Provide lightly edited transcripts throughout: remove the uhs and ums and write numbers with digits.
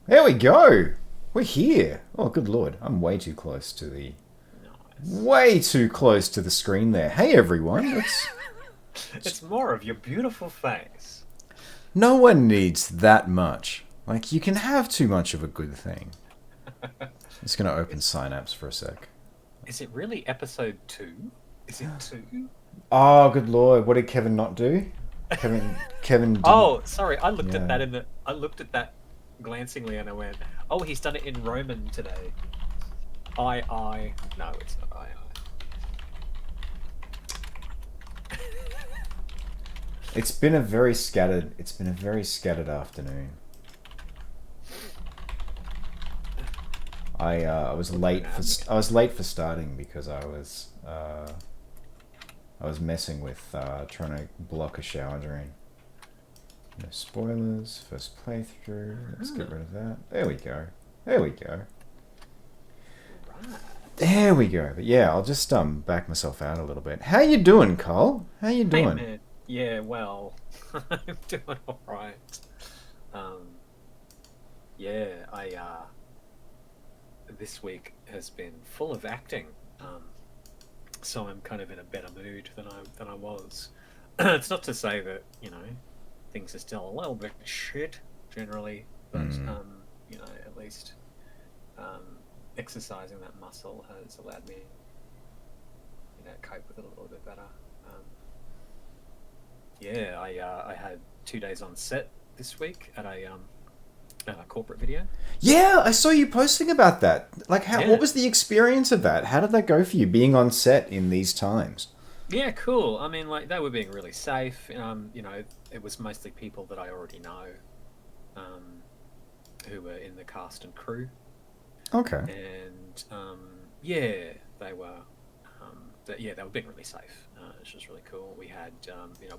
There we go. We're here. Oh, good lord. I'm way too close to the... Way too close to the screen there. Hey, everyone. It's more of your beautiful face. No one needs that much. Like, you can have too much of a good thing. I'm just going to open Synapse for a sec. Is it really episode 2? Is it 2? Oh, good lord. What did Kevin not do? Kevin didn't... Oh, sorry. I looked at that I looked at that glancingly and I went, oh, he's done it in Roman today. I. No, it's not I. It's been a very scattered afternoon. I was late for starting because I was messing with trying to block a shower drain. No spoilers. First playthrough. Let's get rid of that. There we go. There we go. There we go. But yeah, I'll just back myself out a little bit. How you doing, Cole? How you doing? Hey, man. Yeah, well, I'm doing all right. Yeah, this week has been full of acting. So I'm kind of in a better mood than I was. It's not to say that, things are still a little bit shit generally, but at least exercising that muscle has allowed me cope with it a little bit better. Yeah, I had 2 days on set this week at a corporate video. Yeah, I saw you posting about that. Like, what was the experience of that? How did that go for you, being on set in these times? Yeah, cool. I mean, like, they were being really safe. It was mostly people that I already know, who were in the cast and crew. Okay. And they were. They were being really safe, which was really cool. We had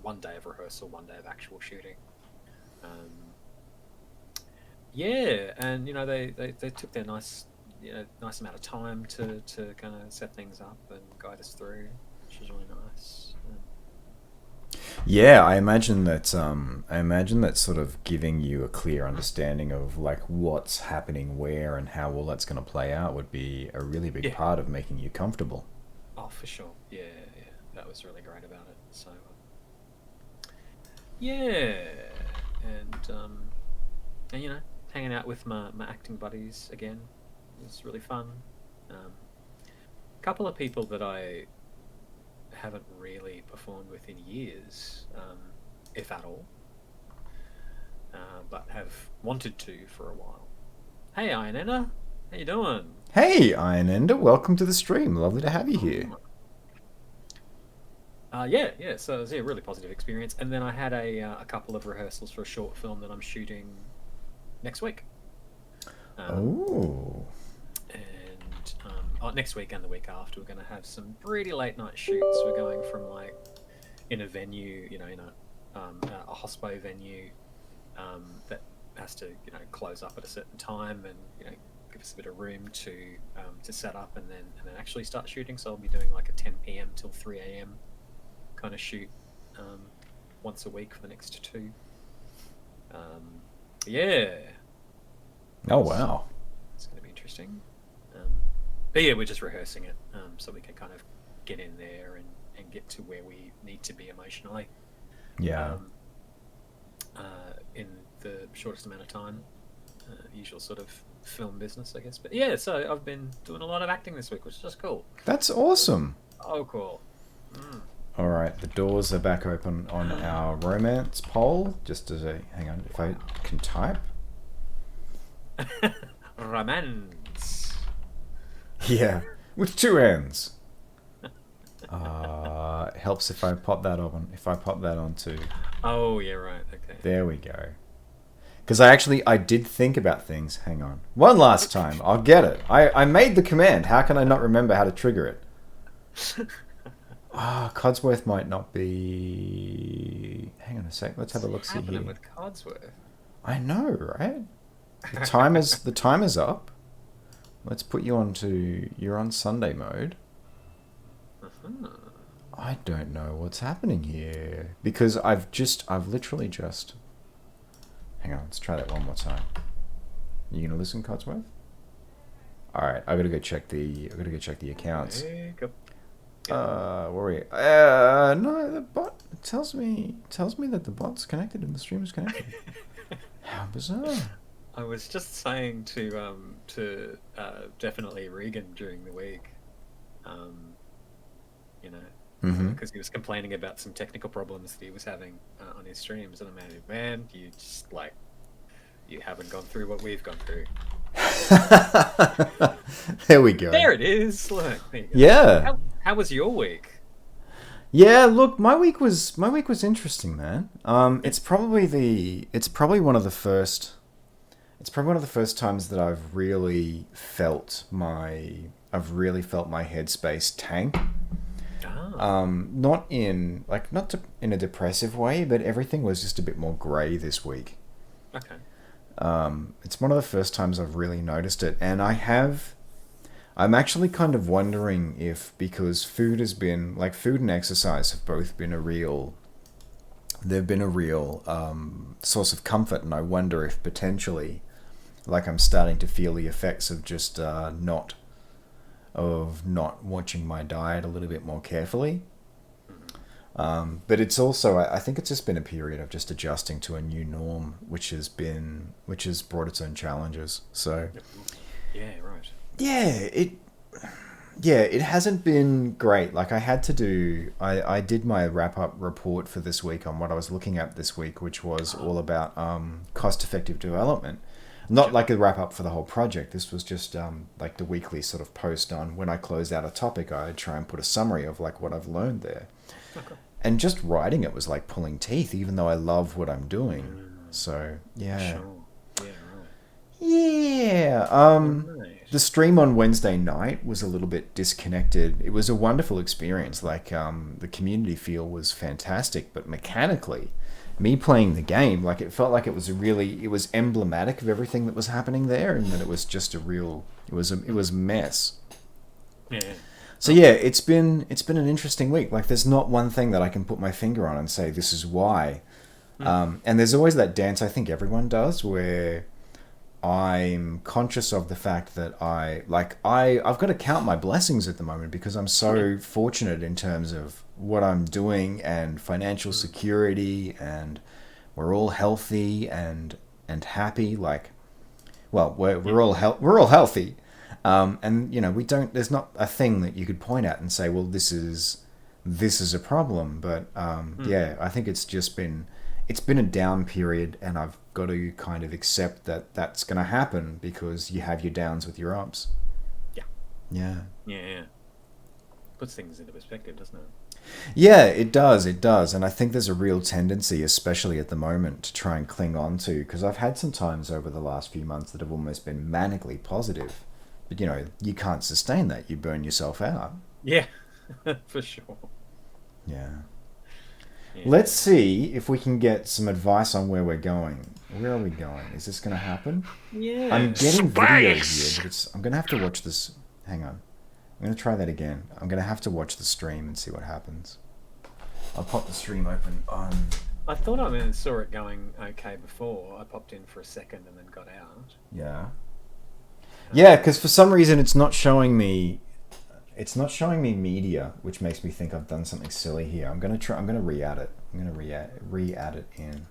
1 day of rehearsal, 1 day of actual shooting. And they took their nice amount of time to kind of set things up and guide us through, which was really nice. Yeah, I imagine that sort of giving you a clear understanding of like what's happening where and how all that's going to play out would be a really big part of making you comfortable. Oh, for sure. Yeah. That was really great about it. So, and hanging out with my acting buddies again was really fun. A couple of people that I haven't really performed with in years, if at all, but have wanted to for a while. Hey, Iron Ender, how you doing? Hey, Iron Ender, welcome to the stream. Lovely to have you here. So it was a really positive experience. And then I had a couple of rehearsals for a short film that I'm shooting next week. Next week and the week after, we're going to have some pretty late night shoots. We're going from like in a venue, in a hospo venue that has to close up at a certain time and give us a bit of room to set up and then actually start shooting. So I'll be doing like a 10 p.m. till 3 a.m. kind of shoot once a week for the next 2. Oh wow, it's going to be interesting. But yeah, we're just rehearsing it so we can kind of get in there and get to where we need to be emotionally. Yeah. In the shortest amount of time. Usual sort of film business, I guess. But yeah, so I've been doing a lot of acting this week, which is just cool. That's awesome. Oh, cool. All right, the doors are back open on our romance poll. Just as hang on, if I can type. Romance. Yeah, with 2 N's. It helps if I pop that on. If I pop that onto. Oh yeah, right. Okay. There we go. Because I did think about things. Hang on, one last time. I'll get it. I made the command. How can I not remember how to trigger it? Codsworth might not be. Hang on a sec. Let's have a look. See here. With Codsworth. I know, right? The timer's up. Let's put you onto. You're on Sunday mode. I don't know what's happening here because I've literally just. Hang on, let's try that one more time. You gonna listen, Codsworth? All right, I gotta go check the accounts. Go. Where are we? No, the bot tells me that the bot's connected and the stream is connected. How bizarre! I was just saying to definitely Regan during the week, you know, because he was complaining about some technical problems that he was having on his streams, and I made it, man, you just like you haven't gone through what we've gone through. There we go. There it is. Look, there you go. Yeah. How was your week? Yeah, look, my week was interesting, man. It's probably one of the first times that I've really felt my headspace tank. Not in a depressive way, but everything was just a bit more grey this week. Okay. It's one of the first times I've really noticed it, and I'm actually kind of wondering if, because food and exercise have both been they've been a real source of comfort, and I wonder if potentially, like, I'm starting to feel the effects of just not watching my diet a little bit more carefully. But it's also, I think it's just been a period of just adjusting to a new norm, which has brought its own challenges. So, yeah, right. Yeah, it hasn't been great. Like, I did my wrap-up report for this week on what I was looking at this week, which was all about cost-effective development. Not like a wrap-up for the whole project. This was just like the weekly sort of post on when I close out a topic, I try and put a summary of like what I've learned there. Okay. And just writing it was like pulling teeth, even though I love what I'm doing. So, yeah. Sure. Yeah, right. Yeah. Right. The stream on Wednesday night was a little bit disconnected. It was a wonderful experience. Like, the community feel was fantastic, but mechanically, me playing the game, like, it felt like it was emblematic of everything that was happening there, and that it was just it was a mess. Yeah. So yeah, it's been an interesting week. Like, there's not one thing that I can put my finger on and say this is why. And there's always that dance I think everyone does where I'm conscious of the fact that I've got to count my blessings at the moment because I'm so fortunate in terms of what I'm doing and financial security, and we're all healthy and happy. Like, well, we're all healthy. And you know, there's not a thing that you could point at and say, well, this is a problem. But yeah, I think it's been a down period, and I've got to kind of accept that that's going to happen because you have your downs with your ups. Yeah. Puts things into perspective, doesn't it? Yeah, it does. And I think there's a real tendency, especially at the moment, to try and cling on to, because I've had some times over the last few months that have almost been manically positive. But, you know, you can't sustain that. You burn yourself out. Yeah, for sure. Yeah. Let's see if we can get some advice on where we're going. Where are we going? Is this going to happen? Yeah. I'm getting video here, but I'm going to have to watch this. Hang on. I'm going to try that again. I'm going to have to watch the stream and see what happens. I'll pop the stream open on... I thought I saw it going okay before. I popped in for a second and then got out. Yeah. Yeah, because for some reason it's not showing me media, which makes me think I've done something silly here. I'm gonna re-add it. I'm gonna re-add it in.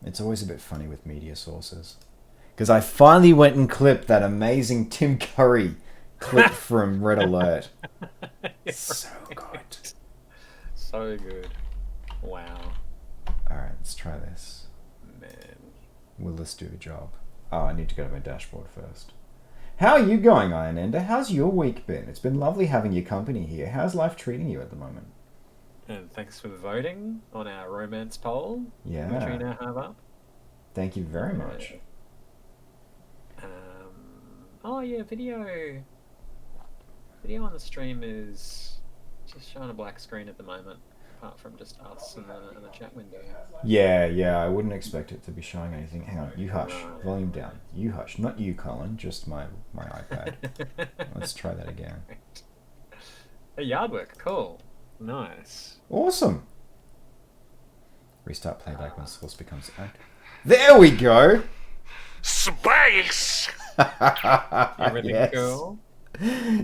It's always a bit funny with media sources. Because I finally went and clipped that amazing Tim Curry clip from Red Alert. So good. So good. Wow. Alright, let's try this. Man. Will this do a job? Oh, I need to go to my dashboard first. How are you going, Iron Ender? How's your week been? It's been lovely having your company here. How's life treating you at the moment? And thanks for voting on our romance poll. Yeah. Which we now have up. Thank you very much. Oh yeah, video on the stream is just showing a black screen at the moment, apart from just us and the chat window. Yeah, I wouldn't expect it to be showing anything. Hang on, you hush. Volume down. You hush. Not you, Colin, just my iPad. Let's try that again. A yard work, cool. Nice. Awesome. Restart playback when source becomes active. There we go. Space! Everything Yes. cool?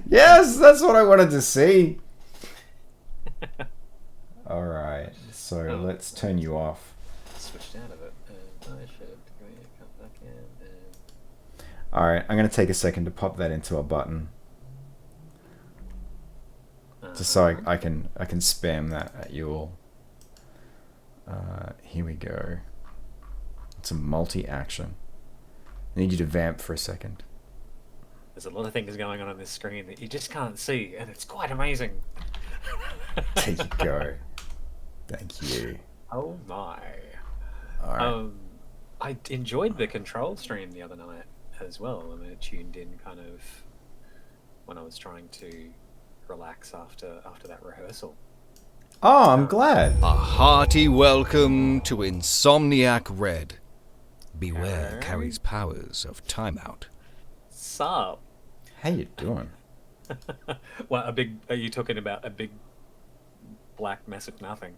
Yes, that's what I wanted to see. Alright, so let's turn you off. Switched out of it. And I should come back in and... Alright, I'm going to take a second to pop that into a button. Just so I can spam that at you all. Here we go. It's a multi-action. I need you to vamp for a second. There's a lot of things going on this screen that you just can't see, and it's quite amazing. There you go. Thank you. Oh my. Alright. I enjoyed the control stream the other night as well. I mean, it tuned in kind of when I was trying to relax after that rehearsal. Oh, I'm glad. A hearty welcome to Insomniac Red. Beware Carrie's powers of timeout. Sup? How you doing? What, are you talking about a big black mess of nothing?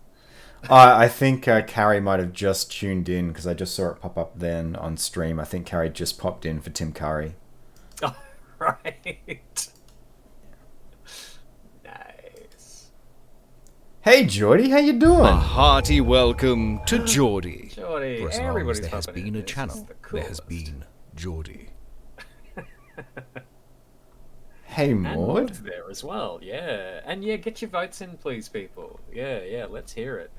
I think Carrie might have just tuned in because I just saw it pop up then on stream. I think Carrie just popped in for Tim Curry. Oh, right. Nice. Hey Geordie, how you doing? A hearty welcome to Geordie. Geordie, For as long as everybody's there has popping been in. a This is channel, the there has coolest. been Geordie. Hey And Maud. Maud's there as well, yeah. And yeah, get your votes in, please, people. Yeah, let's hear it.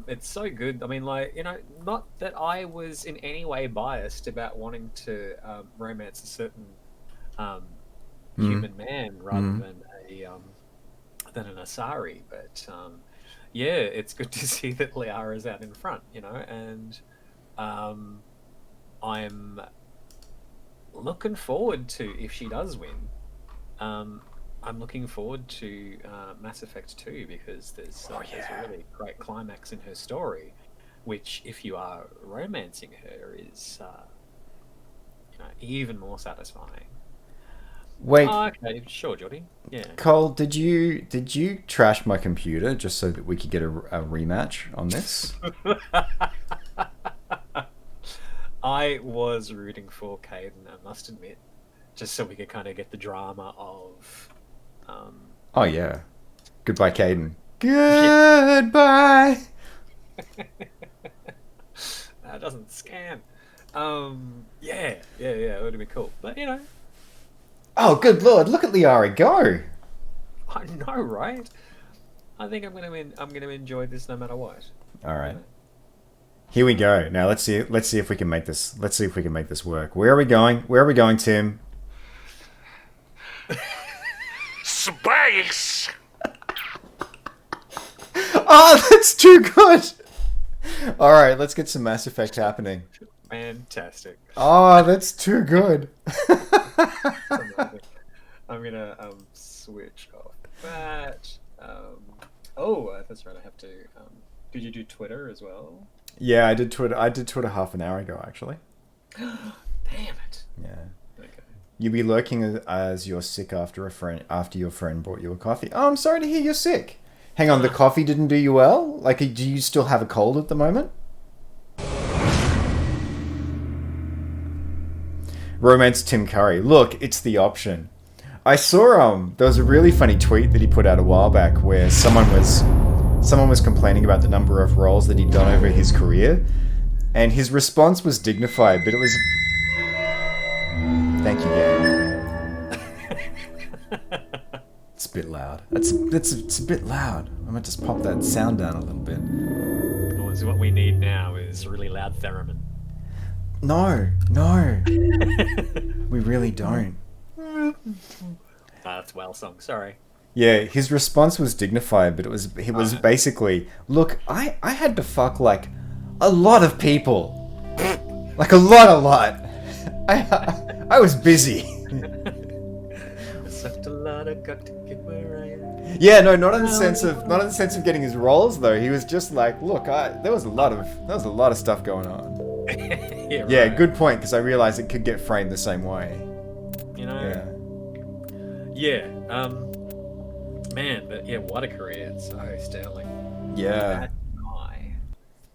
It's so good. I mean, like, you know, not that I was in any way biased about wanting to romance a certain human man rather than an Asari, but yeah, it's good to see that Liara's out in front, you know, and I'm looking forward to, if she does win, I'm looking forward to Mass Effect 2 because there's a really great climax in her story, which, if you are romancing her, is you know, even more satisfying. Wait, Okay, sure, Jody. Yeah. Cole, did you trash my computer just so that we could get a rematch on this? I was rooting for Caden, I must admit, just so we could kind of get the drama of. Oh yeah. Goodbye, Caden. Goodbye. That doesn't scan. Yeah, it would have been cool. But you know, Oh, good lord! Look at Liara go. I know, right? I think I'm gonna enjoy this no matter what. All right. Here we go. Now let's see if we can make this. Let's see if we can make this work. Where are we going? Where are we going, Tim? Space! Oh, that's too good. All right, let's get some Mass Effect happening. Fantastic. Oh, that's too good. I'm gonna switch off that. That's right. I have to. Did you do Twitter as well? Yeah, I did Twitter. I did Twitter half an hour ago, actually. Damn it. Yeah. Okay. You'll be lurking as you're sick after your friend brought you a coffee. Oh, I'm sorry to hear you're sick. Hang on, the coffee didn't do you well? Like, do you still have a cold at the moment? Romance Tim Curry. Look, it's the option. I saw there was a really funny tweet that he put out a while back where someone was complaining about the number of roles that he'd done over his career, and his response was dignified, but it was thank you, game. It's a bit loud. It's a bit loud. I might just pop that sound down a little bit. Well, so what we need now is really loud theremin. No. We really don't. That's Well Song. Sorry. Yeah, his response was dignified, but he was basically, look, I had to fuck like a lot of people. Like a lot. I was busy. Sucked a lot, I got to get where I am. Yeah, no, not in the sense of getting his roles though. He was just like, look, there was a lot of stuff going on. Yeah, Yeah, right. good point, because I realized it could get framed the same way. You know? Yeah. Yeah. Man, but yeah, what a career. So sterling. Yeah. That guy.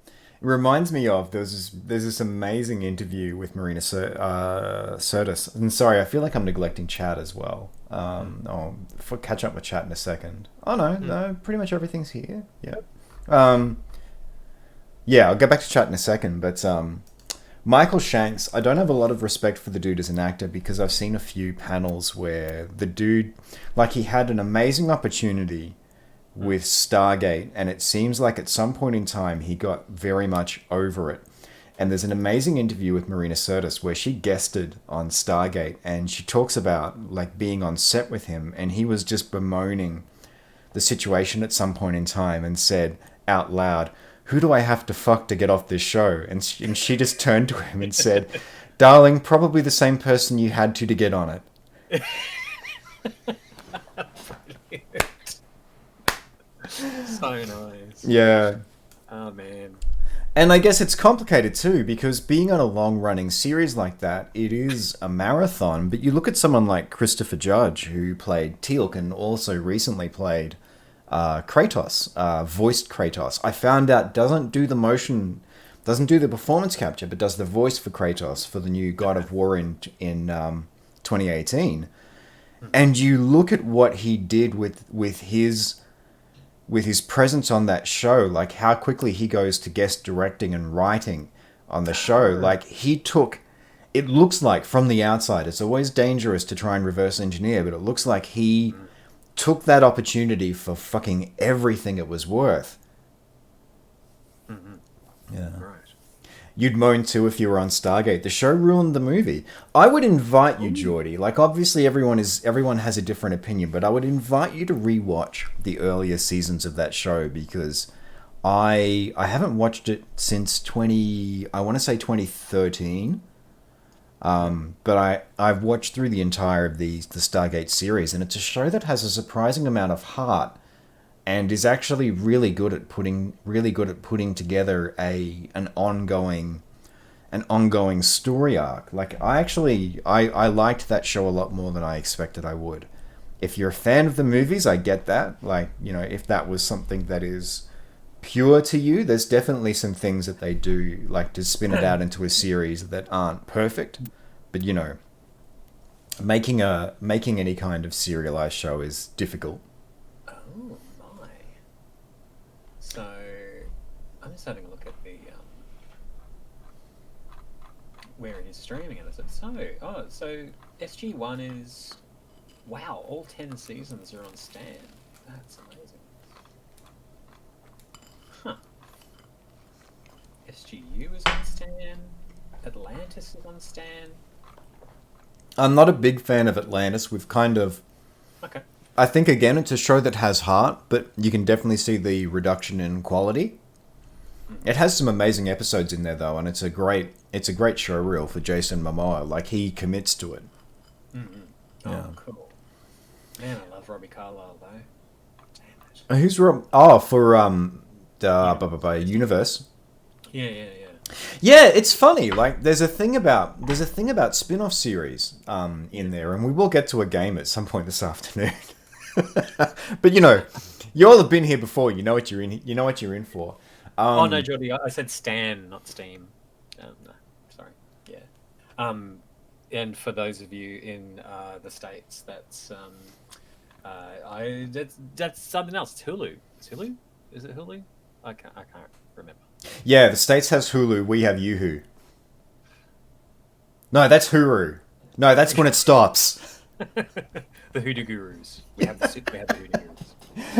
It reminds me of there's this amazing interview with Marina Sirtis. And sorry, I feel like I'm neglecting chat as well. I'll catch up with chat in a second. Oh no, pretty much everything's here. Yeah. Yeah, I'll get back to chat in a second, but Michael Shanks, I don't have a lot of respect for the dude as an actor because I've seen a few panels where the dude, like, he had an amazing opportunity with Stargate, and it seems like at some point in time he got very much over it. And there's an amazing interview with Marina Sirtis where she guested on Stargate, and she talks about like being on set with him, and he was just bemoaning the situation at some point in time and said out loud, "Who do I have to fuck to get off this show?" And she just turned to him and said, "Darling, probably the same person you had to get on it." So nice. Yeah. Oh man. And I guess it's complicated too, because being on a long-running series like that, it is a marathon. But you look at someone like Christopher Judge, who played Teal'c and also recently played Kratos, voiced Kratos. I found out doesn't do the performance capture, but does the voice for Kratos for the new God of War in 2018. And you look at what he did with his presence on that show, like how quickly he goes to guest directing and writing on the show. Like he took, it looks like from the outside, it's always dangerous to try and reverse engineer, but it looks like he took that opportunity for fucking everything it was worth. Yeah. Right. You'd moan too if you were on Stargate. The show ruined the movie. I would invite you, Geordie. Like, obviously everyone has a different opinion, but I would invite you to rewatch the earlier seasons of that show, because I haven't watched it since 2013. But I've watched through the entire of the Stargate series, and it's a show that has a surprising amount of heart and is actually really good at putting together an ongoing story arc. Like, I liked that show a lot more than I expected I would. If you're a fan of the movies, I get that. Like, you know, if that was something that is pure to you, there's definitely some things that they do, like to spin it out into a series that aren't perfect. But, you know, making any kind of serialized show is difficult. Oh my. So I'm just having a look at the where it is streaming and so SG1 is, wow, all 10 seasons are on Stan. That's amazing. Huh. SGU is on Stan. Atlantis is on Stan. I'm not a big fan of Atlantis. We've kind of... Okay. I think, again, it's a show that has heart, but you can definitely see the reduction in quality. It has some amazing episodes in there, though, and it's a great show reel for Jason Momoa. Like, he commits to it. Mm-hmm. Oh, yeah. Cool. Man, I love Robbie Carlyle, though. Damn it. Who's Rob? Oh, for Universe. Yeah. Yeah, it's funny. Like, there's a thing about spin-off series in there, and we will get to a game at some point this afternoon. But you know, you all have been here before. You know what you're in. You know what you're in for. Oh no, Jordy, I said Stan, not Steam. No, sorry. Yeah. And for those of you in the States, that's that's something else. It's Hulu. It's Hulu? Is it Hulu? I can't remember. Yeah, the States has Hulu. We have Yoohoo. No, that's Huru. No, that's when it stops. The Hoodoo Gurus. We have the Hoodoo Gurus.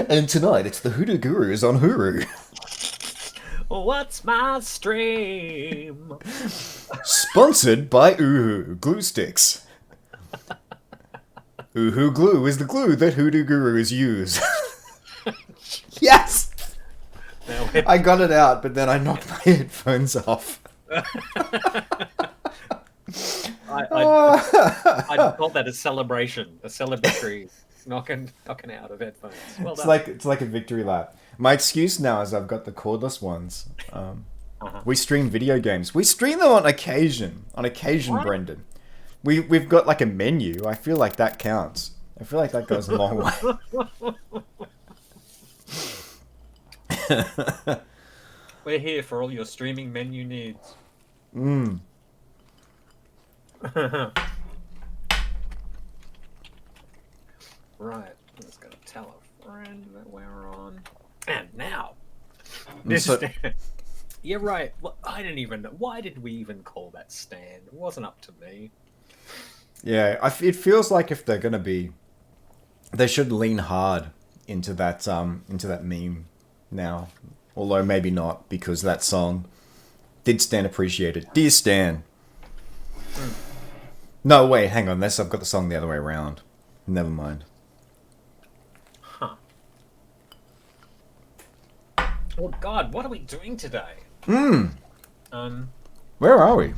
And tonight it's the Hoodoo Gurus on Huru. What's my stream? Sponsored by Uhu Glue Sticks. Uhu Glue is the glue that Hoodoo Gurus use. Yes! I got it out, but then I knocked my headphones off. I call that a celebration, a celebratory knocking out of headphones. Well it's like a victory lap. My excuse now is I've got the cordless ones. We stream video games. We stream them on occasion. What? Brendan. We've got like a menu. I feel like that counts. I feel like that goes a long way. We're here for all your streaming menu needs. Mm. Right. I'm just gonna tell a friend that we're on. And now, You're right. Well, I didn't even know. Why did we even call that stand? It wasn't up to me. Yeah, it feels like if they're gonna be, they should lean hard into that meme now. Although maybe not, because that song did Stan appreciate it. Dear Stan. No, wait, hang on. Unless I've got the song the other way around. Never mind. Huh. Oh God, what are we doing today? Where are we?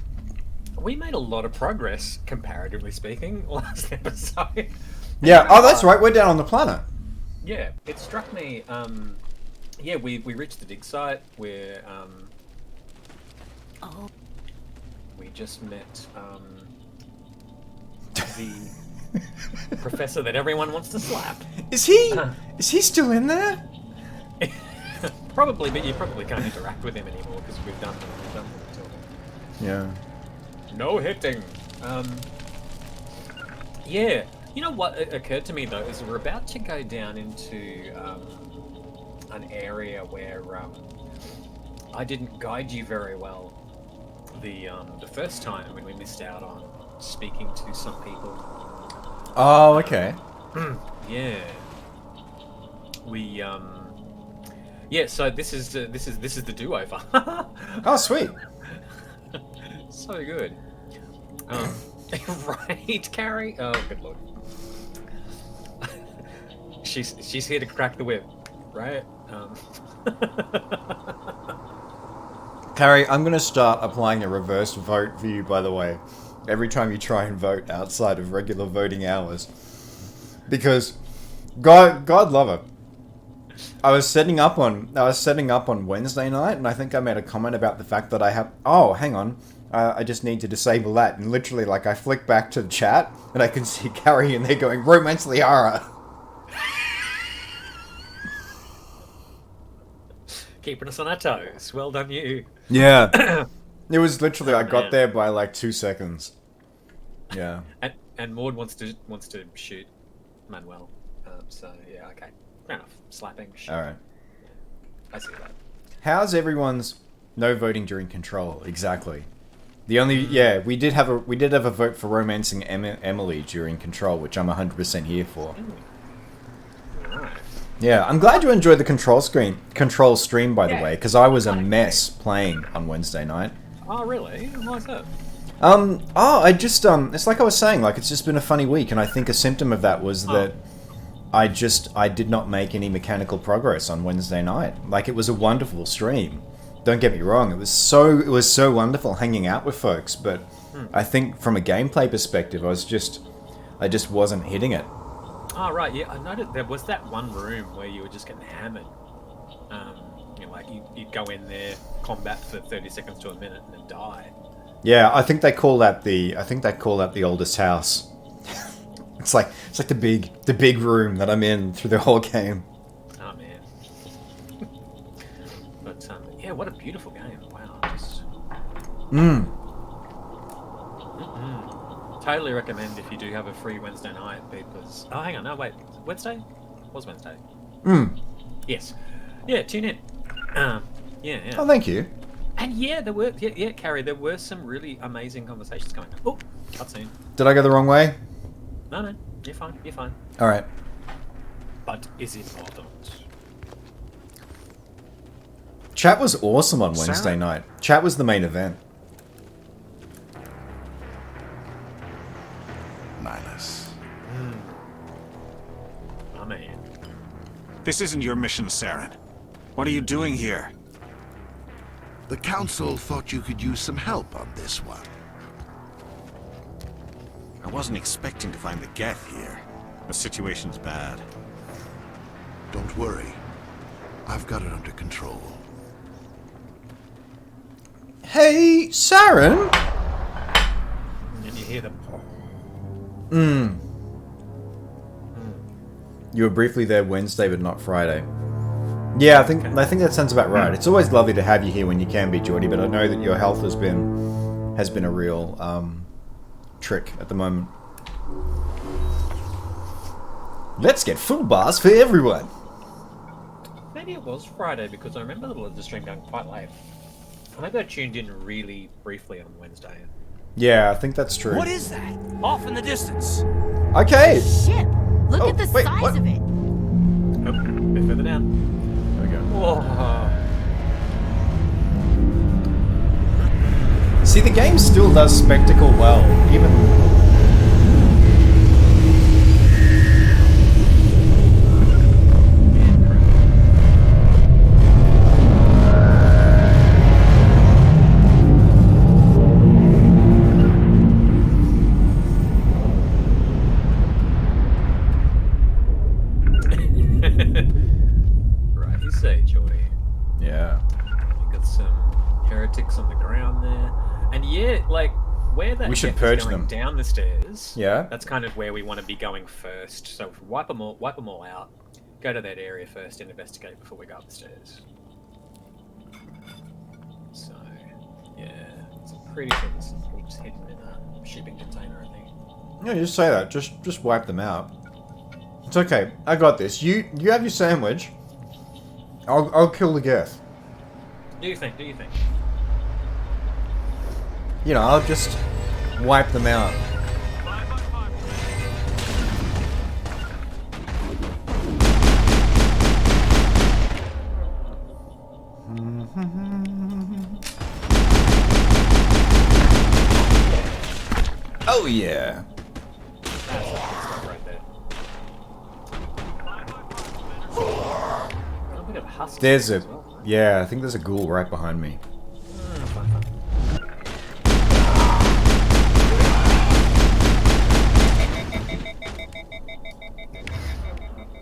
We made a lot of progress, comparatively speaking, last episode. Yeah, oh, that's right. We're down on the planet. Yeah, it struck me. Yeah, we reached the dig site where we just met the professor that everyone wants to slap. Is he still in there? Probably, but you probably can't interact with him anymore because we've done them until Yeah. no hitting. Yeah. You know what occurred to me though is we're about to go down into an area where I didn't guide you very well the first time when we missed out on speaking to some people. Oh, okay. Yeah. We yeah. So this is the do-over. Oh, sweet. So good. Right, Carrie? Oh, good lord. She's here to crack the whip, right? Carrie, I'm going to start applying a reverse vote for you, by the way. Every time you try and vote outside of regular voting hours. Because, God love her. I was setting up on Wednesday night, and I think I made a comment about the fact that I have... Oh, hang on. I just need to disable that. And literally, like, I flick back to the chat, and I can see Carrie in there going, Romance Liara. Keeping us on our toes. Well done, you. Yeah. It was literally, I got there by, like, 2 seconds. Yeah. And Maud wants to shoot Manuel. So, yeah, okay. Fair enough. Slapping. Shoot. Alright. Yeah. I see that. How's everyone's no voting during Control? Exactly. The only we did have a vote for romancing Emily during Control, which I'm 100% here for. Right. Yeah, I'm glad you enjoyed the Control stream, by the way, because I was a mess playing on Wednesday night. Oh, really? Why's that? I just it's like I was saying, like it's just been a funny week, and I think a symptom of that was that I did not make any mechanical progress on Wednesday night. Like, it was a wonderful stream. Don't get me wrong, it was so wonderful hanging out with folks, but I think from a gameplay perspective, I just wasn't hitting it. Oh, right, yeah, I noticed there was that one room where you were just getting hammered. You know, like you'd go in there, combat for 30 seconds to a minute, and then die. Yeah, I think they call that the oldest house. It's like the big room that I'm in through the whole game. Oh man. But yeah, what a beautiful game! Wow, just. Totally recommend if you do have a free Wednesday night because. Oh, hang on, no wait, Wednesday? It was Wednesday? Yes. Yeah, tune in. Yeah. Oh, thank you. And yeah, there were Carrie, there were some really amazing conversations going on. Oh, cutscene. Did I go the wrong way? No, you're fine. All right. But is it important? Chat was awesome on Wednesday Saren? night. Chat was the main event. Nihilus. I mean, This isn't your mission, Saren. What are you doing here? The Council thought you could use some help on this one. I wasn't expecting to find the Geth here. The situation's bad. Don't worry. I've got it under control. Hey, Saren. and you hear the. You were briefly there Wednesday, but not Friday. Yeah, I think that sounds about right. It's always lovely to have you here when you can be, Geordie, but I know that your health has been a real trick at the moment. Let's get full bars for everyone. Maybe it was Friday because I remember the stream going quite late. Maybe I tuned in really briefly on Wednesday. Yeah, I think that's true. What is that? Off in the distance. Okay. Ship! Look Oh, at the wait, size what? of it! Oh, a bit further down. There we go. Whoa. See, the game still does spectacle well, even. Right, you say, Geordie. Yeah. You got some heretics on the ground there. And yeah, like, where that We should geth purge is going them. down the stairs, Yeah. that's kind of where we want to be going first. So wipe them all out, go to that area first and investigate before we go up the stairs. So, yeah, it's pretty sure this is hidden in a shipping container, I think. Yeah, just say that. Just wipe them out. It's okay. I got this. You have your sandwich. I'll kill the Geth. Do you think? You know, I'll just wipe them out. Oh yeah. That's good stuff right there. A bit of husk There's a as well. yeah. I think there's a ghoul right behind me. Fine.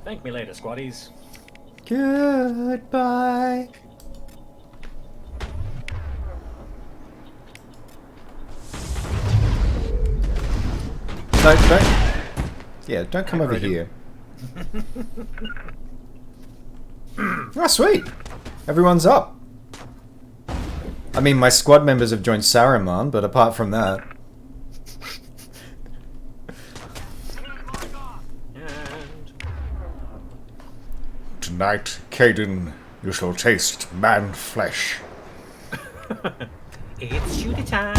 Thank me later, squaddies. Goodbye. No, don't. Yeah, don't come over here. Oh, sweet. Everyone's up. I mean, my squad members have joined Saren, but apart from that. And Tonight, Caden, you shall taste man flesh. it's shooty time.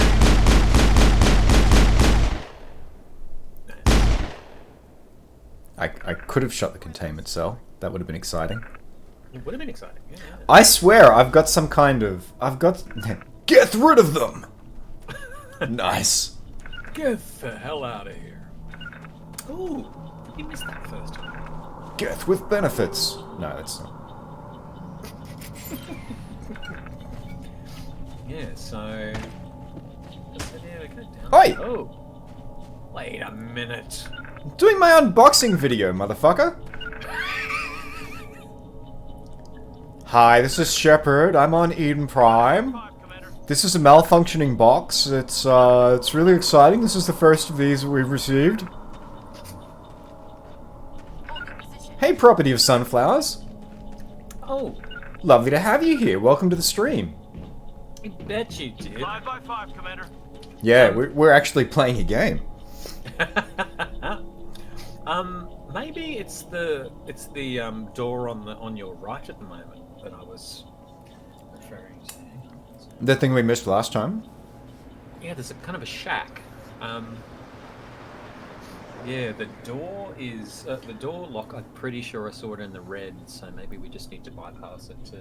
I could have shot the containment cell. That would have been exciting. It would have been exciting. Yeah. I swear, I've got some kind of... Get rid of them! Nice. Get the hell out of here. Ooh, you missed that first time. Geth with benefits. No, that's not. Yeah, so... Yeah, we go down. Oi! Oh. Wait a minute. I'm doing my unboxing video, motherfucker. Hi, this is Shepard. I'm on Eden Prime. This is a malfunctioning box. It's really exciting. This is the first of these we've received. Hey, property of sunflowers. Oh, Lovely to have you here. Welcome to the stream. I bet you did. 5x5, Commander. Yeah, we're actually playing a game. Maybe it's the door on your right at the moment that I was referring to. The thing we missed last time. Yeah, there's a kind of a shack. Yeah, the door is the door lock. I'm pretty sure I saw it in the red, so maybe we just need to bypass it to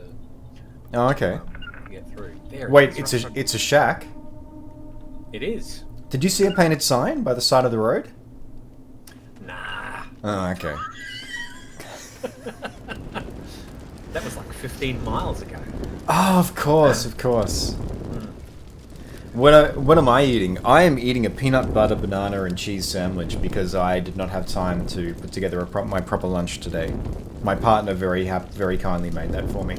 Oh, okay. get through. There. Wait, it is, it's a shack. It is. Did you see a painted sign by the side of the road? Nah. Oh, okay. That was like 15 miles ago. Oh, of course, of course. What am I eating? I am eating a peanut butter, banana, and cheese sandwich because I did not have time to put together my proper lunch today. My partner very kindly made that for me.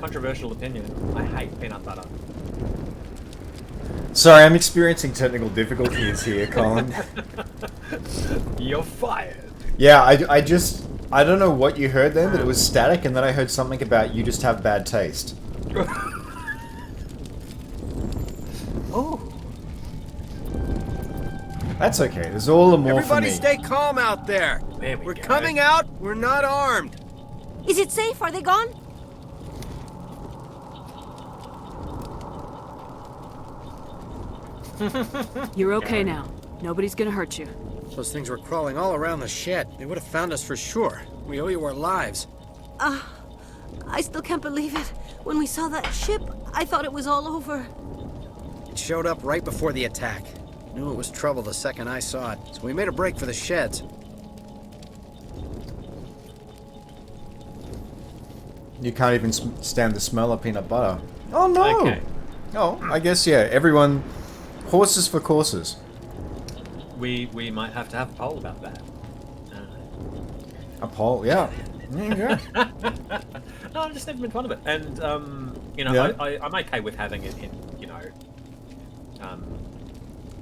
Controversial opinion. I hate peanut butter. Sorry, I'm experiencing technical difficulties here, Colin. You're fired. Yeah, I just I don't know what you heard then, but it was static, and then I heard something about you just have bad taste. Oh. That's okay. There's all the more Everybody for me. stay calm out there. There we We're go. coming out. We're not armed. Is it safe? Are they gone? You're okay now. Nobody's gonna hurt you. Those things were crawling all around the shed. They would have found us for sure. We owe you our lives. I still can't believe it. When we saw that ship, I thought it was all over. It showed up right before the attack. Knew it was trouble the second I saw it, so we made a break for the sheds. You can't even stand the smell of peanut butter. Oh no! Okay. Oh, I guess, yeah. Everyone... Horses for courses. We might have to have a poll about that. A poll, yeah. There you go. No, I've just never been fond of it, and you know, Yeah. I'm okay with having it in, you know,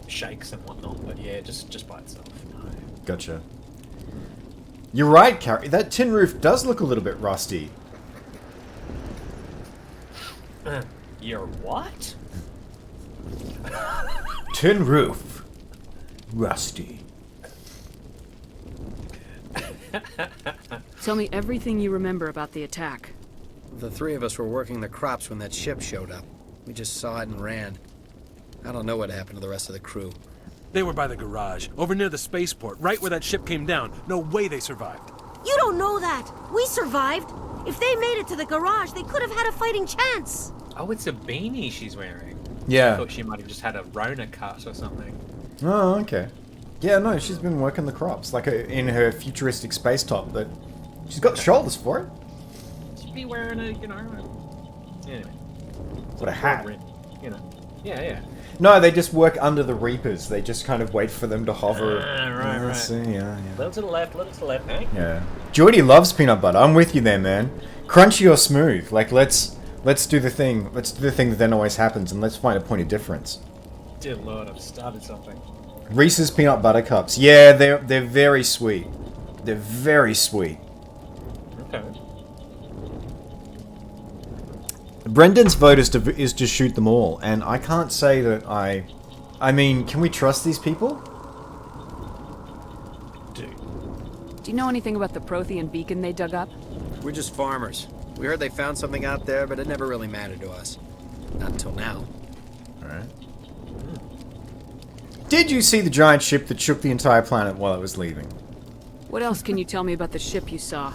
shakes and whatnot. But yeah, just by itself. No. Gotcha. You're right, Carrie. That tin roof does look a little bit rusty. You're what? Tin roof. Rusty. Tell me everything you remember about the attack. The three of us were working the crops when that ship showed up. We just saw it and ran. I don't know what happened to the rest of the crew. They were by the garage, over near the spaceport, right where that ship came down. No way they survived. You don't know that. We survived. If they made it to the garage, they could have had a fighting chance. Oh, it's a beanie she's wearing. I Yeah. thought she might have just had a Rona cut or something. Oh, okay. Yeah, no, she's been working the crops, like in her futuristic space top, but she's got the shoulders for it. She'd be wearing a, you know, yeah. What a hat. You know. Yeah. No, they just work under the Reapers. They just kind of wait for them to hover. Right. I see, yeah. Little to the left, eh? Yeah. Geordie loves peanut butter. I'm with you there, man. Crunchy or smooth? Like, let's do the thing. Let's do the thing that then always happens, and let's find a point of difference. Dear Lord, I've started something. Reese's peanut butter cups. Yeah, they're very sweet. They're very sweet. Okay. Brendan's vote is to shoot them all, and I can't say that I mean, can we trust these people? Dude. Do you know anything about the Prothean beacon they dug up? We're just farmers. We heard they found something out there, but it never really mattered to us. Not until now. Alright. Did you see the giant ship that shook the entire planet while it was leaving? What else can you tell me about the ship you saw?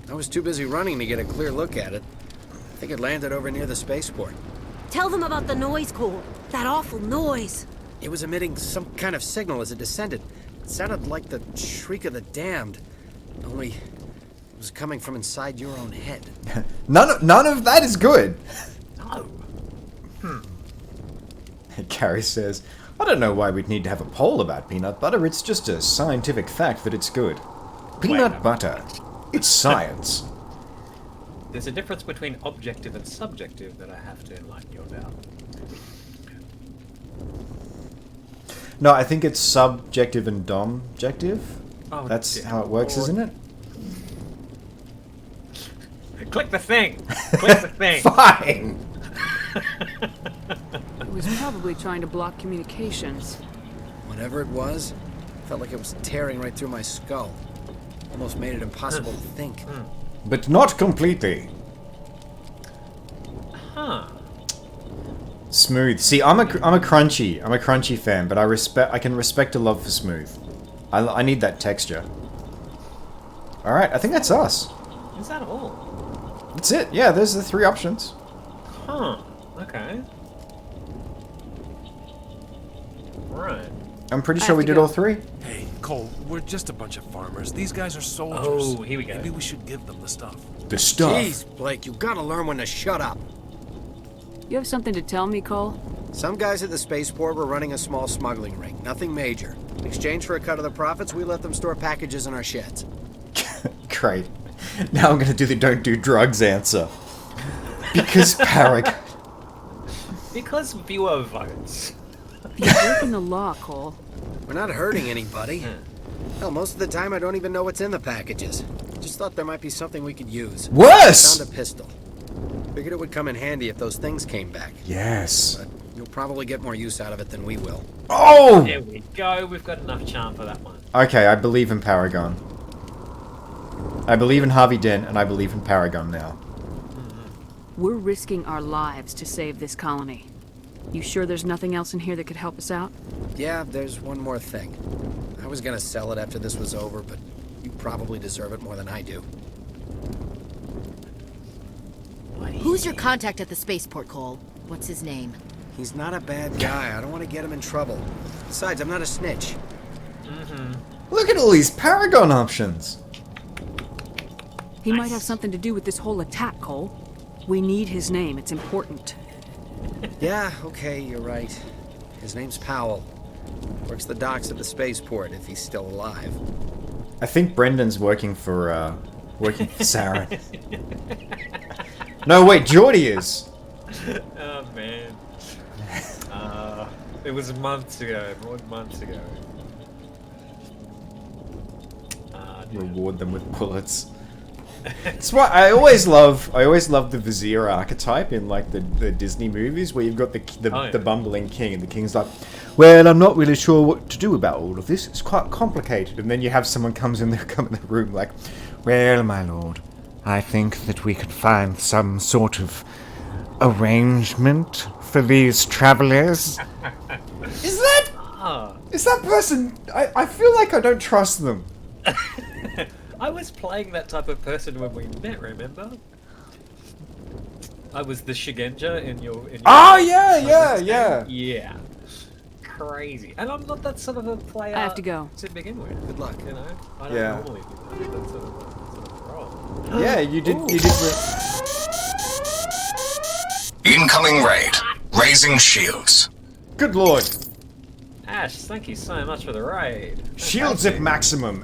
I was too busy running to get a clear look at it. I think it landed over near the spaceport. Tell them about the noise, Cole. That awful noise. It was emitting some kind of signal as it descended. It sounded like the shriek of the damned. Only it was coming from inside your own head. None of that is good. No. Carrie says, I don't know why we'd need to have a poll about peanut butter. It's just a scientific fact that it's good. Peanut butter. It's science. There's a difference between objective and subjective that I have to enlighten you about. No, I think it's subjective and domjective. Oh, That's dear how it works, Lord. isn't it? Click the thing! Click the thing! Fine! It was probably trying to block communications. Whatever it was, felt like it was tearing right through my skull. Almost made it impossible to think. But not completely. Huh. Smooth. See, I'm a crunchy fan, but I can respect a love for smooth. I need that texture. All right, I think that's us. Is that all? That's it. Yeah, there's the three options. Huh. Okay. Right. I'm pretty I sure have we to did go. all three. Hey, Cole, we're just a bunch of farmers. These guys are soldiers. Oh, here we go. Maybe we should give them the stuff. The stuff. Jeez, Blake, you gotta learn when to shut up. You have something to tell me, Cole? Some guys at the spaceport were running a small smuggling ring, nothing major. In exchange for a cut of the profits, we let them store packages in our sheds. Great. Now I'm gonna do the don't do drugs answer. Because Paragon. Because viewer votes. You're breaking the law, Cole. We're not hurting anybody. Hell, most of the time I don't even know what's in the packages. Just thought there might be something we could use. Worse! Found a pistol. Figured it would come in handy if those things came back. Yes. But you'll probably get more use out of it than we will. Oh! There we go. We've got enough charm for that one. Okay, I believe in Paragon. I believe in Harvey Dent, and I believe in Paragon now. We're risking our lives to save this colony. You sure there's nothing else in here that could help us out? Yeah, there's one more thing. I was gonna sell it after this was over, but you probably deserve it more than I do. Who's your contact at the spaceport, Cole? What's his name? He's not a bad guy. I don't want to get him in trouble. Besides, I'm not a snitch. Look at all these Paragon options. He might have something to do with this whole attack, Cole. We need his name. It's important. Yeah, okay, you're right. His name's Powell. Works the docks at the spaceport if he's still alive. I think Brendan's working for Saren. No, wait, Geordie is. Oh man. It was months ago. Months ago. Reward them with bullets. That's why I always love the Vizier archetype in like the Disney movies where you've got the bumbling king and the king's like, well, I'm not really sure what to do about all of this. It's quite complicated. And then you have someone come in the room like, well, my lord, I think that we could find some sort of arrangement for these travelers. Is that person? I feel like I don't trust them. I was playing that type of person when we met, remember? I was the Shigenja in your Oh, yeah. Yeah. Crazy. And I'm not that sort of a player I have to go. to begin with. Good luck. You know? I don't normally do that sort of role. Yeah, you did. Ooh. You did. Incoming raid. Raising shields. Good lord. Ash, thank you so much for the raid. Shield zip maximum.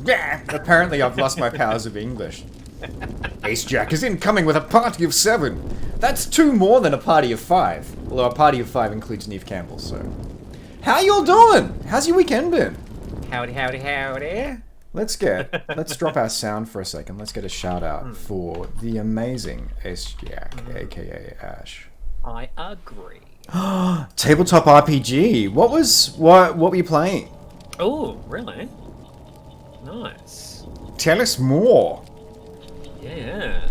Apparently, I've lost my powers of English. Ace Jack is incoming with a party of 7. That's 2 more than a party of 5. Although a party of 5 includes Neve Campbell, so. How y'all doing? How's your weekend been? Howdy, howdy, howdy. Let's drop our sound for a second. Let's get a shout out for the amazing Ace Jack, aka Ash. I agree. Tabletop RPG. What were you playing? Oh, really? Nice. Tell us more. Yeah.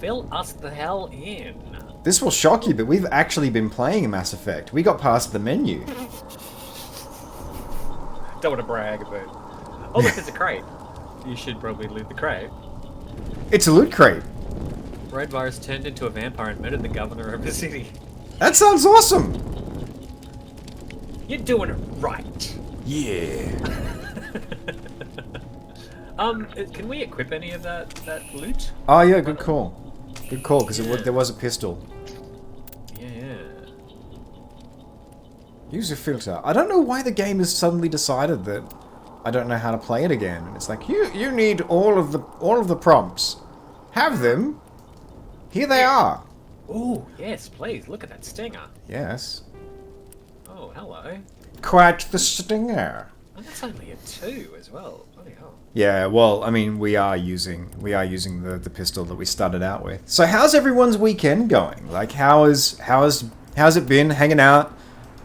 Fill us the hell in. This will shock you, but we've actually been playing Mass Effect. We got past the menu. Don't want to brag, but... Oh, look, there's a crate. You should probably loot the crate. It's a loot crate. Red Virus turned into a vampire and murdered the governor of the city. That sounds awesome. You're doing it right. Yeah. Can we equip any of that loot? Oh yeah, good call. Good call, because there was a pistol. Yeah. User filter. I don't know why the game has suddenly decided that I don't know how to play it again. And it's like you need all of the prompts. Have them. Here they are. Oh, yes, please. Look at that stinger. Yes. Oh, hello. Quite the stinger. And that's only a 2 as well. Bloody hell. Yeah, well, I mean, we are using the pistol that we started out with. So how's everyone's weekend going? Like, how's it been? Hanging out,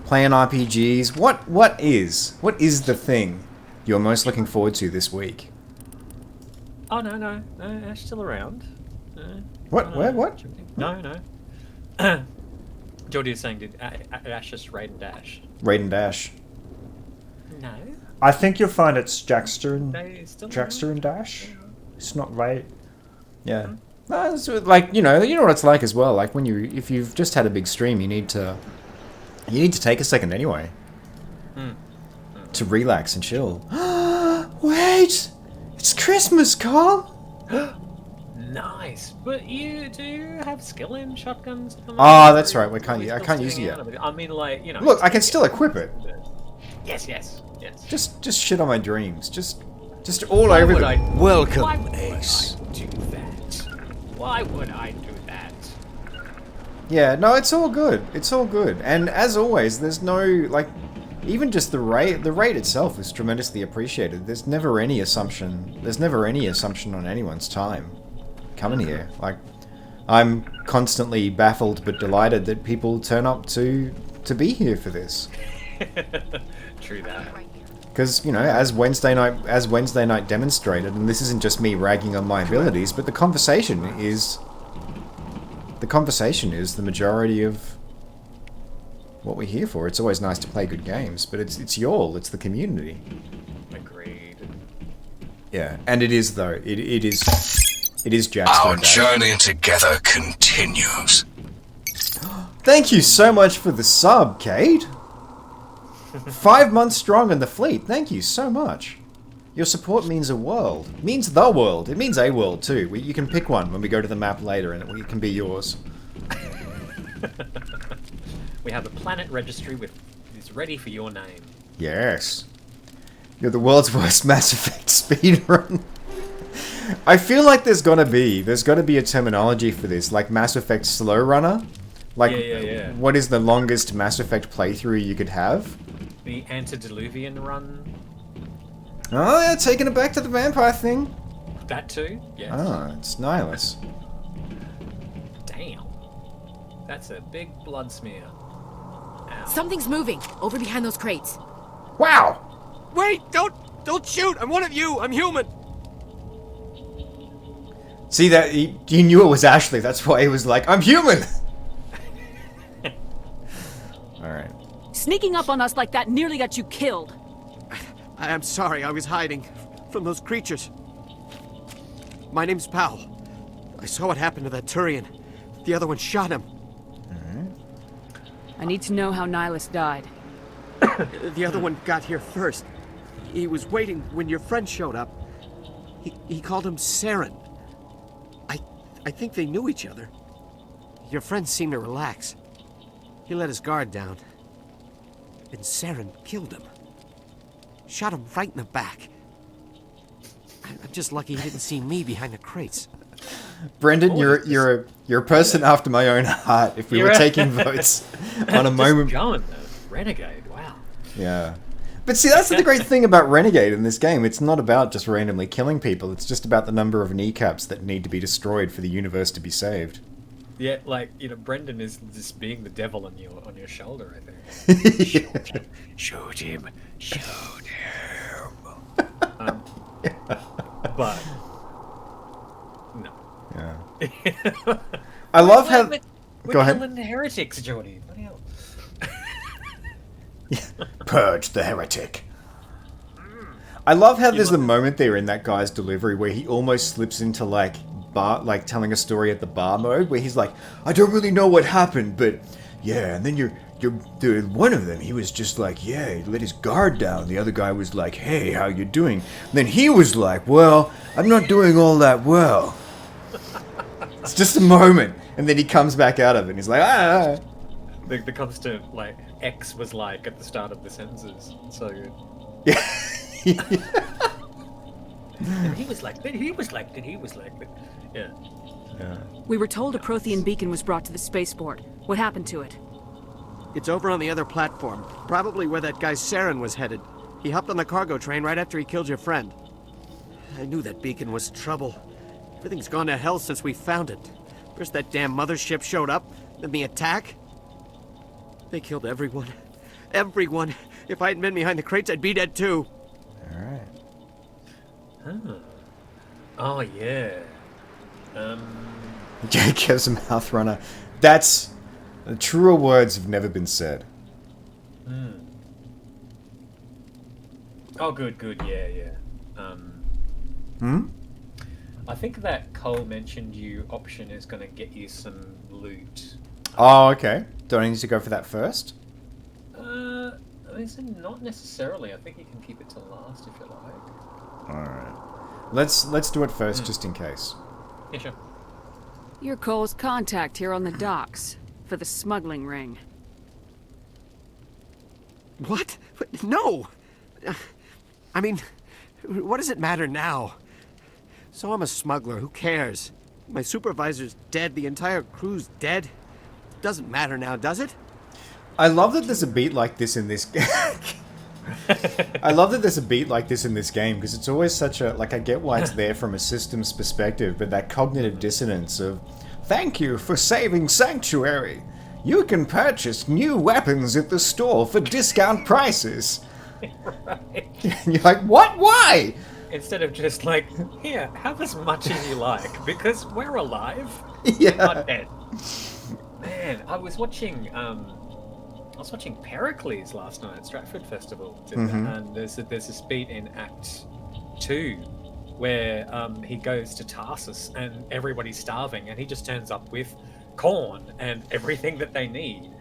playing RPGs. What is the thing you're most looking forward to this week? Oh, no, Ash still around. What? No, Where? What? No. Geordie is saying, did Ash just raid and dash? Raid and Dash. No. I think you'll find it's Jackster and Dash. It's not right. Yeah. No, it's like you know what it's like as well. Like if you've just had a big stream, you need to take a second anyway to relax and chill. Wait, it's Christmas, Carl. Nice, but you do have skill in shotguns. Oh, that's right. I can't use it yet. I mean, like Look, I can still equip it. Yes. Just shit on my dreams. Just all over the... Welcome, Ace. Why would I do that? Yeah, no, it's all good. It's all good. And as always, there's no even just the rate itself is tremendously appreciated. There's never any assumption on anyone's time coming here. Like, I'm constantly baffled but delighted that people turn up to be here for this. True that. Because, you know, as Wednesday night demonstrated, and this isn't just me ragging on my abilities, but the conversation is the majority of what we're here for. It's always nice to play good games, but it's y'all, it's the community. Agreed. Yeah, and it is though. It is Jack's Our turn. journey together continues. Thank you so much for the sub, Kate. 5 months strong in the fleet. Thank you so much. Your support means a world. It means the world. It means a world too. You can pick one when we go to the map later, and it can be yours. We have a planet registry is ready for your name. Yes. You're the world's worst Mass Effect speedrun. I feel like there's gotta be a terminology for this, like Mass Effect slow runner. Like, Yeah. what is the longest Mass Effect playthrough you could have? The antediluvian run. Oh yeah, taking it back to the vampire thing. That too. Yes. Ah, it's Nihilus. Damn. That's a big blood smear. Ow. Something's moving over behind those crates. Wow. Wait! Don't shoot! I'm one of you! I'm human! See that he knew it was Ashley. That's why he was like, "I'm human." All right. Sneaking up on us like that nearly got you killed. I'm sorry, I was hiding from those creatures. My name's Powell. I saw what happened to that Turian. The other one shot him. I need to know how Nihilus died. The other one got here first. He was waiting when your friend showed up. He called him Saren. I think they knew each other. Your friend seemed to relax. He let his guard down. And Saren killed him. Shot him right in the back. I'm just lucky he didn't see me behind the crates. Brendan, you're a person after my own heart. If we were taking votes on a moment, Going renegade. Wow. yeah. But see, that's the great thing about Renegade in this game. It's not about just randomly killing people. It's just about the number of kneecaps that need to be destroyed for the universe to be saved. Yeah, like, you know, Brendan is just being the devil on your shoulder, I think. Shoot him. But no. Yeah. I love how. We're Go ahead. killing the heretics, Jordy. Bloody hell. Purge the heretic. I love how there's a moment there in that guy's delivery where he almost slips into like telling a story at the bar mode, where he's like, "I don't really know what happened, but yeah." And then one of them, he was just like, "Yeah," he let his guard down. The other guy was like, "Hey, how you doing?" And then he was like, "Well, I'm not doing all that well." It's just a moment, and then he comes back out of it, and he's like, "Ah." The constant, like, X was like at the start of the sentences. So good. Yeah. And he was like, then he was like, then he was like, but yeah. We were told a Prothean beacon was brought to the spaceport. What happened to it? It's over on the other platform, probably where that guy Saren was headed. He hopped on the cargo train right after he killed your friend. I knew that beacon was trouble. Everything's gone to hell since we found it. First that damn mothership showed up, then the attack. They killed everyone. Everyone. If I hadn't been behind the crates, I'd be dead too. Alright. Huh. Oh, yeah. Jacob's a mouth runner. That's... truer words have never been said. Oh, good, yeah. I think that Cole mentioned you option is going to get you some loot. Oh, okay. Do I need to go for that first? Not necessarily. I think you can keep it till last if you like. Alright. Let's do it first, just in case. Yeah, sure. You're Cole's contact here on the docks for the smuggling ring. What? No! I mean, what does it matter now? So I'm a smuggler, who cares? My supervisor's dead, the entire crew's dead. Doesn't matter now, does it? I love that there's a beat like this in this I love that there's a beat like this in this game, because it's always such a, like, I get why it's there from a systems perspective, but that cognitive dissonance of, thank you for saving Sanctuary. You can purchase new weapons at the store for discount prices. Right. And you're like, what? Why? Instead of just like, here, have as much as you like, because we're alive. Yeah. We're not dead. Man, I was watching Pericles last night at Stratford Festival, and there's this beat in Act 2 where he goes to Tarsus and everybody's starving, and he just turns up with corn and everything that they need,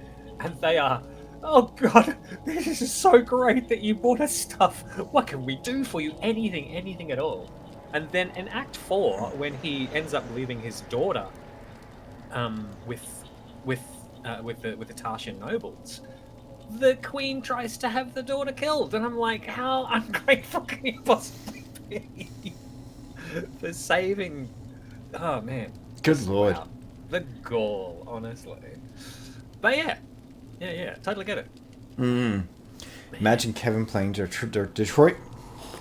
and they are, oh god, this is so great that you bought us stuff. What can we do for you? Anything at all. And then in Act 4, when he ends up leaving his daughter with the Tarsian nobles, the queen tries to have the daughter killed, and I'm like, how ungrateful can you possibly be for saving? Oh man, Good lord. wow. The gall, honestly. But yeah, totally get it. Imagine Kevin playing Detroit.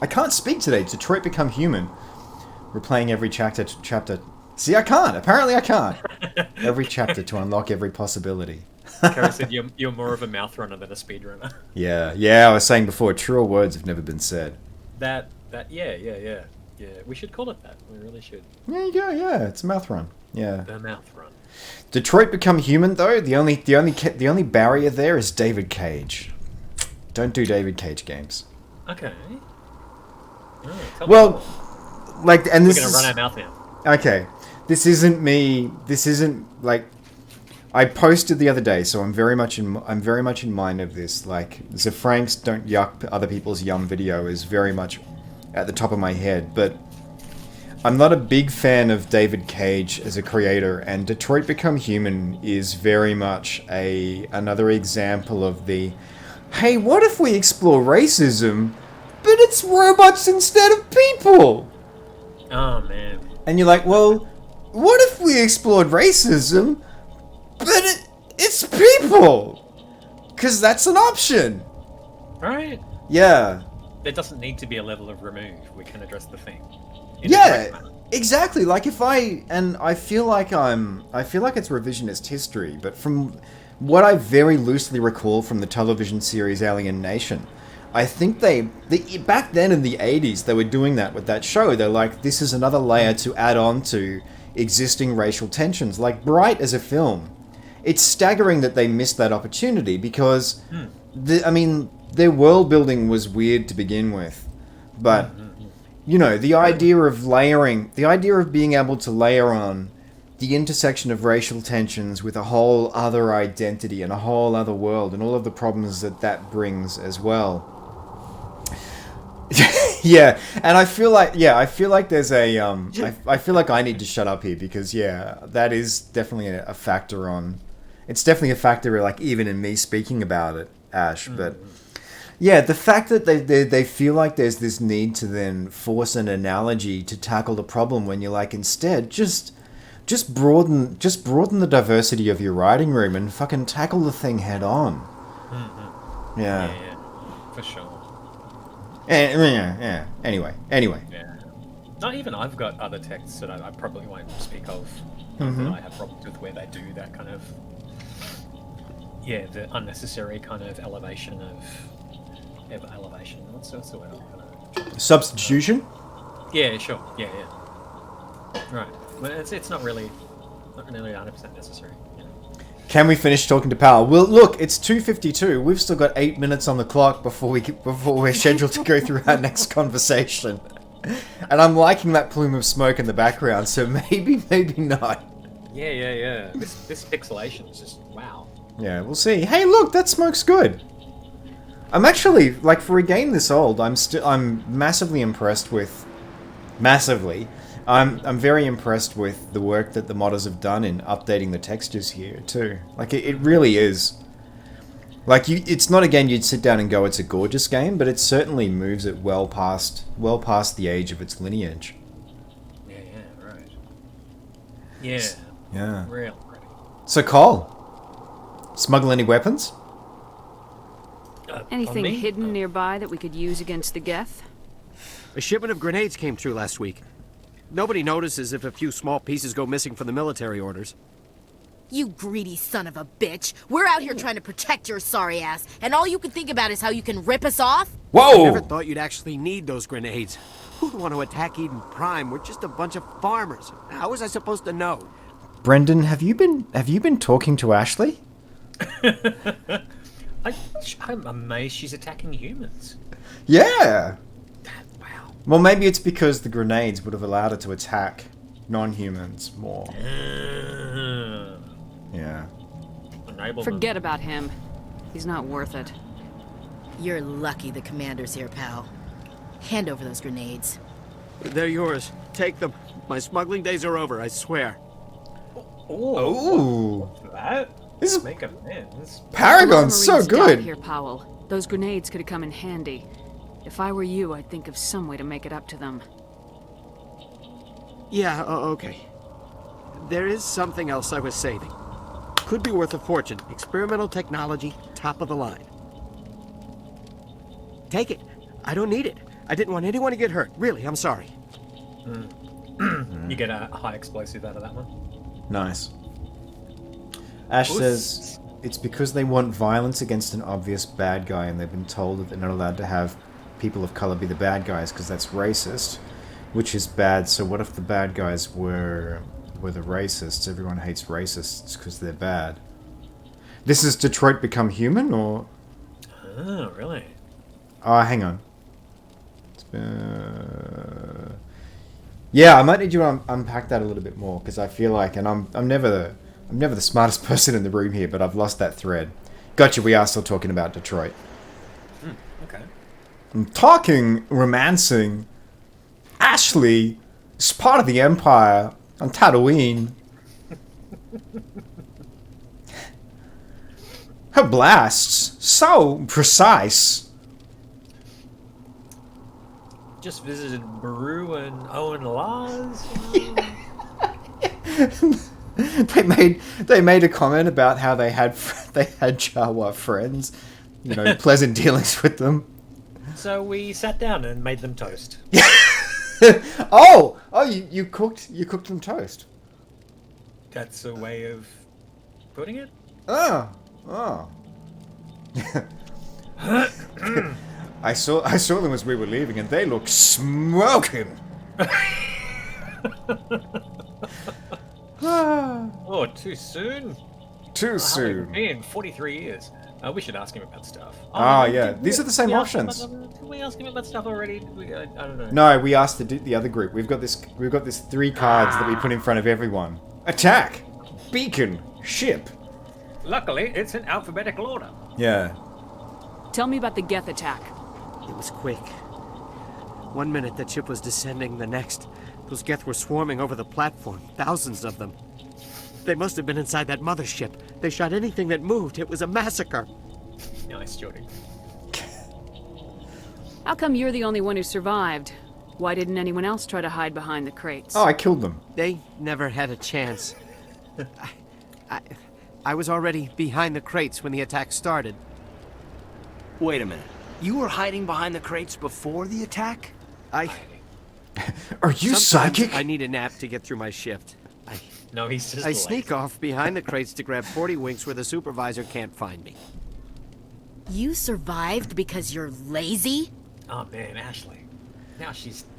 I can't speak today. Detroit Become Human. We're playing every chapter. See, I can't. Apparently I can't. Every chapter to unlock every possibility. Kara said you're more of a mouth runner than a speed runner. Yeah, I was saying before, truer words have never been said. Yeah. We should call it that. We really should. Yeah, you go, yeah. It's a mouth run. Yeah. The mouth run. Detroit Become Human, though, the only barrier there is David Cage. Don't do David Cage games. Okay. Well, like, and this we're gonna run our mouth now. Okay, this isn't me. This isn't like I posted the other day, so I'm very much in mind of this. Like, the Frank's "Don't Yuck Other People's Yum" video is very much at the top of my head, but I'm not a big fan of David Cage as a creator, and Detroit Become Human is very much another example of the, hey, what if we explore racism, but it's robots instead of people? Oh man. And you're like, well, what if we explored racism, but it's people? Because that's an option. Right. Yeah. There doesn't need to be a level of remove. We can address the thing. Yeah, exactly. Like, if I feel like it's revisionist history, but from what I very loosely recall from the television series Alien Nation, I think they back then in the 80s, they were doing that with that show. They're like, this is another layer to add on to existing racial tensions. Like Bright as a film, it's staggering that they missed that opportunity, because their world building was weird to begin with, but you know, the idea of being able to layer on the intersection of racial tensions with a whole other identity and a whole other world and all of the problems that brings as well. Yeah, and I feel like there's I feel like I need to shut up here, because that is definitely a factor on. It's definitely a factor, like, even in me speaking about it, Ash. But yeah, the fact that they feel like there's this need to then force an analogy to tackle the problem, when you're like, instead just broaden the diversity of your writing room and fucking tackle the thing head on. Yeah, for sure. Yeah. Anyway. Yeah. Not even I've got other texts that I probably won't speak of. That I have problems with, where they do that kind of, the unnecessary kind of elevation. What's the word? Substitution? Yeah, sure. Yeah. Right. But it's not really 100% necessary. Can we finish talking to Powell? Well, look, it's 2:52. We've still got 8 minutes on the clock before we're scheduled to go through our next conversation. And I'm liking that plume of smoke in the background, so maybe not. Yeah. This pixelation is just wow. Yeah, we'll see. Hey, look, that smoke's good. I'm actually, like, for a game this old, I'm massively impressed with. I'm very impressed with the work that the modders have done in updating the textures here too. Like, it really is. Like, it's not a game you'd sit down and go, it's a gorgeous game, but it certainly moves it well past the age of its lineage. Yeah, right. Yeah. Real. So, Cole, smuggle any weapons? Anything me? hidden nearby that we could use against the Geth? A shipment of grenades came through last week. Nobody notices if a few small pieces go missing from the military orders. You greedy son of a bitch. We're out here trying to protect your sorry ass, and all you can think about is how you can rip us off? I never Whoa! thought you'd actually need those grenades. Who'd want to attack Eden Prime? We're just a bunch of farmers. How was I supposed to know? Brendan, have you been talking to Ashley? I'm amazed she's attacking humans. Yeah. Wow. Well, maybe it's because the grenades would have allowed her to attack non-humans more. Yeah. Enable Forget about him. He's not worth it. You're lucky the commander's here, pal. Hand over those grenades. They're yours. Take them. My smuggling days are over, I swear. Ooh. That? This is Make amends. Paragon's so Marines down good. here, Powell. Those grenades could have come in handy. If I were you, I'd think of some way to make it up to them. Yeah, okay. There is something else I was saving. Could be worth a fortune. Experimental technology, top of the line. Take it. I don't need it. I didn't want anyone to get hurt. Really, I'm sorry. You get a high explosive out of that one. Nice. Ash says it's because they want violence against an obvious bad guy, and they've been told that they're not allowed to have people of color be the bad guys because that's racist, which is bad. So what if the bad guys were the racists? Everyone hates racists because they're bad. This is Detroit Become Human, or? Oh, really? Oh, hang on. Yeah, I might need you to unpack that a little bit more, because I feel like, and I'm never the smartest person in the room here, but I've lost that thread. Gotcha, we are still talking about Detroit. Okay. I'm talking, romancing. Ashley is part of the Empire on Tatooine. Her blasts, so precise. Just visited Baru and Owen Lars. They made a comment about how they had Jawa friends, pleasant dealings with them. So we sat down and made them toast. oh, you cooked them toast. That's a way of putting it. Oh. I saw them as we were leaving, and they looked smoking. Oh, too soon? Too soon. Been 43 years. We should ask him about stuff. Yeah. These are the same options. Did we ask him about stuff already? I don't know. No, we asked the other group. We've got this 3 cards that we put in front of everyone. Attack, beacon, ship. Luckily, it's in alphabetical order. Yeah. Tell me about the Geth attack. It was quick. 1 minute that ship was descending, the next, those Geth were swarming over the platform. Thousands of them. They must have been inside that mothership. They shot anything that moved. It was a massacre. Nice, Jordy. How come you're the only one who survived? Why didn't anyone else try to hide behind the crates? Oh, I killed them. They never had a chance. I was already behind the crates when the attack started. Wait a minute. You were hiding behind the crates before the attack? Are you Sometimes psychic? I need a nap to get through my shift. No, he's just I late. sneak off behind the crates to grab 40 winks where the supervisor can't find me. You survived because you're lazy? Oh man, Ashley.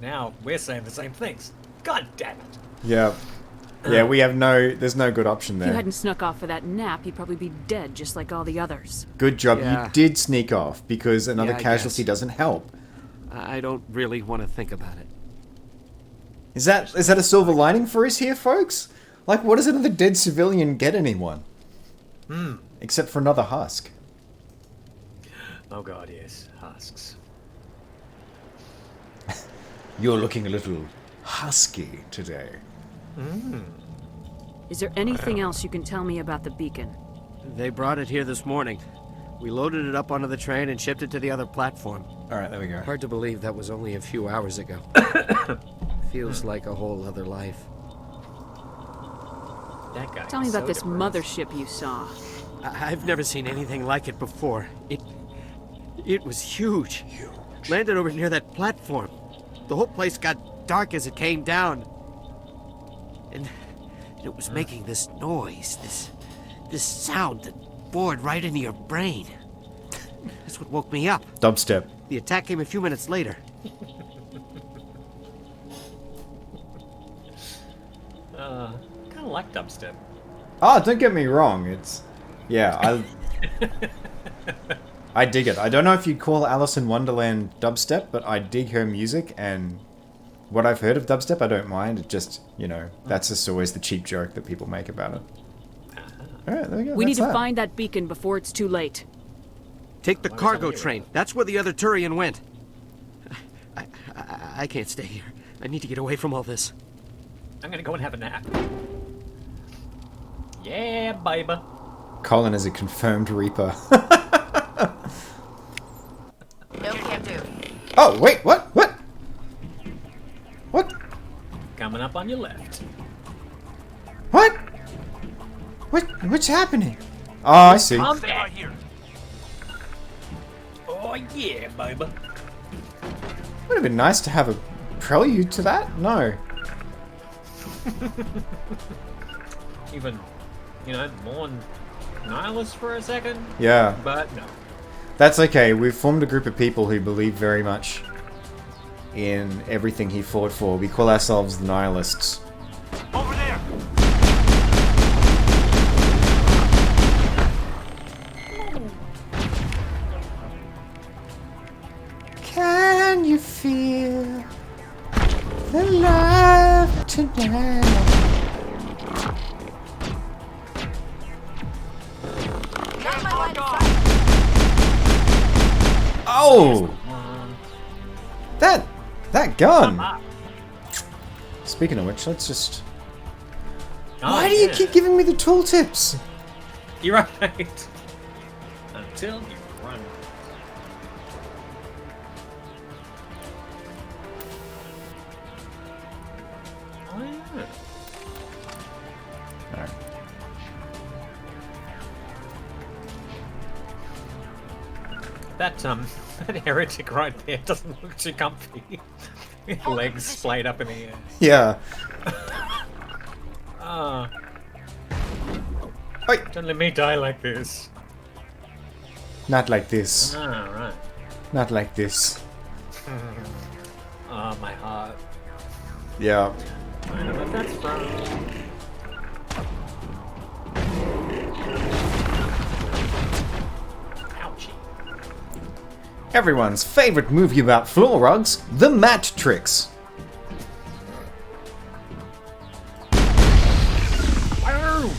Now we're saying the same things. God damn it. Yeah. Yeah, there's no good option If there. you hadn't snuck off for that nap, you'd probably be dead just like all the others. Good job. Yeah. You did sneak off, because another Yeah, I casualty guess. doesn't help. I don't really want to think about it. Is that a silver lining for us here, folks? Like, what does another dead civilian get anyone? Except for another husk. Oh god, yes. Husks. You're looking a little husky today. Is there anything else you can tell me about the beacon? They brought it here this morning. We loaded it up onto the train and shipped it to the other platform. Alright, there we go. Hard to believe that was only a few hours ago. Feels like a whole other life. That guy. Tell me is about so this depressed. mothership you saw. I've never seen anything like it before. It was huge. Landed over near that platform. The whole place got dark as it came down. And it was making this noise, this sound that bored right into your brain. That's what woke me up. Dubstep. The attack came a few minutes later. Kind of like dubstep. Oh, don't get me wrong. It's... Yeah, I dig it. I don't know if you'd call Alice in Wonderland dubstep, but I dig her music, and what I've heard of dubstep, I don't mind. It just, you know, that's just always the cheap joke that people make about it. Alright, there we go. We need That's to that. find that beacon before it's too late. Take the cargo train. That's where the other Turian went. I can't stay here. I need to get away from all this. I'm gonna go and have a nap. Yeah, baby. Colin is a confirmed Reaper. No can do. Oh, wait, what? What? What? Coming up on your left. What? What's happening? Oh, I see. I'm back here. Oh yeah, baby. Would have been nice to have a prelude to that. No. Even, you know, more nihilist for a second. Yeah. But no. That's okay. We've formed a group of people who believe very much in everything he fought for. We call ourselves the Nihilists. Over there! Can you feel the love tonight? Oh! That gun! Speaking of which, let's just... Why do you keep giving me the tooltips? You're right. Until you run. Oh yeah. Alright. That heretic right there doesn't look too comfy. With legs splayed up in the air. Yeah. Ah. Wait. Don't let me die like this. Not like this. Ah, right. Not like this. Ah, my heart. Yeah. I know what that's from. Ouchie. Everyone's favorite movie about floor rugs, The Mat Tricks. Boom!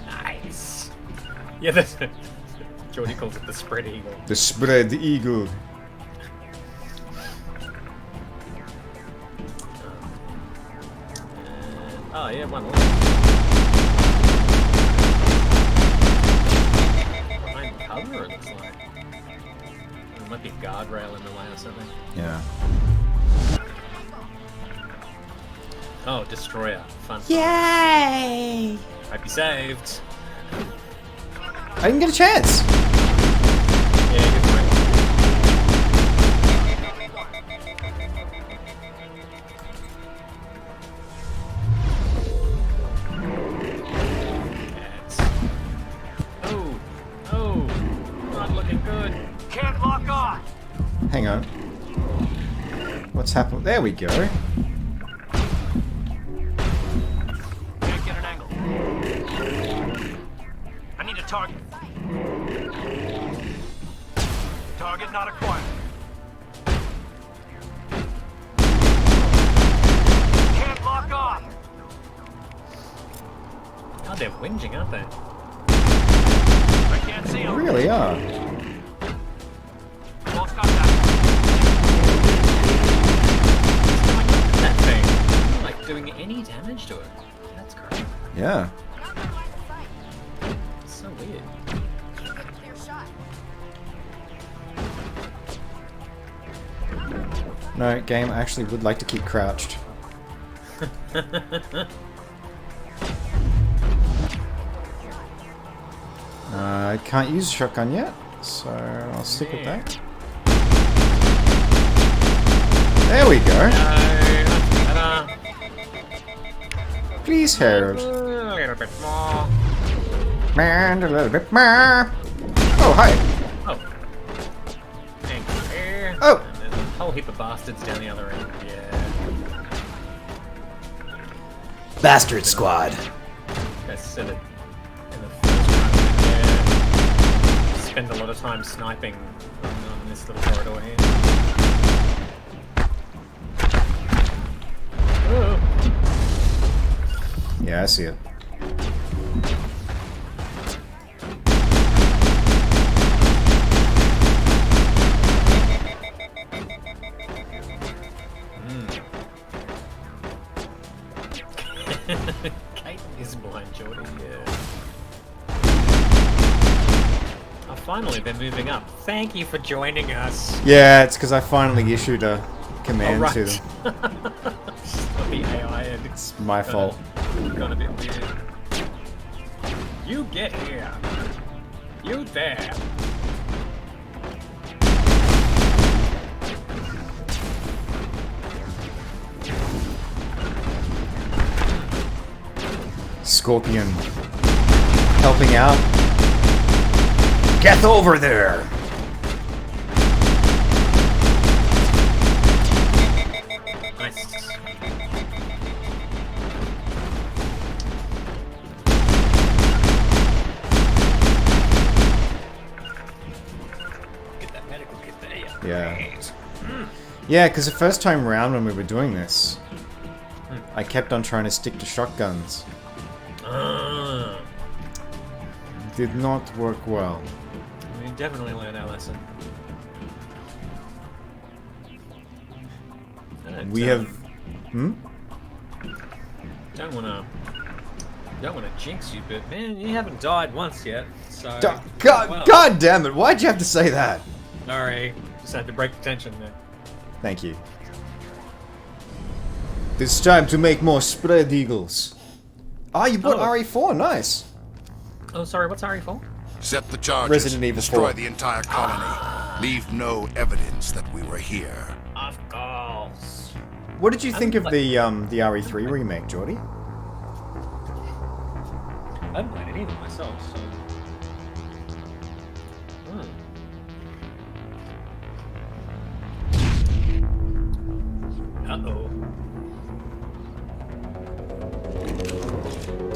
Nice. Yeah, that's Jordy calls it the spread eagle. The Spread Eagle. Oh yeah, one left. Behind cover, it looks like. There might be a guardrail in the way or something. Yeah. Oh, destroyer. Fun. Yay! Might be saved. I didn't get a chance. Yeah, good point. Oh, not looking good. Can't lock on! Hang on. What's happened? There we go. Can't get an angle. I need a target. Target not acquired. Can't lock on! Oh, they're whinging, aren't they? I can't see They him. really are. Lost contact. That thing, like doing any damage to it. That's great. Yeah. It's so weird. No, game, I actually would like to keep crouched. I can't use a shotgun yet, so I'll stick with that. There we go. Ta-da. Please, Harold. A little bit more. And a little bit more. Oh, hi. Oh. Thank you. Oh. And there's a whole heap of bastards down the other end. Yeah. Bastard Squad. I said it in the first one. Yeah. Spend a lot of time sniping on this little corridor here. Oh. Yeah, I see it. Kate is behind Jordan, yeah. Oh, finally, they're moving up. Thank you for joining us. Yeah, it's because I finally issued a command to them. The AI and It's my fault. Got a bit weird. You get here. You there. Scorpion helping out. Get over there! Nice. Get that medical kit there. Yeah. Yeah, because the first time round when we were doing this, I kept on trying to stick to shotguns. Did not work well. We definitely learned our lesson. We have... Don't wanna jinx you, but man, you haven't died once yet, so... God damn it, why'd you have to say that? Sorry, just had to break the tension there. Thank you. It's time to make more spread eagles. Ah, you bought RE4, nice. Oh, sorry, what's RE4? Set the charges. Resident Evil 4. Destroy the entire colony. Leave no evidence that we were here. Of course. What did you think of the RE3 remake, Geordie? I haven't played it either myself, so... Uh-oh.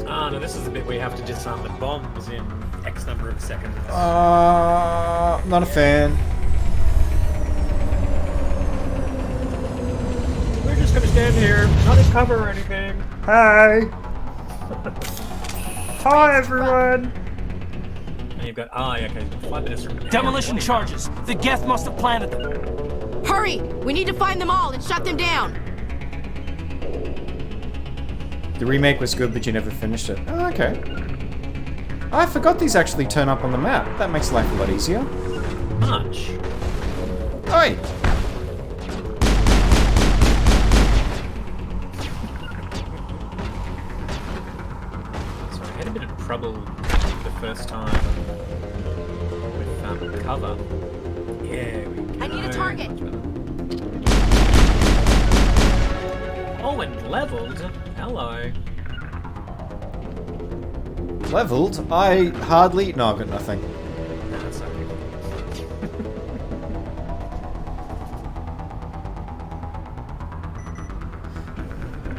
Ah, no, this is the bit where you have to disarm the bombs in X number of seconds. Not a fan. We're just gonna stand here, not in cover or anything. Hi. Hi, everyone. And you've got, okay, 5 minutes from now. Demolition charges! The Geth must have planted them! Hurry! We need to find them all and shut them down! The remake was good, but you never finished it. Oh, okay. I forgot these actually turn up on the map. That makes life a lot easier. Much. Oi! So I had a bit of trouble the first time with cover. Yeah, we go. I need a target. Oh, and leveled. Hello. Leveled? I hardly... No, I've got nothing. No, that's okay.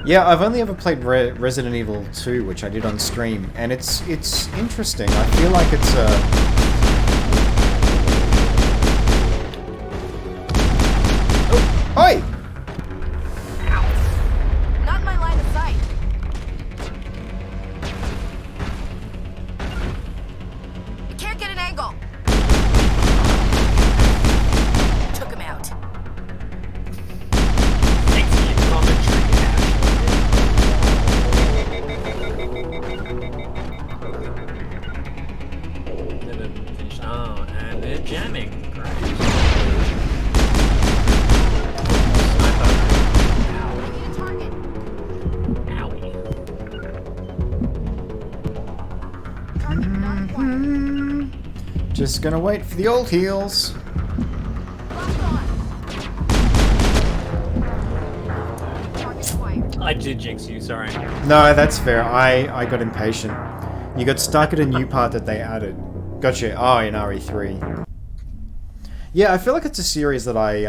Yeah, I've only ever played Resident Evil 2, which I did on stream, and it's interesting. I feel like it's Oh! Oi! Not in my line of sight. Can't get an angle. Took him out. Thanks for your commentary, Oh, and they're jamming. Great. Just gonna wait for the old heals. I did jinx you, sorry. No, that's fair. I got impatient. You got stuck at a new part that they added. Gotcha. Oh, in RE3. Yeah, I feel like it's a series that I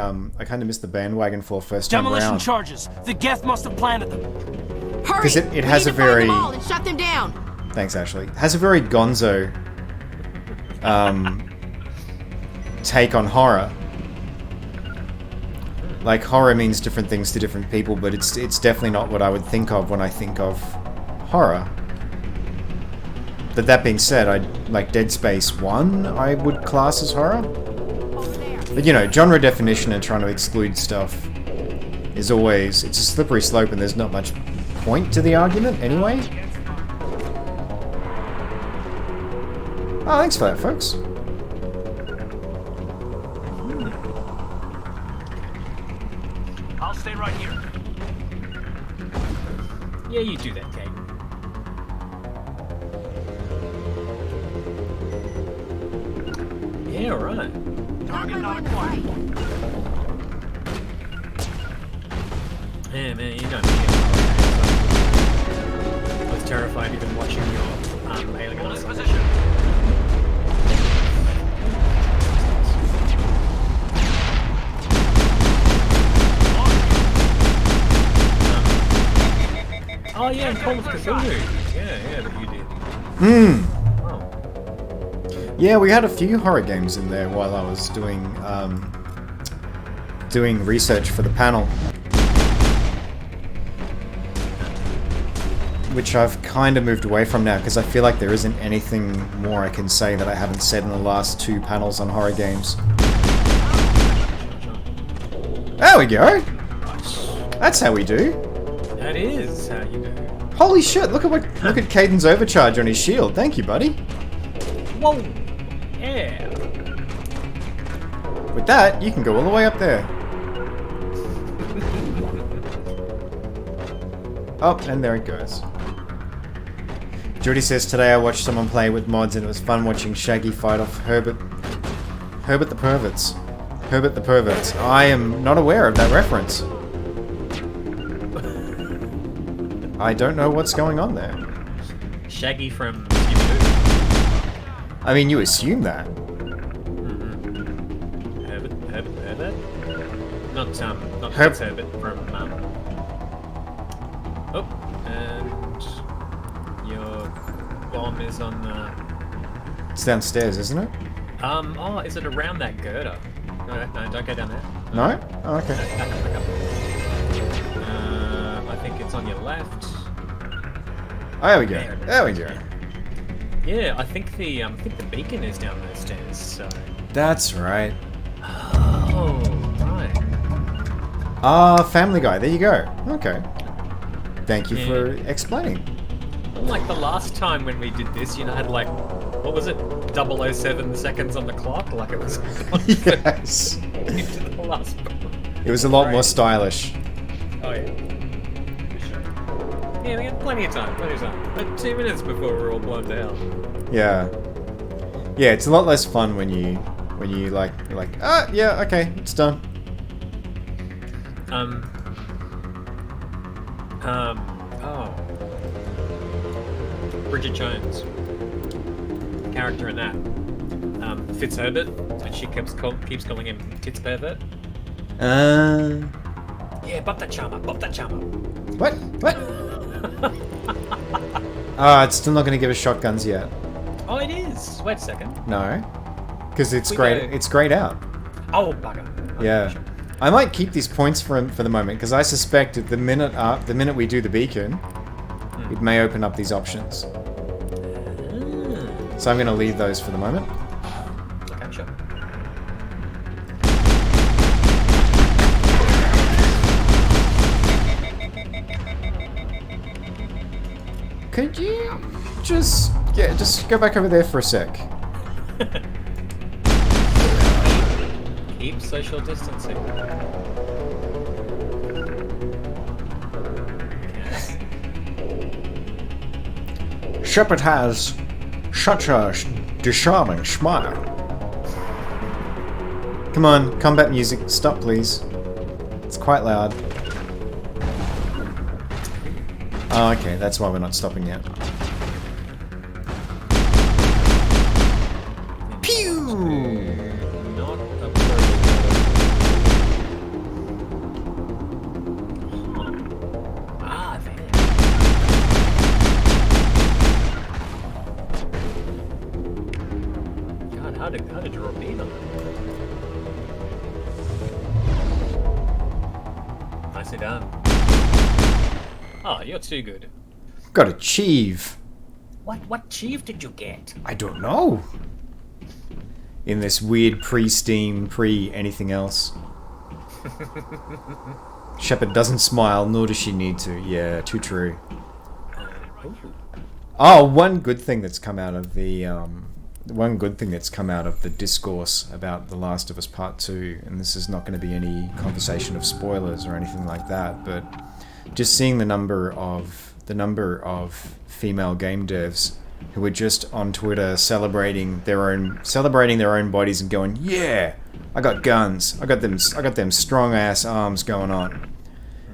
kind of missed the bandwagon for first time Demolition around. charges. The Geth must have planted them. Hurry! Because it has we a need to find very... them all and shut them down. Thanks, Ashley. It has a very gonzo take on horror. Like, horror means different things to different people, but it's definitely not what I would think of when I think of horror. But that being said, like Dead Space 1, I would class as horror. But you know, genre definition and trying to exclude stuff is always... It's a slippery slope and there's not much point to the argument anyway. Oh, thanks for that, folks. I'll stay right here. Yeah, you do that, Kate. Yeah, right. Target not acquired. Yeah, man, you know me. I was terrified even watching your aliens. Position. Oh yeah, and Call of Cthulhu. Yeah, that you did. Hmm. Oh. Yeah, we had a few horror games in there while I was doing doing research for the panel, which I've kind of moved away from now because I feel like there isn't anything more I can say that I haven't said in the last 2 panels on horror games. There we go. That's how we do. That is how you do. Holy shit! Look at Caden's overcharge on his shield. Thank you, buddy. Whoa! Yeah. With that, you can go all the way up there. Oh, and there it goes. Judy says, today I watched someone play with mods and it was fun watching Shaggy fight off Herbert the Perverts. Herbert the Perverts. I am not aware of that reference. I don't know what's going on there. Shaggy from Scooby-Doo. I mean, you assume that. Mm-hmm. Herbert? Not Herbert from, Oh, and your bomb is on the... It's downstairs, isn't it? Oh, is it around that girder? No, don't go down there. No? Oh, okay. Back up. I think it's on your left. Oh, there we go. There we go. Yeah, I think the beacon is down those stairs, so... That's right. Oh, right. Family Guy. There you go. Okay. Thank you for explaining. Like the last time when we did this, you know, had like, what was it, 007 seconds on the clock? Like it was... Yes. Into the last It was a lot more stylish. Oh, yeah. For sure. Yeah, we got plenty of time. But 2 minutes before we're all blown down. Yeah. Yeah, it's a lot less fun when you're like, yeah, okay, it's done. Bridget Jones. Character in that. Fitz Herbert, and she keeps calling him Tits Pervert. Yeah, bop that charmer. What? It's still not going to give us shotguns yet. Oh, it is. Wait a second. No. Because it's grayed out. Oh, bugger. Yeah. I might keep these points for the moment, because I suspect that the minute we do the beacon, it may open up these options. So I'm going to leave those for the moment. Okay, sure. Could you just go back over there for a sec? Keep social distancing. Shepard has such a disarming smile. Come on, combat music, stop please. It's quite loud. Oh, okay, that's why we're not stopping yet. Pew! Not a Ah, there. God, how did you repeat on that? Nicely done. Oh, you're too good. Got achieve. What chief did you get? I don't know. In this weird pre-Steam, pre-anything else. Shepard doesn't smile, nor does she need to. Yeah, too true. Oh, one good thing that's come out of the discourse about The Last of Us Part 2, and this is not going to be any conversation of spoilers or anything like that, but just seeing the number of female game devs who were just on Twitter celebrating their own bodies and going, "Yeah, I got guns. I got them strong ass arms going on."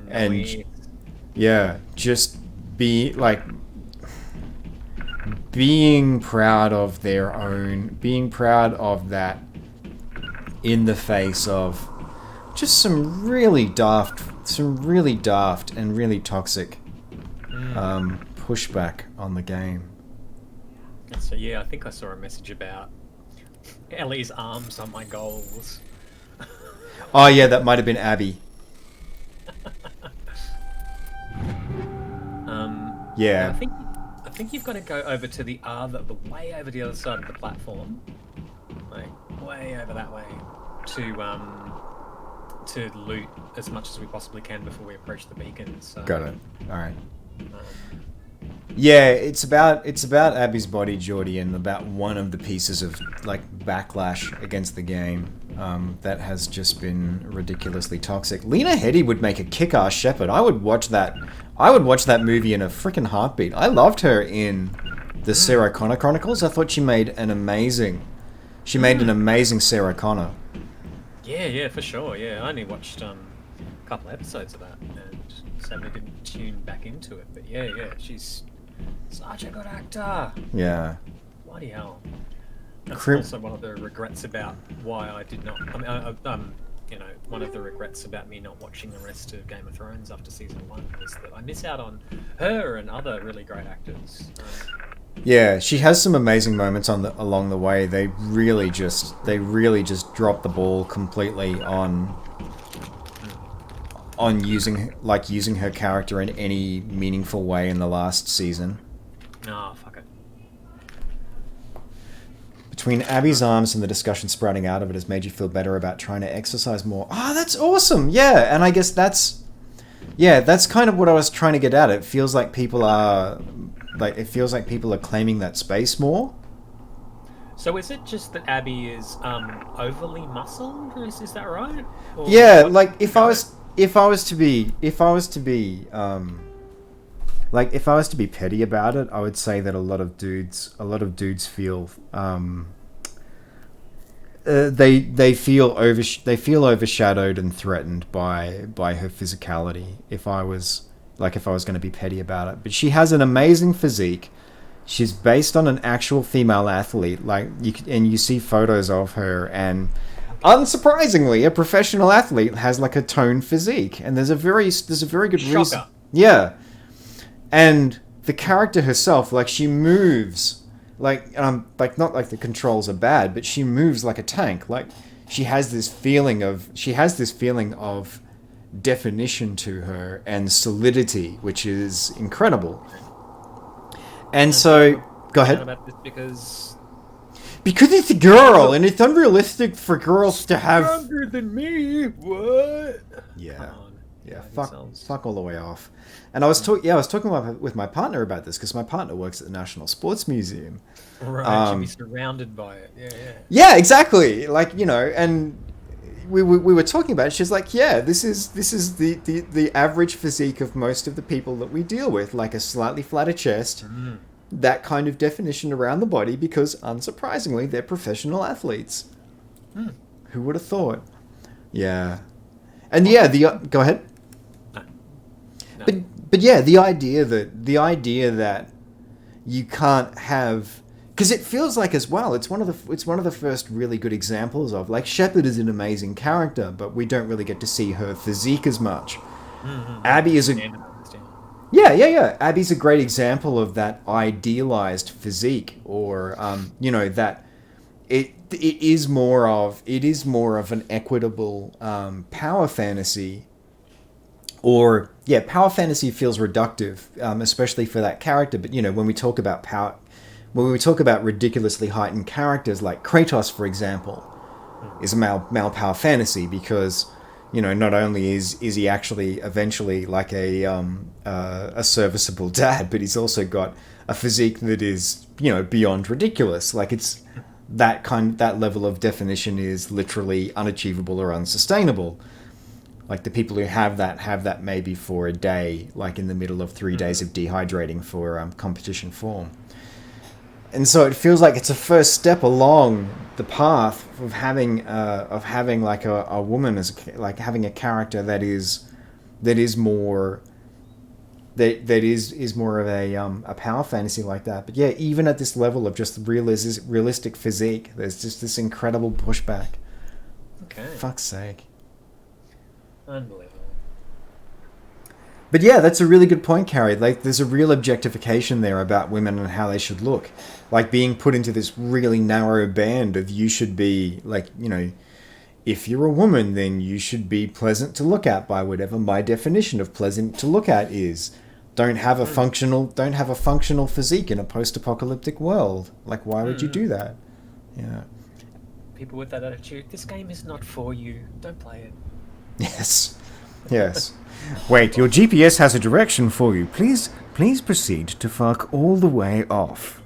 And yeah, just being proud of being proud of that in the face of just some really daft and really toxic pushback on the game. So yeah, I think I saw a message about Ellie's arms are my goals. Oh yeah, that might have been Abby. Yeah. I think you've got to go over to the way over the other side of the platform, like way over that way, to loot as much as we possibly can before we approach the beacon. So, got it. All right. Yeah, it's about Abby's body, Geordie, and about one of the pieces of like backlash against the game that has just been ridiculously toxic. Lena Headey would make a kick-ass Shepard. I would watch that movie in a freaking heartbeat. I loved her in the Sarah Connor Chronicles. I thought she made an amazing Sarah Connor. Yeah, for sure. Yeah, I only watched a couple episodes of that and sadly didn't tune back into it. But yeah, she's such a good actor. Yeah. Bloody hell. That's also one of the regrets about why I did not. One of the regrets about me not watching the rest of Game of Thrones after season 1 was that I miss out on her and other really great actors. Yeah, she has some amazing moments along the way. They really just drop the ball completely on using her character in any meaningful way in the last season. Oh, fuck it. Between Abby's arms and the discussion sprouting out of it has made you feel better about trying to exercise more. Oh, that's awesome. Yeah, and I guess that's kind of what I was trying to get at. It feels like people are claiming that space more. So is it just that Abby is overly muscled? Is that right? Or yeah, like if I was to be petty about it, I would say that a lot of dudes feel they feel overshadowed and threatened by her physicality. If I was going to be petty about it, but she has an amazing physique. She's based on an actual female athlete, you see photos of her, and unsurprisingly, a professional athlete has like a toned physique, and there's a very good reason. Yeah, and the character herself, she moves not like the controls are bad, but she moves like a tank. Like she has this feeling of definition to her and solidity, which is incredible. And so, go ahead. About this because it's a girl, and it's unrealistic for girls to have stronger than me. What? Yeah. Fuck all the way off. And I was talking with my partner about this because my partner works at the National Sports Museum. Right, she'd be surrounded by it. Yeah. Yeah, exactly. And we were talking about it. She's like, yeah, this is the average physique of most of the people that we deal with, like a slightly flatter chest, that kind of definition around the body, because unsurprisingly, they're professional athletes. Who would have thought? Yeah. And yeah, go ahead. No. But yeah, the idea that you can't have, because it feels like as well, it's one of the first really good examples of, like, Shepard is an amazing character, but we don't really get to see her physique as much. Abby is yeah. Abby's a great example of that idealized physique, or that it is more of an equitable power fantasy. Or, yeah, power fantasy feels reductive, especially for that character. But, when we talk about power, when we talk about ridiculously heightened characters like Kratos, for example, is a male power fantasy because, not only is he actually eventually like a serviceable dad, but he's also got a physique that is, beyond ridiculous. Like, it's that level of definition is literally unachievable or unsustainable. Like, the people who have that maybe for a day, like in the middle of 3 days of dehydrating for competition form. And so it feels like it's a first step along the path of having like a woman as like having a character that is more of a power fantasy like that. But yeah, even at this level of just realistic physique, there's just this incredible pushback. Okay. Fuck's sake. Unbelievable. But yeah, that's a really good point, Carrie. Like, there's a real objectification there about women and how they should look. Like, being put into this really narrow band of you should be, like, if you're a woman, then you should be pleasant to look at by whatever my definition of pleasant to look at is. Don't have a functional physique in a post-apocalyptic world. Like, why would you do that? Yeah. People with that attitude, this game is not for you. Don't play it. Yes. Wait, your GPS has a direction for you. Please proceed to fuck all the way off.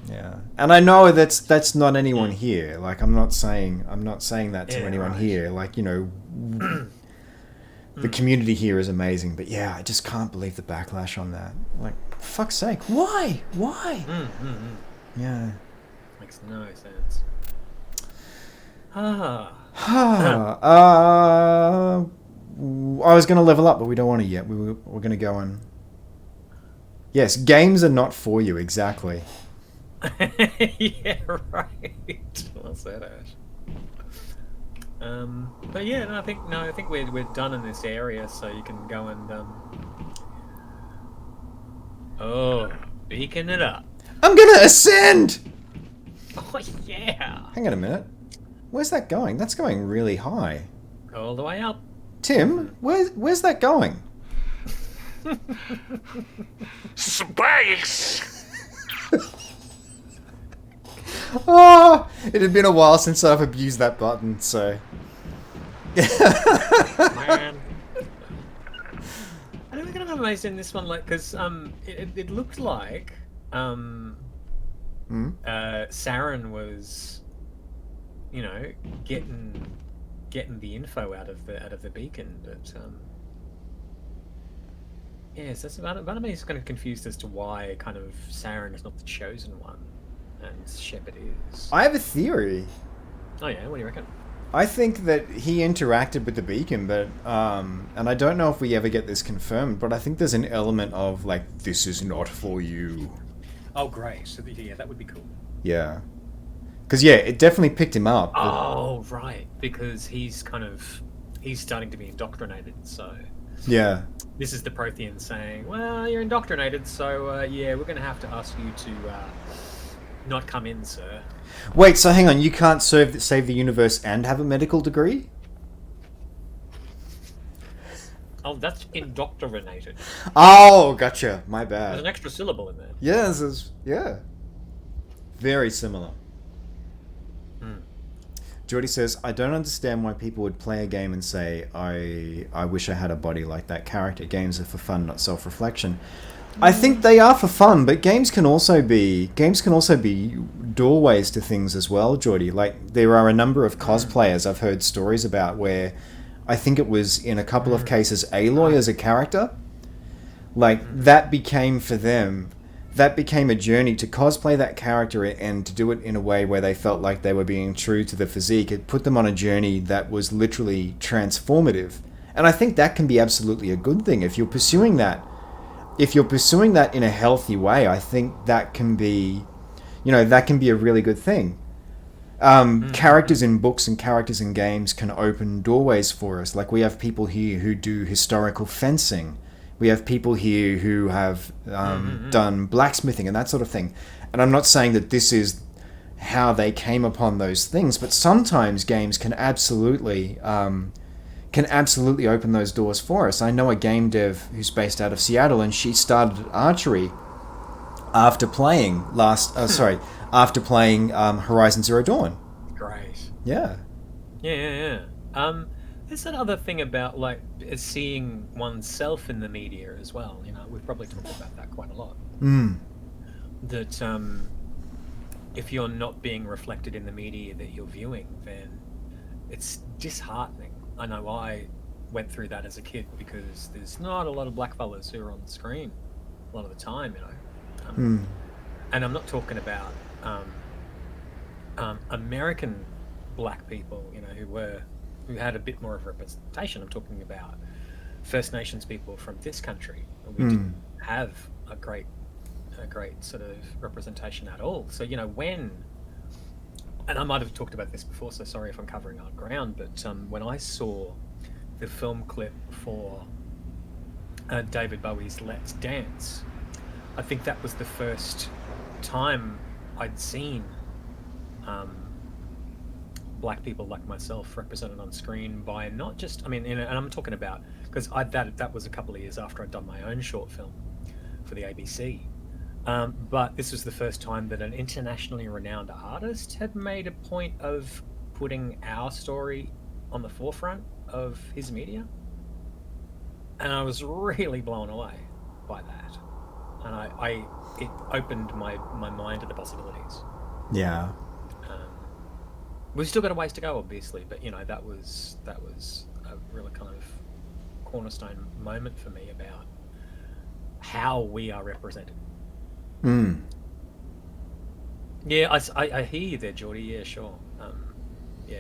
Yeah. And I know that's not anyone here. Like, I'm not saying that to anyone here. Like, the community here is amazing, but yeah, I just can't believe the backlash on that. Like, for fuck's sake, why? Yeah. Makes no sense. I was going to level up, but we don't want to yet. We're going to go on. Yes, games are not for you, exactly. Yeah, right. Well said, Ash. But yeah, I think we're done in this area, so you can go and beacon it up. I'm gonna ascend. Oh yeah. Hang on a minute. Where's that going? That's going really high. All the way up. Tim, where's that going? Space! Oh, it had been a while since I've abused that button, so... Man. I don't think I'm amazed in this one, like, because it looked like Saren was, getting the info out of the beacon, but yes, that's about me. Is kind of confused as to why kind of Saren is not the chosen one, and Shepard is. I have a theory. Oh yeah, what do you reckon? I think that he interacted with the beacon, but and I don't know if we ever get this confirmed, but I think there's an element of like, this is not for you. Oh great, so yeah, that would be cool. Yeah. Because yeah, it definitely picked him up. Oh right, because he's starting to be indoctrinated, so yeah. This is the Prothean saying, well, you're indoctrinated, so yeah, we're going to have to ask you to not come in, sir. Wait, so hang on, you can't save the universe and have a medical degree? Oh, that's indoctrinated. Oh, gotcha. My bad. There's an extra syllable in there. Yeah, yeah. Very similar. Jordy says, I don't understand why people would play a game and say, I wish I had a body like that character. Games are for fun, not self-reflection. I think they are for fun, but games can also be doorways to things as well, Jordy. Like, there are a number of cosplayers I've heard stories about where I think it was in a couple of cases Aloy as a character. Like, that became for them, that became a journey to cosplay that character and to do it in a way where they felt like they were being true to the physique. It put them on a journey that was literally transformative. And I think that can be absolutely a good thing if you're pursuing that. If you're pursuing that in a healthy way, I think that can be, that can be a really good thing. Characters in books and characters in games can open doorways for us. Like, we have people here who do historical fencing. We have people here who have done blacksmithing and that sort of thing. And I'm not saying that this is how they came upon those things, but sometimes games can absolutely open those doors for us. I know a game dev who's based out of Seattle, and she started archery after playing Horizon Zero Dawn. Great. Yeah. Yeah. There's that other thing about like seeing oneself in the media as well. We've probably talked about that quite a lot. That if you're not being reflected in the media that you're viewing, then it's disheartening. I know I went through that as a kid because there's not a lot of blackfellas who are on the screen a lot of the time, And I'm not talking about American black people, who had a bit more of representation. I'm talking about First Nations people from this country. We didn't have a great sort of representation at all. So when, and I might have talked about this before, so sorry if I'm covering old ground, but when I saw the film clip for David Bowie's Let's Dance, I think that was the first time I'd seen black people like myself represented on screen by not just, and I'm talking about, because that was a couple of years after I'd done my own short film for the ABC. But this was the first time that an internationally renowned artist had made a point of putting our story on the forefront of his media. And I was really blown away by that. And it opened my mind to the possibilities. Yeah. We've still got a ways to go, obviously, but that was a really kind of cornerstone moment for me about how we are represented. Yeah, I hear you there, Geordie. Yeah, sure. Yeah.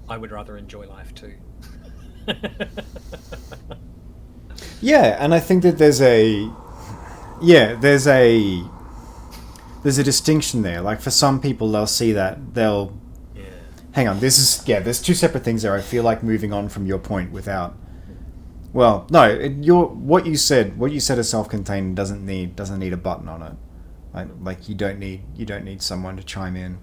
I would rather enjoy life too. Yeah, and I think that there's a distinction there. Like, for some people, they'll see that hang on, there's two separate things there. I feel like moving on from your point without, well, no, what you said is self-contained, doesn't need a button on it. Like you don't need someone to chime in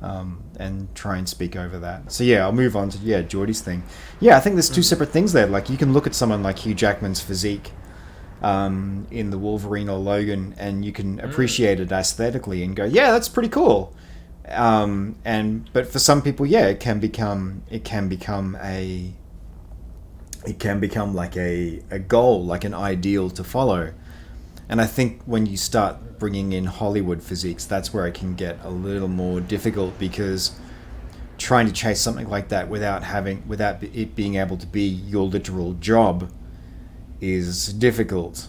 and try and speak over that. So yeah, I'll move on to Geordie's thing. Yeah, I think there's two separate things there. Like, you can look at someone like Hugh Jackman's physique in the Wolverine or Logan, and you can appreciate it aesthetically and go, yeah, that's pretty cool. But for some people, it can become like a goal, like an ideal to follow. And I think when you start bringing in Hollywood physiques, that's where it can get a little more difficult, because trying to chase something like that without it being able to be your literal job is difficult.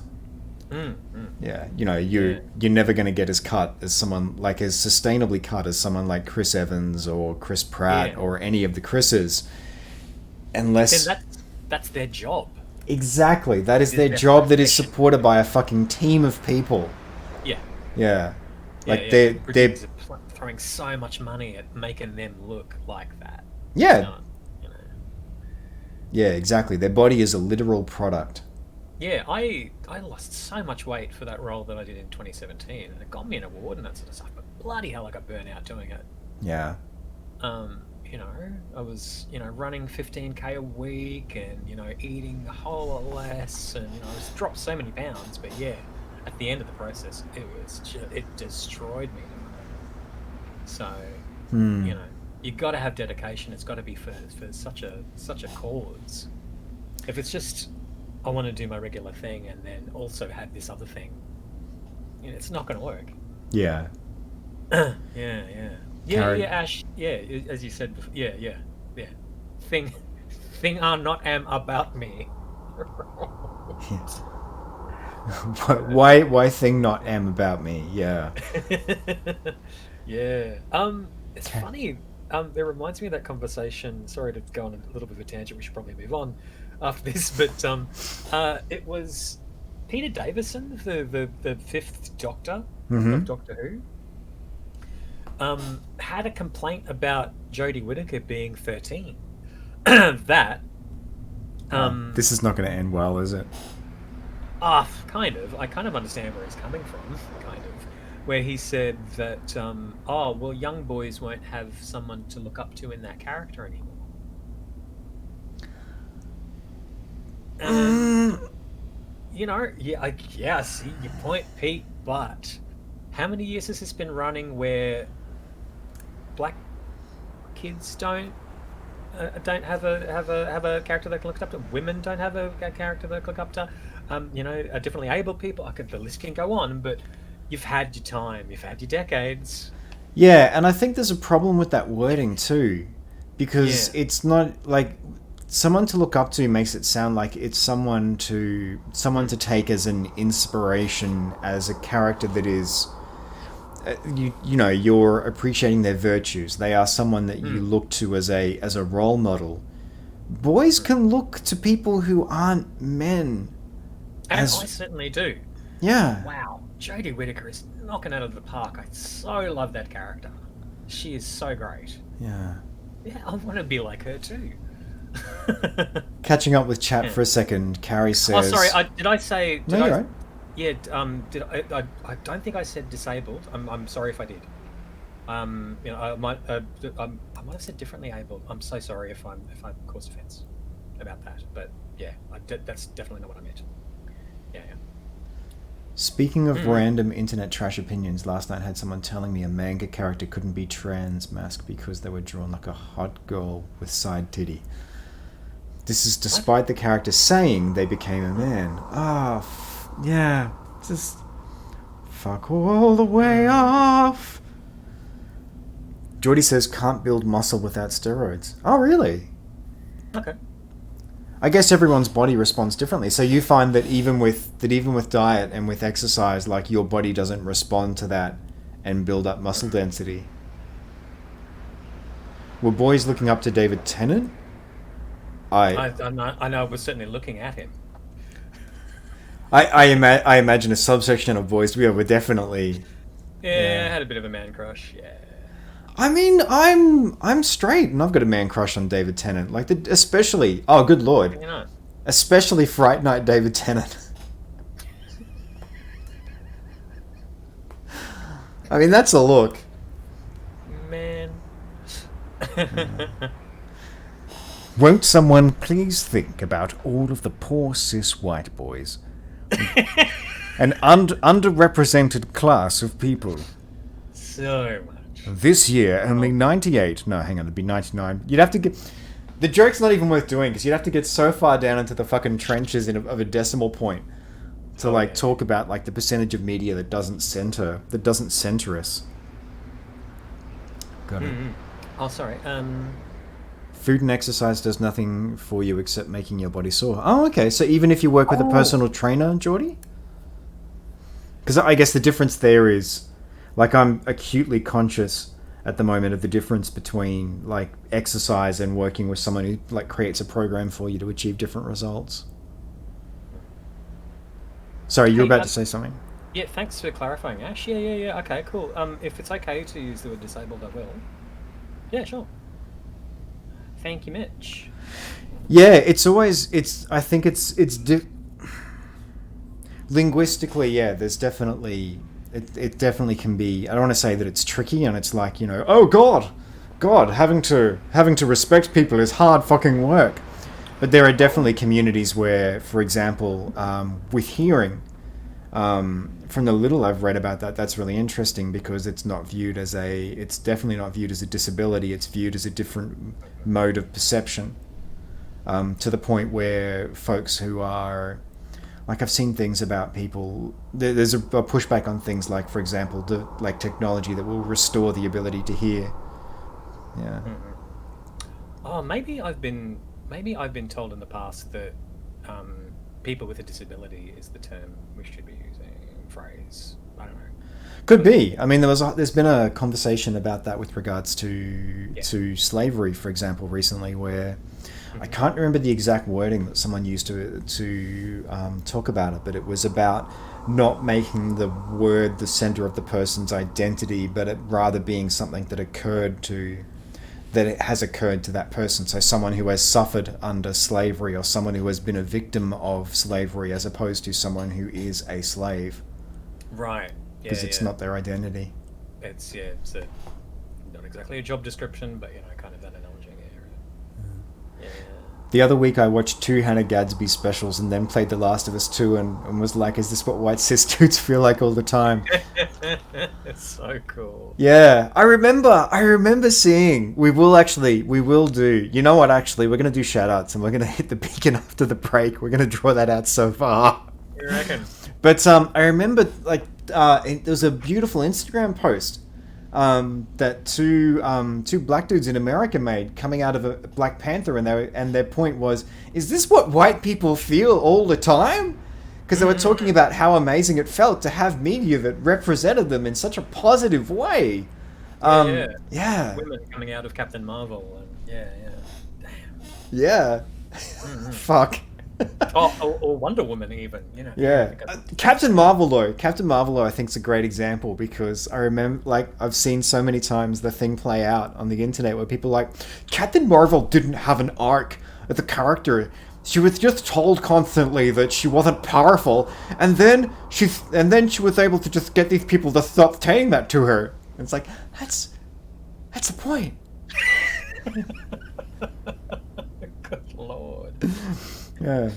Yeah, you're never going to get as sustainably cut as someone like Chris Evans or Chris Pratt or any of the Chris's, unless that's their job. Exactly, that is their job that is supported by a fucking team of people. Yeah. Like they're throwing so much money at making them look like that. Yeah. Yeah, exactly. Their body is a literal product. Yeah, I lost so much weight for that role that I did in 2017, and it got me an award and that sort of stuff, but bloody hell, I got burnt out doing it. Yeah. I was, running 15k a week and, eating a whole lot less, and, I was dropped so many pounds, but yeah, at the end of the process, it destroyed me. So, you got to have dedication. It's got to be for such a cause. If it's just, I want to do my regular thing and then also have this other thing, it's not going to work. Yeah. Yeah, Ash. Yeah, as you said before. Yeah. Thing are not about me. Why thing not am about me? Yeah. Yeah. It's funny. It reminds me of that conversation. Sorry to go on a little bit of a tangent. We should probably move on after this. But it was Peter Davison, the fifth Doctor of Doctor Who. Had a complaint about Jodie Whittaker being 13. That. This is not going to end well, is it? Kind of. I kind of understand where he's coming from. Kind of. Where he said that, young boys won't have someone to look up to in that character anymore. And, I see your point, Pete, but how many years has this been running where black kids don't have a character they can look up to? Women don't have a character they can look up to. Differently abled people. The list can go on, but you've had your time. You've had your decades. Yeah, and I think there's a problem with that wording too, because it's not like someone to look up to makes it sound like it's someone to take as an inspiration, as a character that is, you're appreciating their virtues. They are someone that you look to as a role model. Boys can look to people who aren't men. And I certainly do. Yeah. Wow. Jodie Whittaker is knocking out of the park. I so love that character. She is so great. Yeah. Yeah, I want to be like her too. Catching up with chat for a second, Carrie says... Oh, sorry. Did I say... No, you're right. Yeah, I don't think I said disabled. I'm sorry if I did. I might have said differently abled. I'm so sorry if I caused offence about that. But yeah, that's definitely not what I meant. Yeah. Speaking of random internet trash opinions, last night I had someone telling me a manga character couldn't be trans mask because they were drawn like a hot girl with side titty. This is despite the character saying they became a man. Yeah, just fuck all the way off. Geordie says can't build muscle without steroids. Oh, really? Okay. I guess everyone's body responds differently. So you find that even with diet and with exercise, like your body doesn't respond to that and build up muscle density. Were boys looking up to David Tennant? I know. I was certainly looking at him. I imagine a subsection of boys were definitely. Yeah, I had a bit of a man crush. Yeah. I mean, I'm straight, and I've got a man crush on David Tennant. Like, especially, oh, good lord, especially Fright Night David Tennant. I mean, that's a look. Man. Won't someone please think about all of the poor cis white boys, an underrepresented class of people. So much. This year, only 98... No, hang on, it'd be 99. You'd have to get... The joke's not even worth doing, because you'd have to get so far down into the fucking trenches of a decimal point to, talk about, the percentage of media that doesn't center us. Got it. Oh, sorry. Food and exercise does nothing for you except making your body sore. Oh, okay. So even if you work with a personal trainer, Geordie? Because I guess the difference there is... I'm acutely conscious at the moment of the difference between, exercise and working with someone who, creates a program for you to achieve different results. Sorry, you were about to say something? Yeah, thanks for clarifying, Ash. Yeah. Okay, cool. If it's okay to use the word disabled, I will. Yeah, sure. Thank you, Mitch. Yeah, I think linguistically, yeah, there's definitely... It definitely can be. I don't want to say that it's tricky, and it's oh God, having to respect people is hard fucking work. But there are definitely communities where, for example, with hearing, from the little I've read about that's really interesting because it's definitely not viewed as a disability. It's viewed as a different mode of perception, to the point where folks who are I've seen things about people. There's a pushback on things like, for example, technology that will restore the ability to hear. Yeah. Oh, maybe I've been told in the past that people with a disability is the term we should be using. phrase. I don't know. Could be. I mean, there's been a conversation about that with regards to slavery, for example, recently, where I can't remember the exact wording that someone used to talk about it, but it was about not making the word the center of the person's identity, but it rather being something that it has occurred to that person. So someone who has suffered under slavery, or someone who has been a victim of slavery, as opposed to someone who is a slave. Right. Because it's not their identity. It's not exactly a job description, but kind of that analogy. Yeah. The other week I watched 2 Hannah Gadsby specials and then played The Last of Us 2 and was like, is this what white cis dudes feel like all the time? It's so cool. Yeah, I remember seeing, we will do, you know what, actually, we're going to do shout-outs and we're going to hit the beacon after the break. We're going to draw that out so far. You reckon? But I remember, there was a beautiful Instagram post that two black dudes in America made coming out of a Black Panther, and their point was, is this what white people feel all the time? Because they were talking about how amazing it felt to have media that represented them in such a positive way. Yeah. Women coming out of Captain Marvel, and damn. Yeah. Fuck. or Wonder Woman, even. Yeah. Captain Marvel, though, I think is a great example, because I remember, I've seen so many times the thing play out on the internet where people are like, Captain Marvel didn't have an arc of the character. She was just told constantly that she wasn't powerful, and then she was able to just get these people to stop saying that to her. And it's like, that's the point. Good lord. Yeah.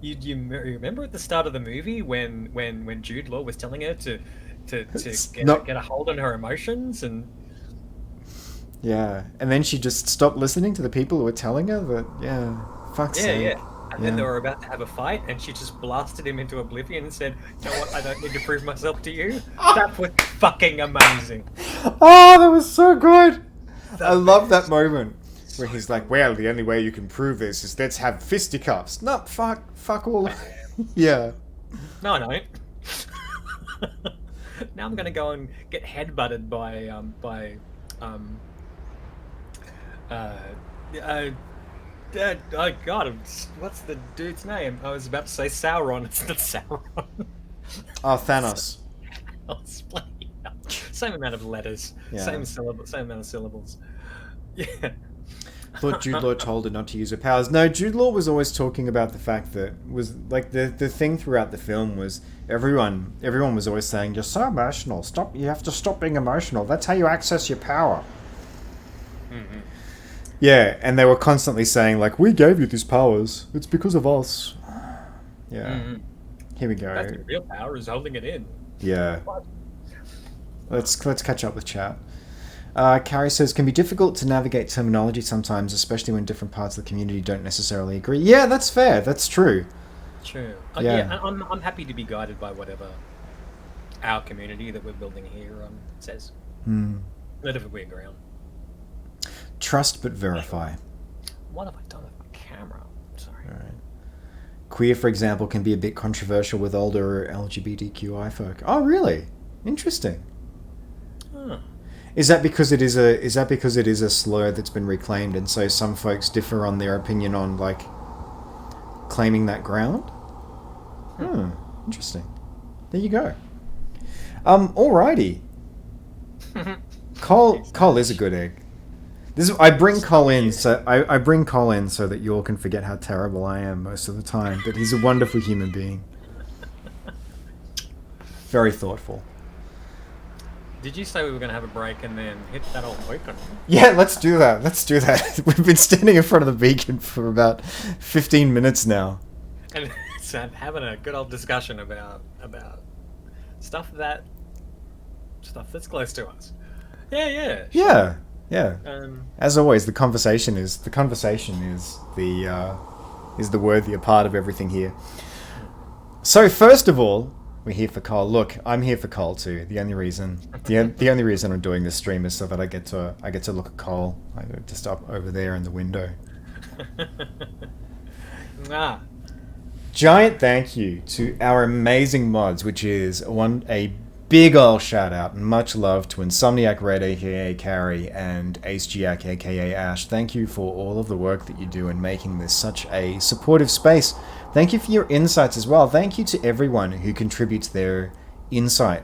You remember at the start of the movie when Jude Law was telling her to get a hold on her emotions, and and then she just stopped listening to the people who were telling her that fuck's sake. And then they were about to have a fight, and she just blasted him into oblivion and said, "You know what? I don't need to prove myself to you." That was fucking amazing. Oh, that was so good. I love that moment. Where he's like, well, the only way you can prove this is let's have fisticuffs. No, fuck all. Yeah. No, I don't. Now I'm gonna go and get headbutted by oh god, what's the dude's name? I was about to say Sauron. It's not Sauron. Oh, Thanos. Same amount of letters. Yeah. Same amount of syllables. Yeah. Thought Jude Law told her not to use her powers. No, Jude Law was always talking about the fact that was like the thing throughout the film was everyone was always saying, you're so emotional. You have to stop being emotional. That's how you access your power. Mm-hmm. Yeah, and they were constantly saying like, we gave you these powers. It's because of us. Yeah. Mm-hmm. Here we go. That's the real power is holding it in. Yeah. Let's catch up with chat. Carrie says, can be difficult to navigate terminology sometimes, especially when different parts of the community don't necessarily agree. Yeah, that's fair. That's true. True. Yeah. I'm happy to be guided by whatever our community that we're building here says. Let it be ground. Trust but verify. What have I done with my camera? Sorry. All right. Queer, for example, can be a bit controversial with older LGBTQI folk. Oh, really? Interesting. Huh. Is that because it is a slur that's been reclaimed, and so some folks differ on their opinion on claiming that ground? Interesting. There you go. Alrighty. Cole is a good egg. I bring Cole in so that you all can forget how terrible I am most of the time. But he's a wonderful human being. Very thoughtful. Did you say we were going to have a break and then hit that old beacon? Yeah, let's do that. We've been standing in front of the beacon for about 15 minutes now. And so having a good old discussion about stuff that's close to us. Yeah. Sure. Yeah. As always, the conversation is the worthier part of everything here. So first of all, we're here for Cole. Look, I'm here for Cole too. The only reason I'm doing this stream is so that I get to look at Cole. I just up over there in the window. Giant thank you to our amazing mods, which is a big ol' shout out and much love to Insomniac Red, aka Carrie, and Ace Giac, aka Ash. Thank you for all of the work that you do in making this such a supportive space. Thank you for your insights as well. Thank you to everyone who contributes their insight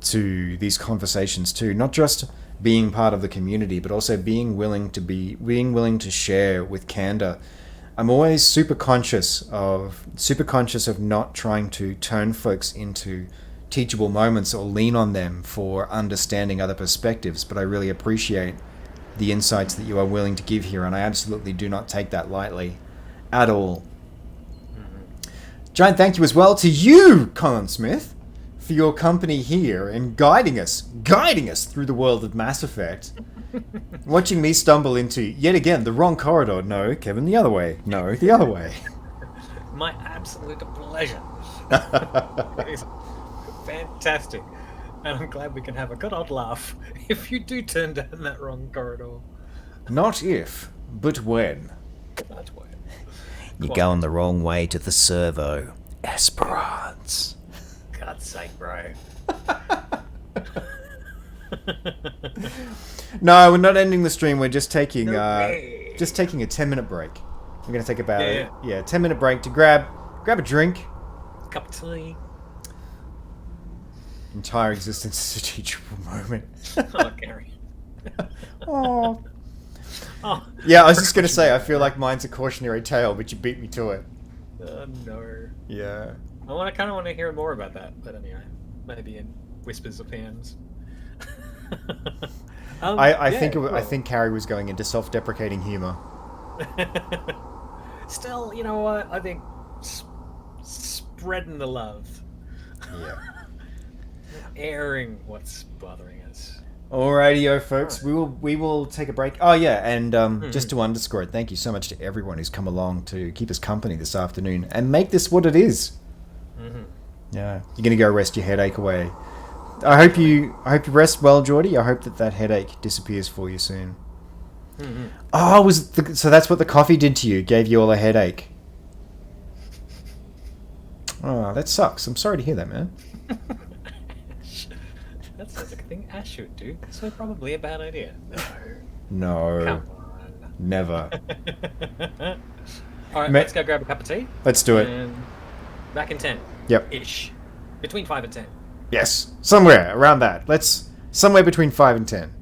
to these conversations too. Not just being part of the community, but also being willing to share with candor. I'm always super conscious of not trying to turn folks into teachable moments or lean on them for understanding other perspectives, but I really appreciate the insights that you are willing to give here, and I absolutely do not take that lightly at all. Giant thank you as well to you, Colin Smith, for your company here and guiding us through the world of Mass Effect. Watching me stumble into, yet again, the wrong corridor. No, Kevin, the other way. No, the other way. My absolute pleasure. It's fantastic. And I'm glad we can have a good old laugh if you do turn down that wrong corridor. Not if, but when. That's when. You're going the wrong way to the servo. Esperance. God's sake, bro. No, we're not ending the stream. We're just taking a 10-minute break. We're gonna take about 10-minute break to grab a drink. Cup of tea. Entire existence is a teachable moment. Oh, Gary. Oh. Yeah, I was just gonna say. I feel like mine's a cautionary tale, but you beat me to it. No. Yeah. I kind of want to hear more about that, but anyway, maybe in whispers of hands. I think Carrie was going into self-deprecating humor. Still, you know what? I think spreading the love. Yeah. Airing what's bothering us. Alrighty, folks. We will take a break. Oh yeah, and just to underscore it, thank you so much to everyone who's come along to keep us company this afternoon and make this what it is. Yeah, you're gonna go rest your headache away. I hope you rest well, Geordie. I hope that headache disappears for you soon. Oh, so that's what the coffee did to you? Gave you all a headache? Oh, that sucks. I'm sorry to hear that, man. That sounds like a thing Ash should do, so probably a bad idea. No. Come on. Never. Alright, let's go grab a cup of tea. Let's do it. And back in 10. Yep. Ish. Between 5 and 10. Yes. Somewhere around that. Somewhere between 5 and 10.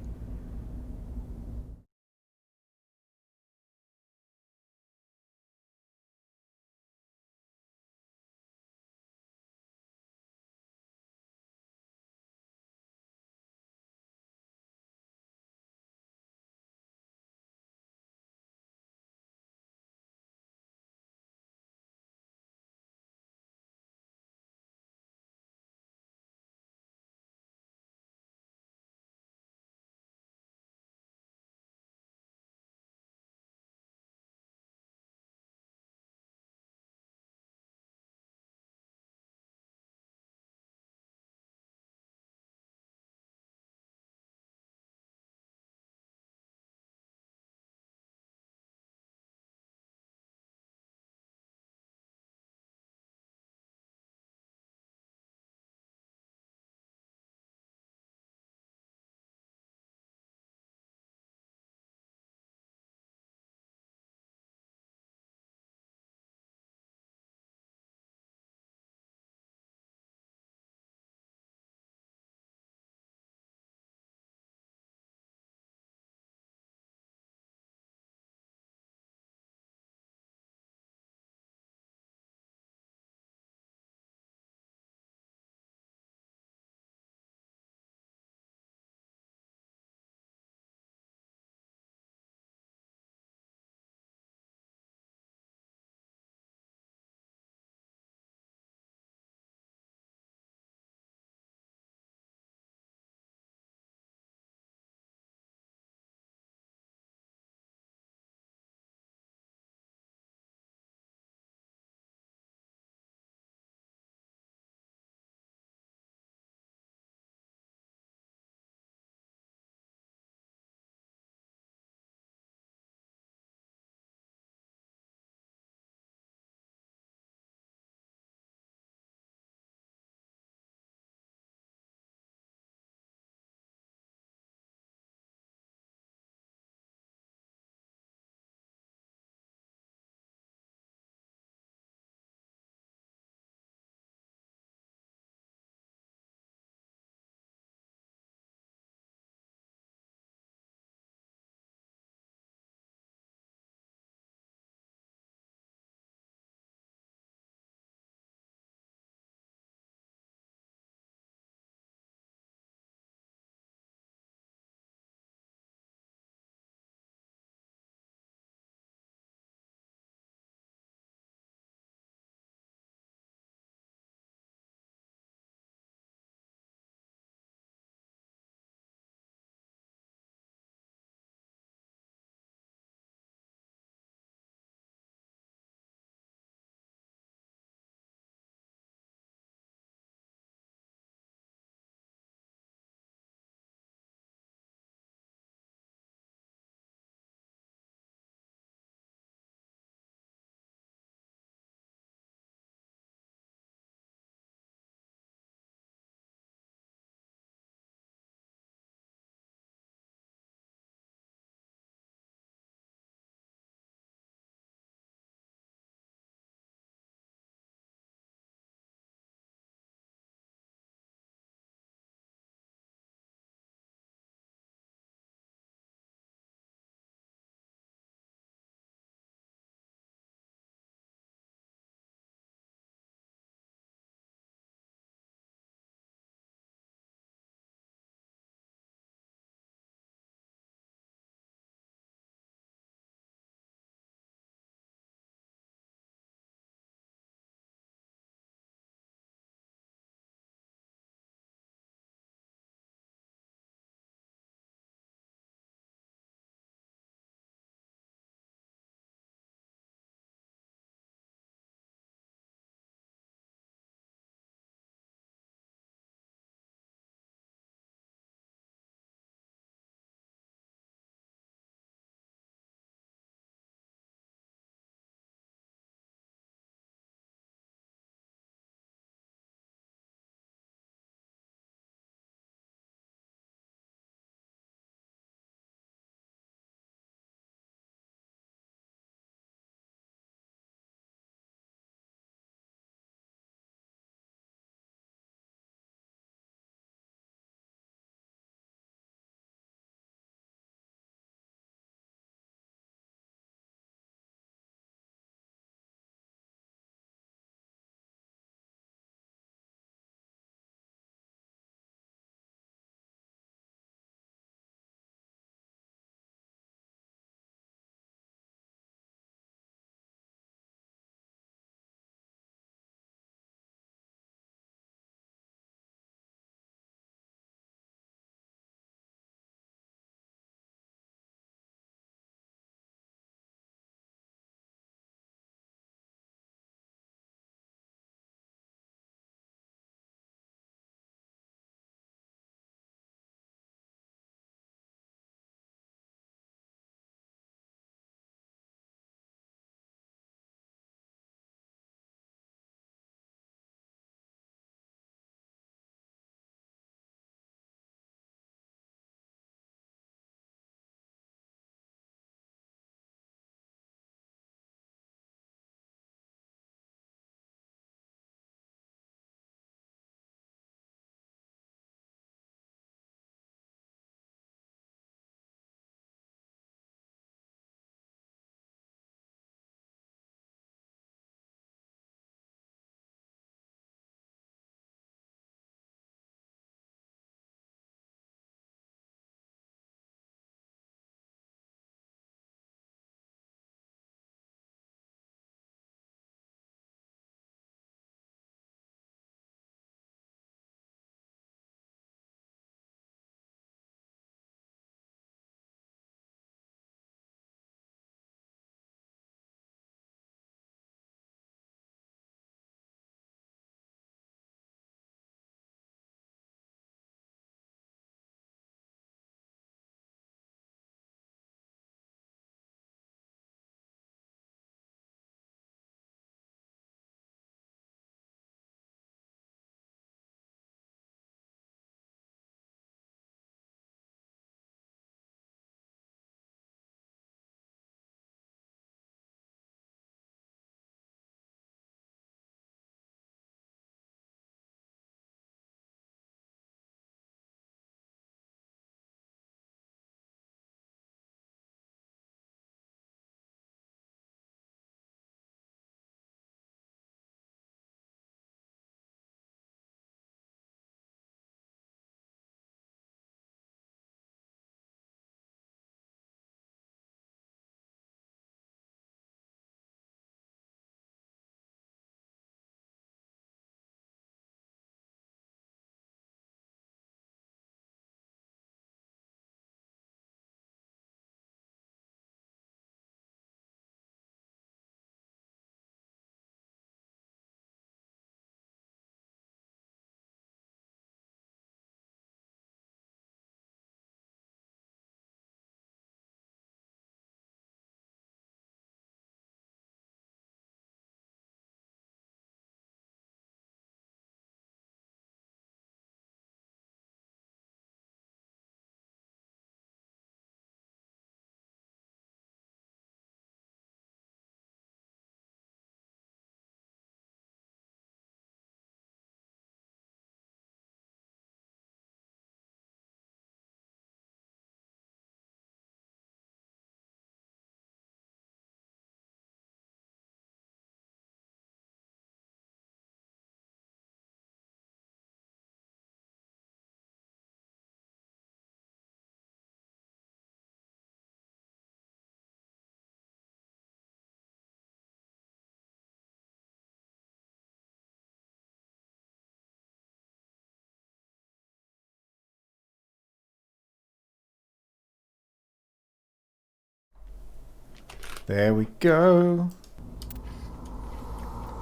There we go.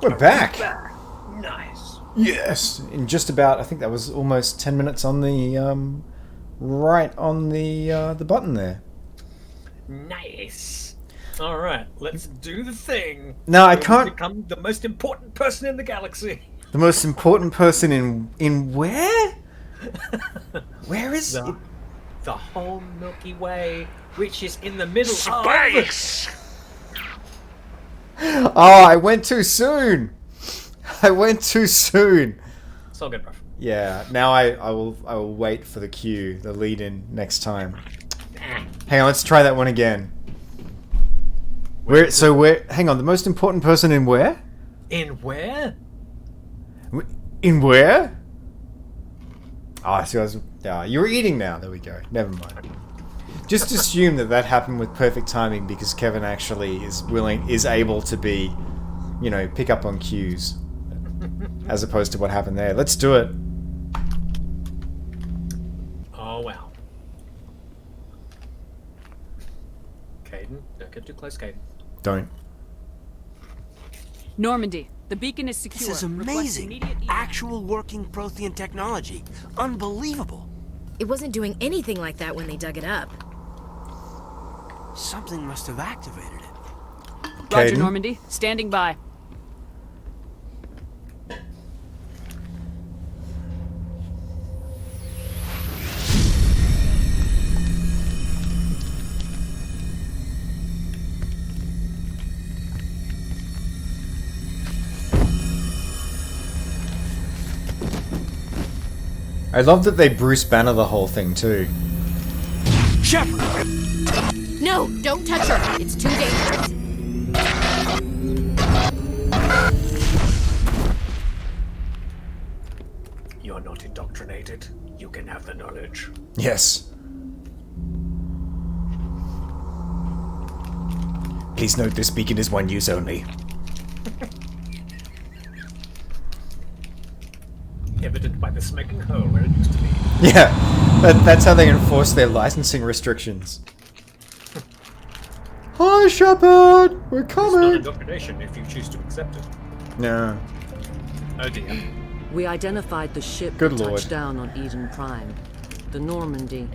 We're back. Nice. Yes. In just about, I think that was almost 10 minutes on the, right on the button there. Nice. All right, let's do the thing. No, I We'll can't. become the most important person in the galaxy. The most important person in where? Where is it? The whole Milky Way, which is in the middle Space! Oh, I went too soon. I went too soon. It's all good, bro. Yeah. Now I will wait for the cue, the lead in next time. Hang on, let's try that one again. Hang on, the most important person in where? In where? In where? Oh, I see. You were eating now. There we go. Never mind. Just assume that happened with perfect timing because Kevin actually is able to be, pick up on cues, as opposed to what happened there. Let's do it. Oh wow. Caden, don't get too close, Caden. Don't. Normandy, the beacon is secure. This is Request amazing. immediate evac. Actual working Prothean technology. Unbelievable. It wasn't doing anything like that when they dug it up. Something must have activated it. Roger, Caden? Normandy. Standing by. I love that they Bruce Banner the whole thing too. Shepard! No, don't touch her. It's too dangerous. You're not indoctrinated. You can have the knowledge. Yes. Please note this beacon is one use only. Evident by the smoking hole where it used to be. Yeah, that's how they enforce their licensing restrictions. Hi, Shepard! We're It's not coming! indoctrination if you choose to accept it. No. Oh dear. We identified the ship Good that lord. touched down on Eden Prime. The Normandy.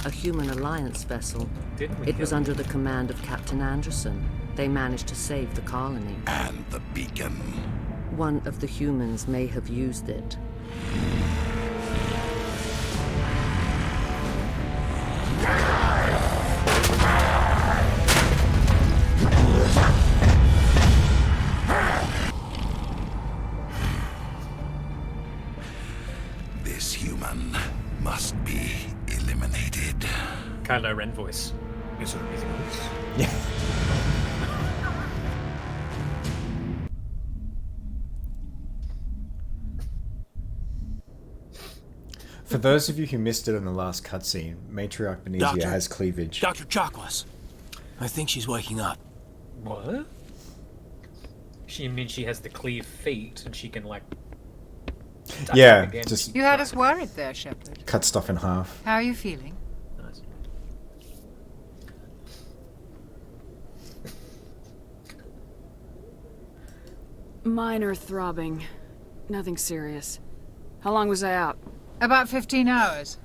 A human alliance vessel. Didn't we It was kill under the command of Captain Anderson. They managed to save the colony. And the beacon. One of the humans may have used it. This human must be eliminated. Kylo Ren voice. Is it anything else? Yeah. For those of you who missed it in the last cutscene, Matriarch Benezia Doctor? has cleavage. Dr. Chakwas. I think she's waking up. What? She means she has the cleave feet and she can like. touch Yeah, them again. just You had us worried there, Shepard. cut stuff in half. How are you feeling? Nice. Minor throbbing. Nothing serious. How long was I out? About 15 hours.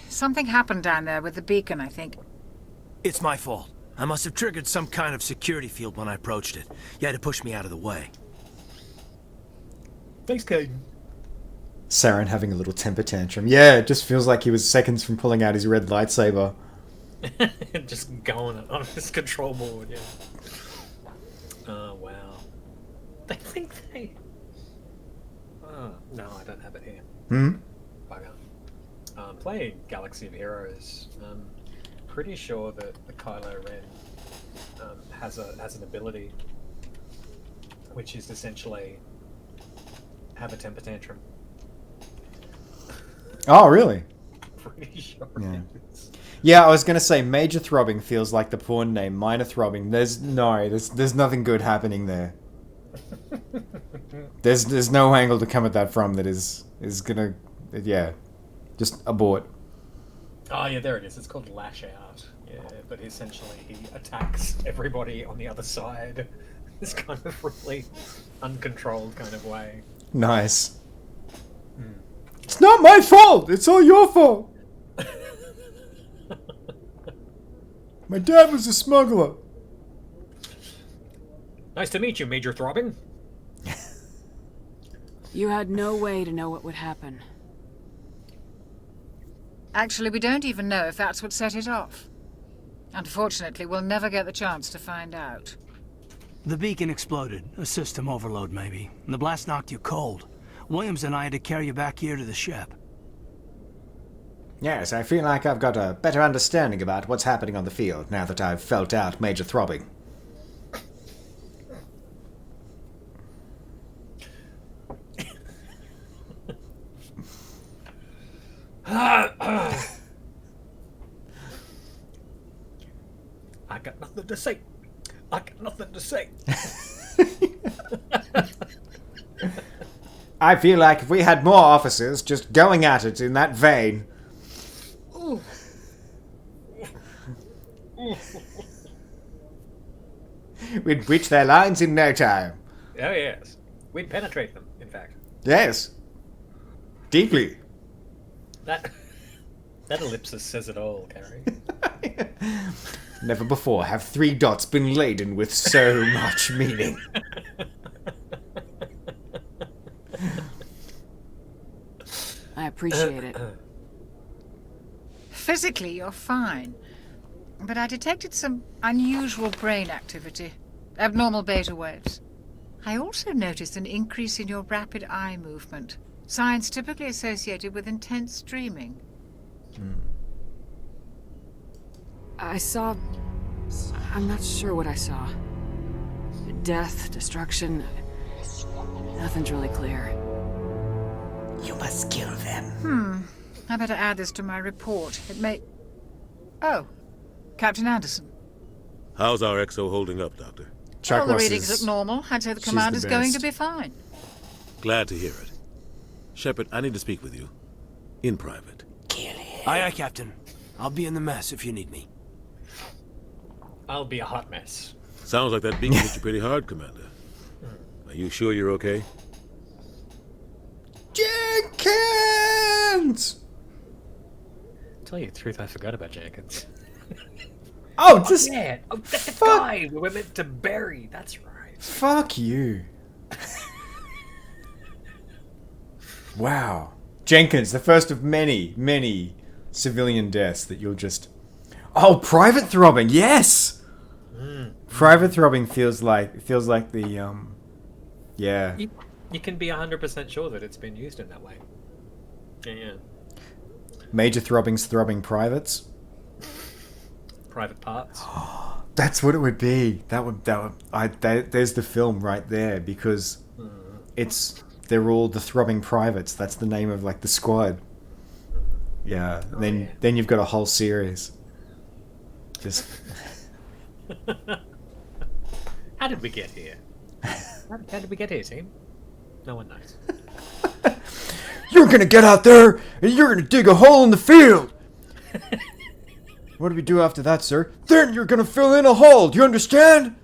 Something happened down there with the beacon, I think. It's my fault. I must have triggered some kind of security field when I approached it. You had to push me out of the way. Thanks, Caden. Saren having a little temper tantrum. Yeah, it just feels like he was seconds from pulling out his red lightsaber. Just going on his control board, yeah. Oh, wow. They think they... Oh, no, I don't have it here. Bugger. Playing Galaxy of Heroes, pretty sure that the Kylo Ren has an ability which is essentially have a temper tantrum. Oh, really? Pretty sure Yeah. it is. Yeah, I was gonna say Major Throbbing feels like the porn name. Minor Throbbing, there's nothing good happening there. There's no angle to come at that from that is gonna, yeah, just abort. Oh yeah, there it is. It's called Lash Out. Yeah, but essentially he attacks everybody on the other side. This kind of really uncontrolled kind of way. Nice. It's not my fault! It's all your fault! My dad was a smuggler. Nice to meet you, Major Throbbing. You had no way to know what would happen. Actually, we don't even know if that's what set it off. Unfortunately, we'll never get the chance to find out. The beacon exploded. A system overload, maybe. And the blast knocked you cold. Williams and I had to carry you back here to the ship. Yes, I feel like I've got a better understanding about what's happening on the field now that I've felt out Major Throbbing. I got nothing to say. I got nothing to say. I feel like if we had more officers just going at it in that vein... we'd breach their lines in no time. Oh, yes. We'd penetrate them, in fact. Yes. Deeply. That ellipsis says it all, Carrie. Never before have 3 dots been laden with so much meaning. I appreciate it. Physically, you're fine. But I detected some unusual brain activity. Abnormal beta waves. I also noticed an increase in your rapid eye movement. Signs typically associated with intense dreaming. I saw... I'm not sure what I saw. Death, destruction... Nothing's really clear. You must kill them. I better add this to my report. It may... Oh. Captain Anderson. How's our XO holding up, Doctor? All the readings look normal. I'd say the commander's going to be fine. Glad to hear it. Shepard, I need to speak with you. In private. Aye, aye, Captain. I'll be in the mess if you need me. I'll be a hot mess. Sounds like that beacon hit you pretty hard, Commander. Are you sure you're okay? Jenkins! Tell you the truth, I forgot about Jenkins. Oh, just... yeah. Oh, that's the guy we were meant to bury. That's right. Fuck you. Wow. Jenkins, the first of many, many civilian deaths that you'll just... Oh, private throbbing, yes! Private throbbing feels like the, yeah. You can be 100% sure that it's been used in that way. Yeah. Major throbbing's throbbing privates. Private parts. That's what it would be. There's the film right there, because they're all the throbbing privates. That's the name of like the squad. Yeah. Then you've got a whole series. Just. How did we get here? How did we get here, team? No one knows. You're gonna get out there and you're gonna dig a hole in the field. What do we do after that, sir? Then you're gonna fill in a hole. Do you understand?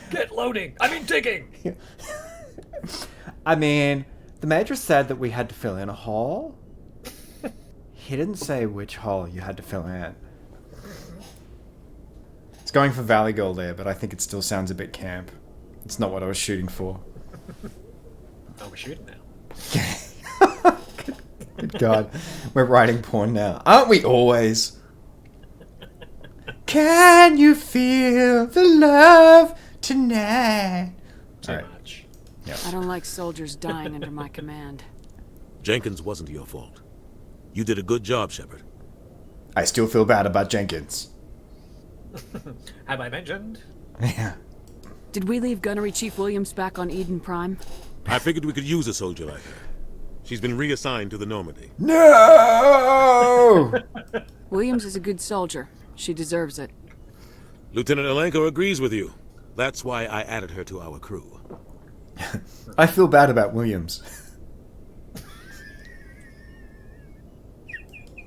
Get loading. I mean digging. I mean, the Major said that we had to fill in a hole. He didn't say which hole you had to fill in. It's going for Valley Goal there, but I think it still sounds a bit camp. It's not what I was shooting for. Oh, we're shooting now. Good God. We're writing porn now. Aren't we always? Can you feel the love tonight? Too much. Yep. I don't like soldiers dying under my command. Jenkins wasn't your fault. You did a good job, Shepard. I still feel bad about Jenkins. Have I mentioned? Yeah. Did we leave Gunnery Chief Williams back on Eden Prime? I figured we could use a soldier like her. She's been reassigned to the Normandy. No! Williams is a good soldier. She deserves it. Lieutenant Alenko agrees with you. That's why I added her to our crew. I feel bad about Williams.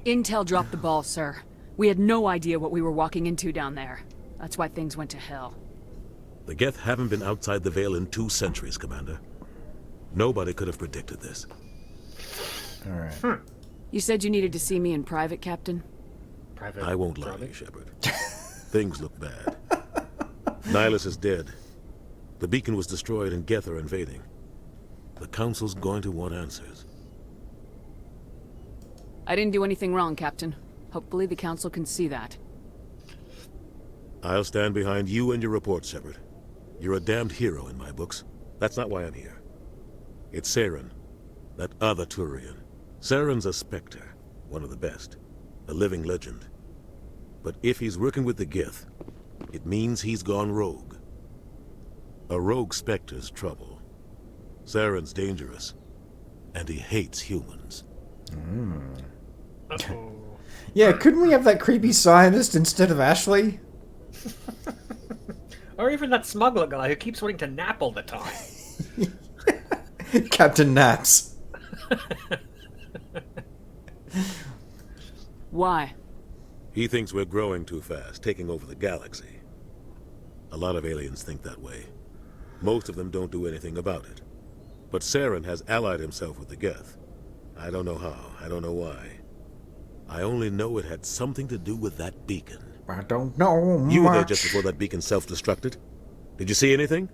Intel dropped the ball, sir. We had no idea what we were walking into down there. That's why things went to hell. The Geth haven't been outside the Veil in 2 centuries, Commander. Nobody could have predicted this. All right. You said you needed to see me in private, Captain? I won't lie to you, Shepard. Things look bad. Nihilus is dead. The beacon was destroyed and Geth are invading. The Council's going to want answers. I didn't do anything wrong, Captain. Hopefully the Council can see that. I'll stand behind you and your report, Shepard. You're a damned hero in my books. That's not why I'm here. It's Saren, that other Turian. Saren's a Spectre, one of the best. A living legend. But if he's working with the Geth, it means he's gone rogue. A rogue Spectre's trouble. Saren's dangerous, and he hates humans. Yeah, couldn't we have that creepy scientist instead of Ashley? Or even that smuggler guy who keeps wanting to nap all the time. Captain Naps. Why? He thinks we're growing too fast, taking over the galaxy. A lot of aliens think that way. Most of them don't do anything about it. But Saren has allied himself with the Geth. I don't know how, I don't know why. I only know it had something to do with that beacon. I don't know You were there much. just before that beacon self-destructed. Did you see anything?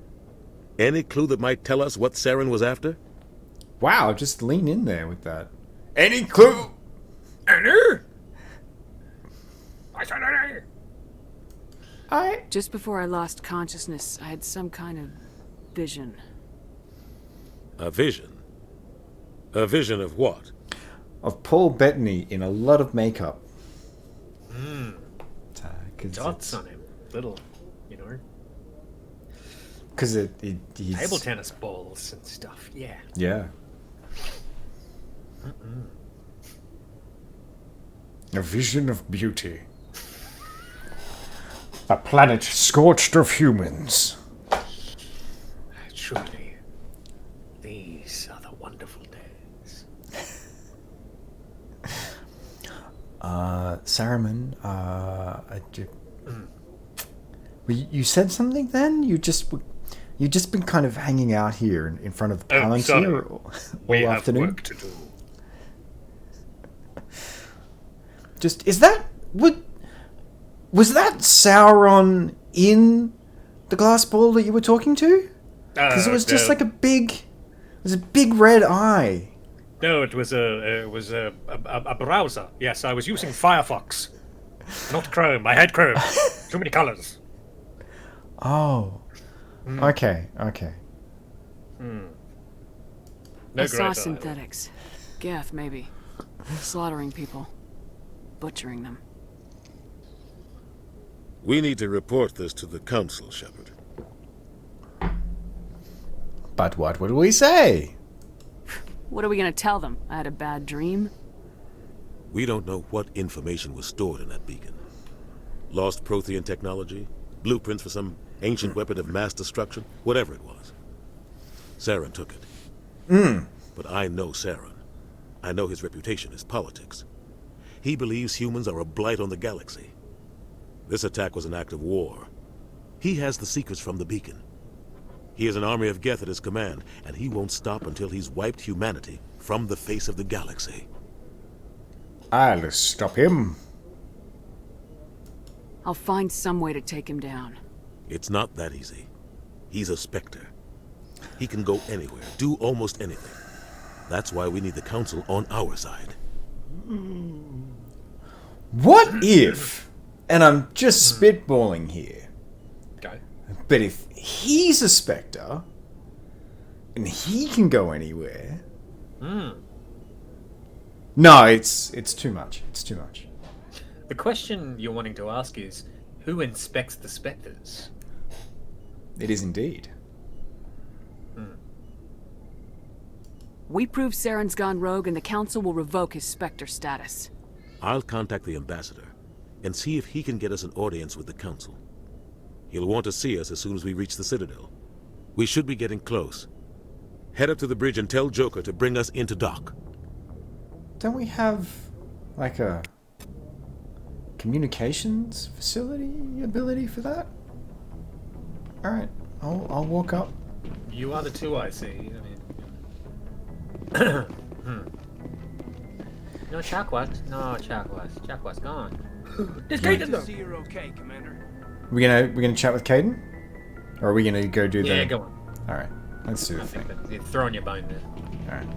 Any clue that might tell us what Saren was after? Wow, just lean in there with that. Any clue? Just before I lost consciousness, I had some kind of vision. A vision? A vision of what? Of Paul Bettany in a lot of makeup. Dots on him. Little, you know. Because he's... Table tennis balls and stuff, yeah. Yeah. A vision of beauty. A planet scorched of humans. Truly, these are the wonderful days. Saruman, you said something then? You just been kind of hanging out here in front of the Palantir all afternoon? Work to do. Was that Sauron in the glass ball that you were talking to? Because it was just like a big red eye. No, it was a browser. Yes, I was using Firefox, not Chrome. I had Chrome. Too many colors. Oh. Okay. No I saw great synthetics. Geth, maybe. Slaughtering people. Butchering them. We need to report this to the Council, Shepard. But what would we say? What are we gonna tell them? I had a bad dream? We don't know what information was stored in that beacon. Lost Prothean technology? Blueprints for some ancient weapon of mass destruction? Whatever it was. Saren took it. But I know Saren. I know his reputation is politics. He believes humans are a blight on the galaxy. This attack was an act of war. He has the secrets from the beacon. He has an army of Geth at his command, and he won't stop until he's wiped humanity from the face of the galaxy. I'll stop him. I'll find some way to take him down. It's not that easy. He's a Spectre. He can go anywhere, do almost anything. That's why we need the Council on our side. What if, and I'm just spitballing here, Okay. but if he's a Spectre, and he can go anywhere... No, it's too much. It's too much. The question you're wanting to ask is, who inspects the spectres? It is indeed. We prove Saren's gone rogue and the Council will revoke his Spectre status. I'll contact the ambassador and see if he can get us an audience with the Council. He'll want to see us as soon as we reach the Citadel. We should be getting close. Head up to the bridge and tell Joker to bring us into dock. Don't we have like a communications facility ability for that? All right, I'll walk up. You are the two I see. I mean, no Chakwas. No Chakwas. Chakwas gone. There's Caden though. See you're okay, Commander. We're gonna chat with Caden, or are we gonna go do the? Yeah, go on. All right, let's do the thing. You're throwing your bone there. All right.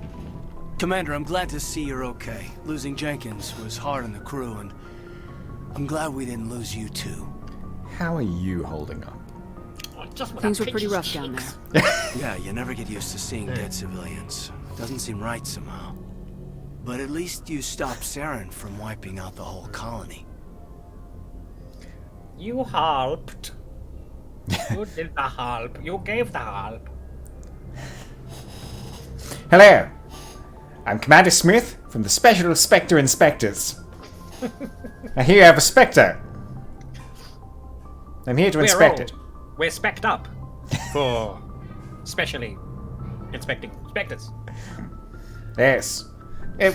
Commander, I'm glad to see you're okay. Losing Jenkins was hard on the crew, and I'm glad we didn't lose you too. How are you holding up? Things were pretty rough down there. Yeah, you never get used to seeing dead civilians. Doesn't seem right somehow. But at least you stopped Saren from wiping out the whole colony. You helped. You did the help. You gave the help. Hello, I'm Commander Smith from the Special Spectre Inspectors. I hear you have a Spectre. I'm here to inspect it. We're spec'd up for specially inspecting spectres. Yes.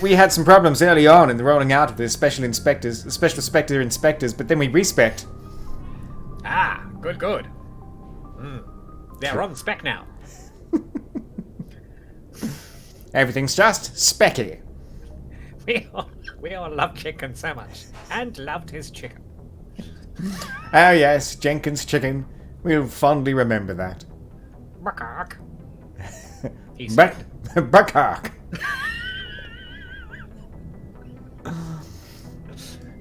We had some problems early on in the rolling out of the Special Spectre Inspectors, but then we respect. Ah, good. They're on spec now. Everything's just specky. We all love chicken so much, and loved his chicken. Oh yes, Jenkins' chicken. We'll fondly remember that. Buckhark. Buckhark.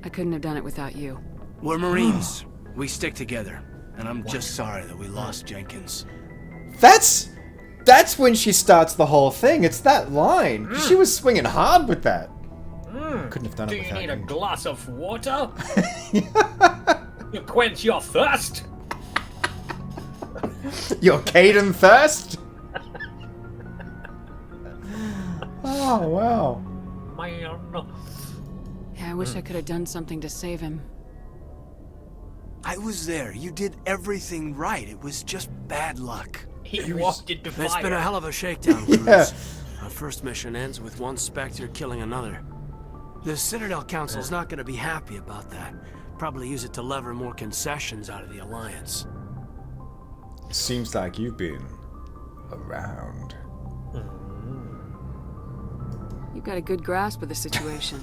I couldn't have done it without you. We're Marines. We stick together. And I'm just sorry that we lost Jenkins. That's when she starts the whole thing. It's that line. She was swinging hard with that. Couldn't have done it without Do you need a you. glass of water? You quench your thirst? Your Caden thirst? Oh, wow. Man. Yeah, I wish I could have done something to save him. I was there. You did everything right. It was just bad luck. He walked into fire. It's been a hell of a shakedown, Cruz. Yeah. Our first mission ends with one Spectre killing another. The Citadel Council's not going to be happy about that. Probably use it to lever more concessions out of the Alliance. Seems like you've been around. You've got a good grasp of the situation.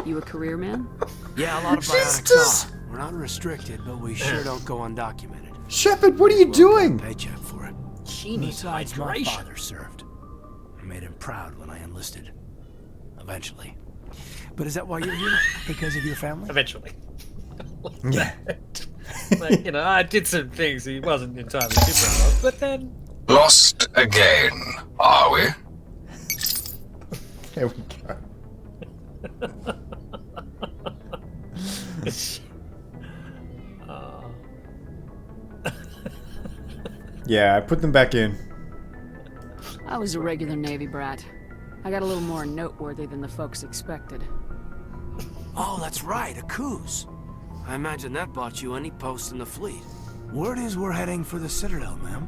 You a career man? Yeah, a lot of biotics are. We're not restricted, but we sure don't go undocumented. Shepard, what are you doing? Paycheck for it. She needs Besides, my hydration. father served. I made him proud when I enlisted. Eventually. But is that why you're here? Because of your family? Eventually. Yeah. Like, you know, I did some things he wasn't entirely too proud of, but then... Lost again, are we? There we go. Yeah, I put them back in. I was a regular Navy brat. I got a little more noteworthy than the folks expected. Oh, that's right, a cruise. I imagine that bought you any post in the fleet. Word is we're heading for the Citadel, ma'am.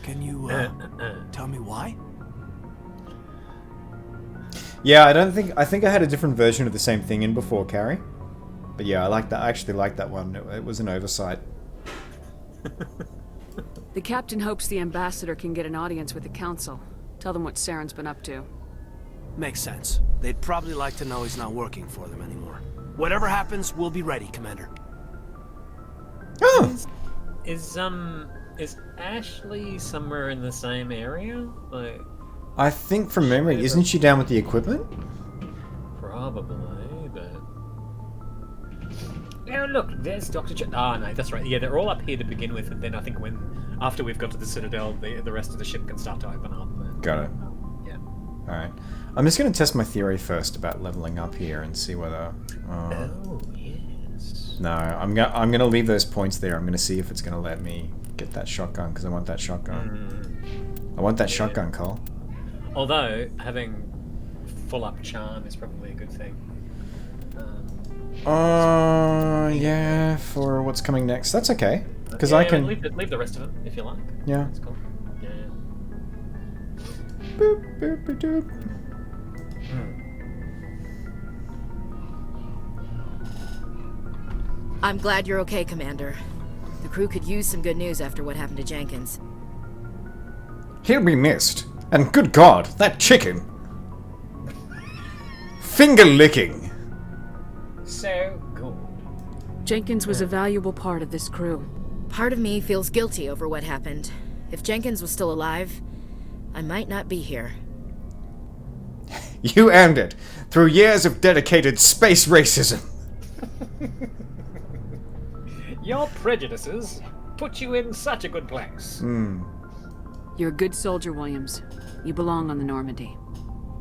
Can you, tell me why? Yeah, I think I had a different version of the same thing in before, Carrie. But yeah, I like that. I actually like that one. It was an oversight. The captain hopes the ambassador can get an audience with the council. Tell them what Saren's been up to. Makes sense. They'd probably like to know he's not working for them anymore. Whatever happens, we'll be ready, Commander. Oh! Is Ashley somewhere in the same area? Like, I think from memory, isn't she down with the equipment? probably, but... Yeah, look, there's Dr. no, that's right. Yeah, they're all up here to begin with, and then I think after we've got to the Citadel, the rest of the ship can start to open up. And, Got it. Yeah. Alright. I'm just going to test my theory first about leveling up here and see whether... Oh, yes. No, I'm gonna leave those points there. I'm gonna see if it's gonna let me get that shotgun, because I want that shotgun. I want that shotgun, Cole. Although, having full up charm is probably a good thing. Yeah, for what's coming next. That's okay. Because yeah, I can... Leave the rest of them, if you like. Yeah. That's cool. Yeah. Boop, boop, boop, boop. I'm glad you're okay, Commander. The crew could use some good news after what happened to Jenkins. He'll be missed. And good God, that chicken! Finger licking! So good. Jenkins was a valuable part of this crew. Part of me feels guilty over what happened. If Jenkins was still alive, I might not be here. You earned it, through years of dedicated space racism. Your prejudices put you in such a good place. You're a good soldier, Williams. You belong on the Normandy.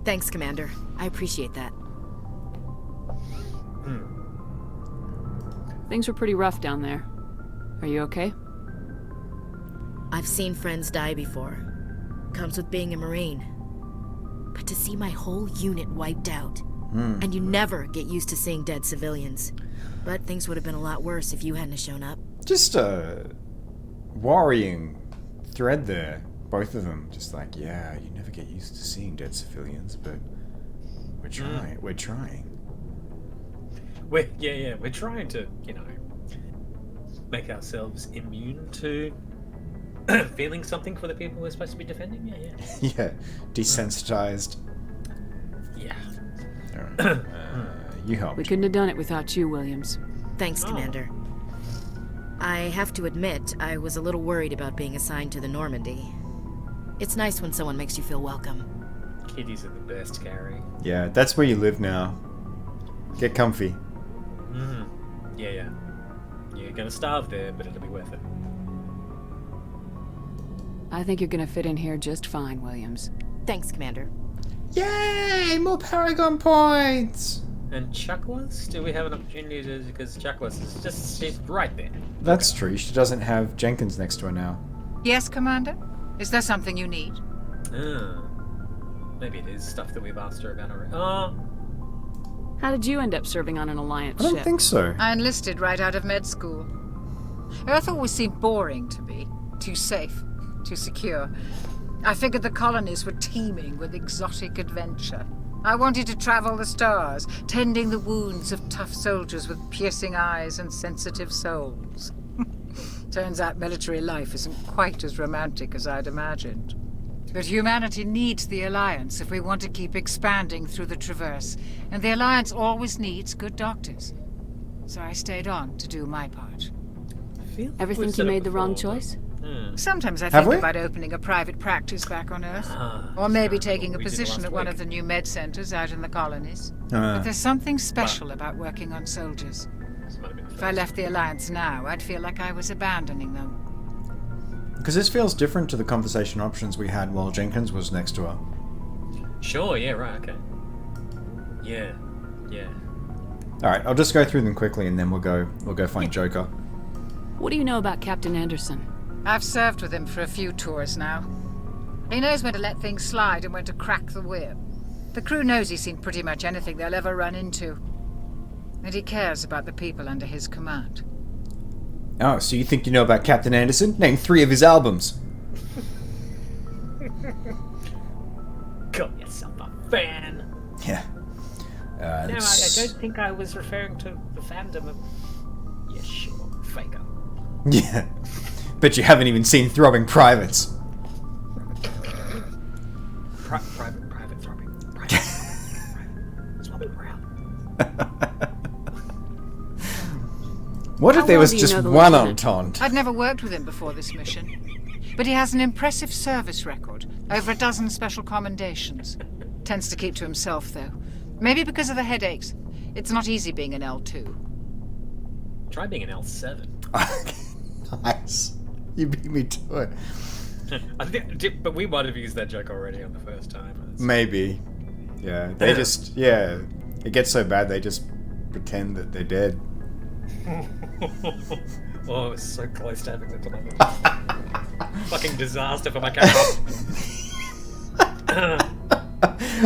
Thanks, Commander. I appreciate that. Things were pretty rough down there. Are you okay? I've seen friends die before. Comes with being a Marine. But to see my whole unit wiped out, and you never get used to seeing dead civilians. But things would have been a lot worse if you hadn't shown up. Just a worrying thread there. Both of them. Just like, yeah, you never get used to seeing dead civilians, but we're trying. We're trying. We're trying to, make ourselves immune to feeling something for the people we're supposed to be defending. Yeah, desensitized. Yeah. Alright. You helped. We couldn't have done it without you, Williams. Thanks, Commander. I have to admit, I was a little worried about being assigned to the Normandy. It's nice when someone makes you feel welcome. Kiddies are the best, Carrie. Yeah, that's where you live now. Get comfy. Yeah. You're gonna starve there, but it'll be worth it. I think you're gonna fit in here just fine, Williams. Thanks, Commander. Yay! More Paragon points! And Chuckwas? Do we have an opportunity to... Because Chuckwas is just... She's right there. That's true. She doesn't have Jenkins next to her now. Yes, Commander? Is there something you need? Maybe it is stuff that we've asked her about already. How did you end up serving on an Alliance I don't ship? think so. I enlisted right out of med school. Earth always seemed boring to me. Too safe. Too secure. I figured the colonies were teeming with exotic adventure. I wanted to travel the stars, tending the wounds of tough soldiers with piercing eyes and sensitive souls. Turns out military life isn't quite as romantic as I'd imagined. But humanity needs the Alliance if we want to keep expanding through the Traverse, and the Alliance always needs good doctors. So I stayed on to do my part. Ever think you made the wrong choice? Sometimes I Have think we? about opening a private practice back on Earth. Or maybe taking a position at one of the new med centers out in the colonies. But there's something special about working on soldiers. If I left the Alliance now, I'd feel like I was abandoning them. Because this feels different to the conversation options we had while Jenkins was next to her. Sure, yeah, right, okay. Yeah. Alright, I'll just go through them quickly and then we'll go find Joker. What do you know about Captain Anderson? I've served with him for a few tours now. He knows when to let things slide and when to crack the whip. The crew knows he's seen pretty much anything they'll ever run into. And he cares about the people under his command. Oh, so you think you know about Captain Anderson? Name 3 of his albums. Call yourself a fan. Yeah. No, I don't think I was referring to the fandom of... Yeah, sure, faker. Yeah. But you haven't even seen Throbbing Privates. Private throbbing. Private. Swapping around. What if How there well was do you just know the one lieutenant? entente? I'd never worked with him before this mission. But he has an impressive service record. Over a dozen special commendations. Tends to keep to himself, though. Maybe because of the headaches. It's not easy being an L2. Try being an L7. Nice. You beat me to it. I think, but we might have used that joke already on the first time. Maybe. Yeah, they just... Yeah. It gets so bad they just pretend that they're dead. Oh, it's so close to having that tonight. Fucking disaster for my camera.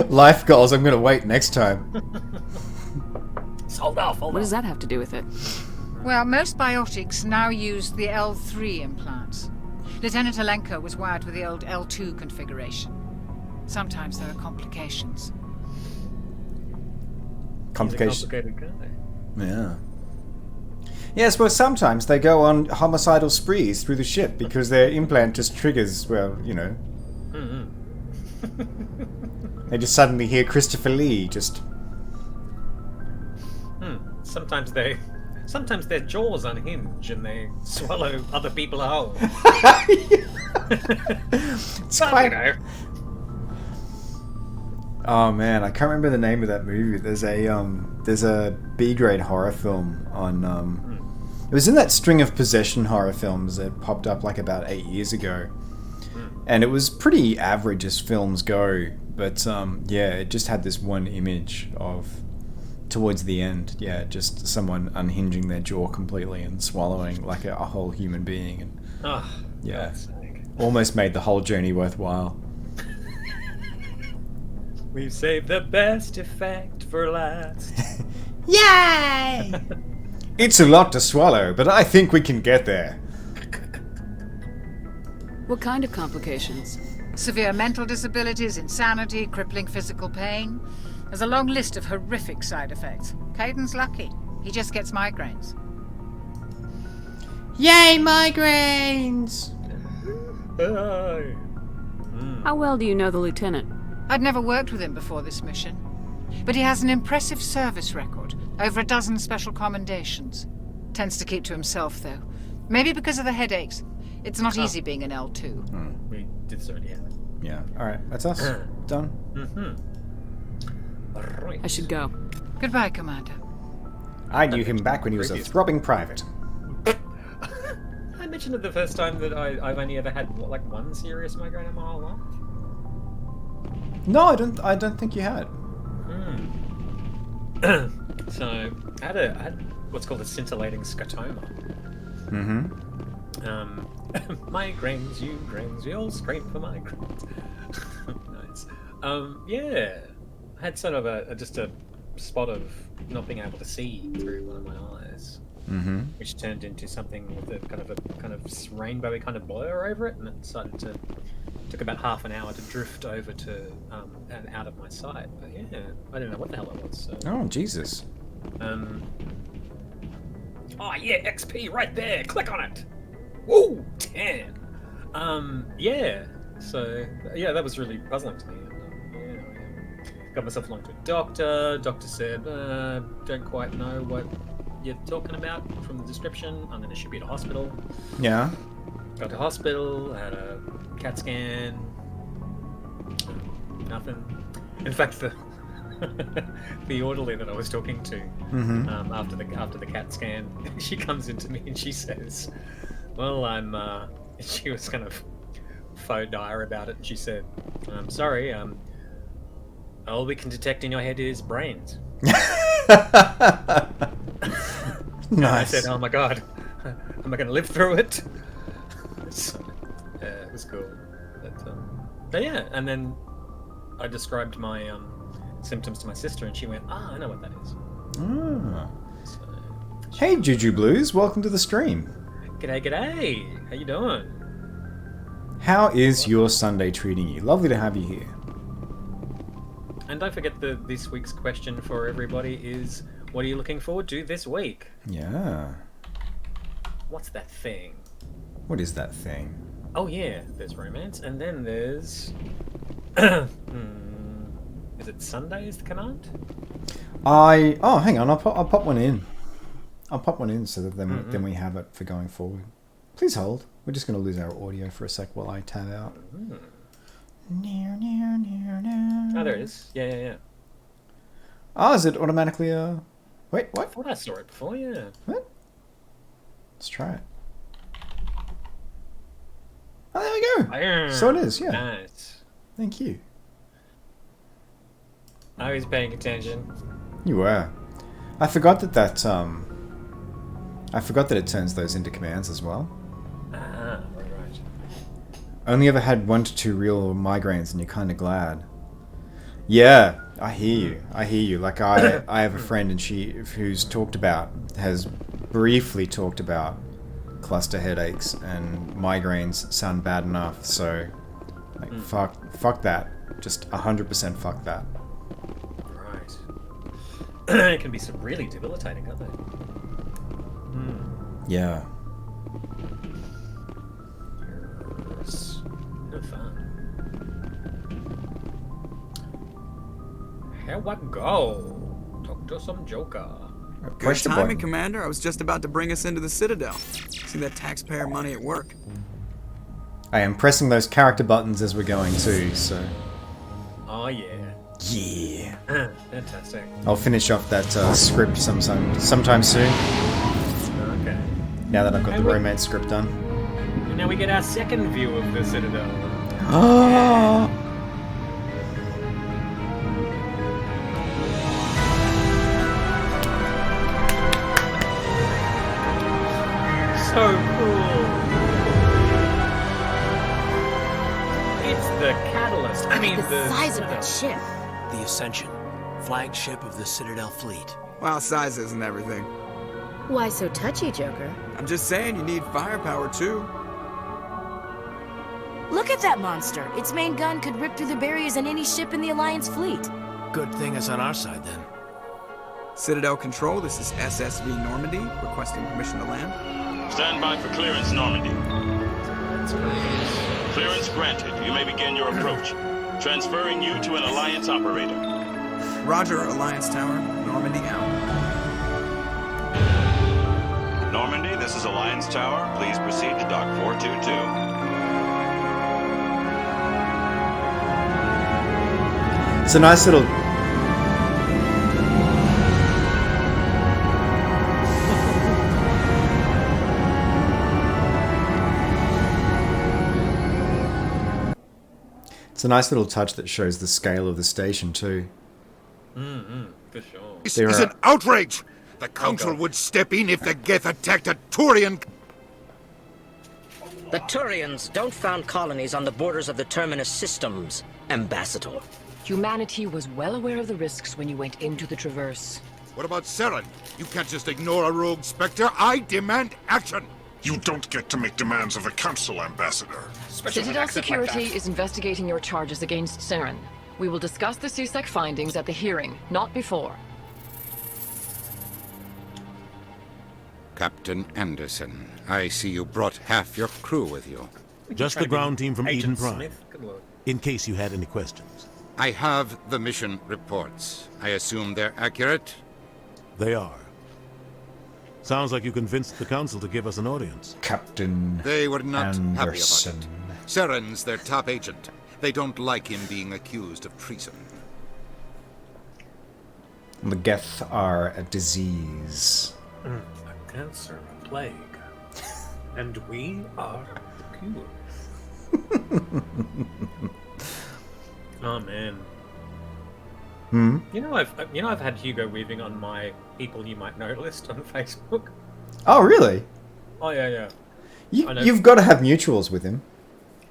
Life goals, I'm gonna wait next time. Hold off. What does that have to do with it? Well, most biotics now use the L3 implants. Lieutenant Alenko was wired with the old L2 configuration. Sometimes there are complications. Complications. He's a complicated guy. Yeah. Yes, well, sometimes they go on homicidal sprees through the ship because their implant just triggers, well, you know. They just suddenly hear Christopher Lee just... Sometimes their jaws unhinge and they swallow other people whole. It's quite... Oh man, I can't remember the name of that movie. There's a B-grade horror film on it was in that string of possession horror films that popped up like about 8 years ago. And it was pretty average as films go, but yeah, it just had this one image of towards the end, just someone unhinging their jaw completely and swallowing like a whole human being, and almost made the whole journey worthwhile. We've saved the best effect for last. Yay! It's a lot to swallow, but I think we can get there. What kind of complications? Severe mental disabilities, insanity, crippling physical pain. There's a long list of horrific side effects. Caden's lucky. He just gets migraines. Yay, migraines! How well do you know the lieutenant? I'd never worked with him before this mission, but he has an impressive service record. Over a dozen special commendations. Tends to keep to himself, though. Maybe because of the headaches. It's not easy being an L2. We did so, yeah. Yeah, alright, that's us. Done. Right. I should go. Goodbye, Commander. I knew him back when he was a throbbing private. I mentioned it the first time that I've only ever had, like, one serious migraine in my whole life. No, I don't think you had. So, I had what's called a scintillating scotoma. Migraines, you grains, we all scrape for migraines. Nice. Yeah. I had sort of just a spot of not being able to see through one of my eyes, which turned into something with a kind of rainbowy kind of blur over it, and it started to took about half an hour to drift over to and out of my sight. But yeah, I don't know what the hell it was. So. Oh Jesus. Oh yeah, XP right there. Click on it. Woo, 10. Yeah. So yeah, that was really puzzling to me. Got myself along to a doctor. Doctor said, don't quite know what you're talking about from the description. I'm going to ship you to hospital. Yeah. Got to hospital, had a CAT scan. Nothing. In fact, the orderly that I was talking to after the CAT scan, she comes into me and she says, "Well, she was kind of faux dire about it, and she said, "I'm sorry. All we can detect in your head is brains." Nice. I said, "Oh my god, am I going to live through it?" So, yeah, it was cool. But yeah, and then I described my symptoms to my sister, and she went, "Ah, I know what that is." So, hey, Juju Blues, welcome to the stream. G'day. How you doing? How is your Sunday treating you? Lovely to have you here. And don't forget this week's question for everybody is, what are you looking forward to this week? Yeah. What's that thing? What is that thing? Oh yeah, there's romance, and then there's... Is it Sunday is the command? Oh, hang on, I'll pop one in. I'll pop one in so that then we have it for going forward. Please hold. We're just going to lose our audio for a sec while I tab out. Oh, there it is. Yeah. Oh, is it automatically Wait, what? I thought I saw it before, yeah. What? Let's try it. Oh, there we go. So it is, yeah. Nice. Thank you. I was paying attention. You were. I forgot that I forgot that it turns those into commands as well. Ah, right. Only ever had 1 to 2 real migraines, and you're kind of glad. Yeah, I hear you. Like I have a friend, and has briefly talked about cluster headaches, and migraines sound bad enough. So, like, fuck that. Just 100% fuck that. Right. It can be really debilitating, can't they? Yeah. Yes. No fun. Here we go. Talk to some joker. Good timing, Commander. I was just about to bring us into the Citadel. See that taxpayer money at work. I am pressing those character buttons as we're going too, so... Oh, yeah. Yeah. Fantastic. I'll finish off that script sometime soon. Okay. Now that I've got the romance script done. And now we get our second view of the Citadel. Oh! So cool. It's the catalyst. I mean, the size of that ship. The Ascension, flagship of the Citadel fleet. Well, size isn't everything. Why so touchy, Joker? I'm just saying you need firepower too. Look at that monster. Its main gun could rip through the barriers in any ship in the Alliance fleet. Good thing it's on our side then. Citadel Control, this is SSV Normandy, requesting permission to land. Stand by for clearance, Normandy. Clearance granted. You may begin your approach. Transferring you to an Alliance operator. Roger, Alliance Tower. Normandy out. Normandy, this is Alliance Tower. Please proceed to Dock 422. It's a nice little... It's a nice little touch that shows the scale of the station too. For sure. This is an outrage! The Council would step in if the Geth attacked a Turian... The Turians don't found colonies on the borders of the Terminus systems, Ambassador. Humanity was well aware of the risks when you went into the Traverse. What about Saren? You can't just ignore a rogue Spectre. I demand action! You don't get to make demands of the Council, Ambassador. Citadel Security is investigating your charges against Saren. We will discuss the CSEC findings at the hearing, not before. Captain Anderson, I see you brought half your crew with you. Just the ground team from Eden Agent Prime. Smith? Good lord. In case you had any questions. I have the mission reports. I assume they're accurate? They are. Sounds like you convinced the Council to give us an audience. Captain They were not Anderson. happy about it. Saren's their top agent. They don't like him being accused of treason. The Geth are a disease. A cancer, a plague. And we are the cure. Oh man. You know I've had Hugo Weaving on my people you might know list on Facebook. Oh really? Oh yeah. You've got to have mutuals with him.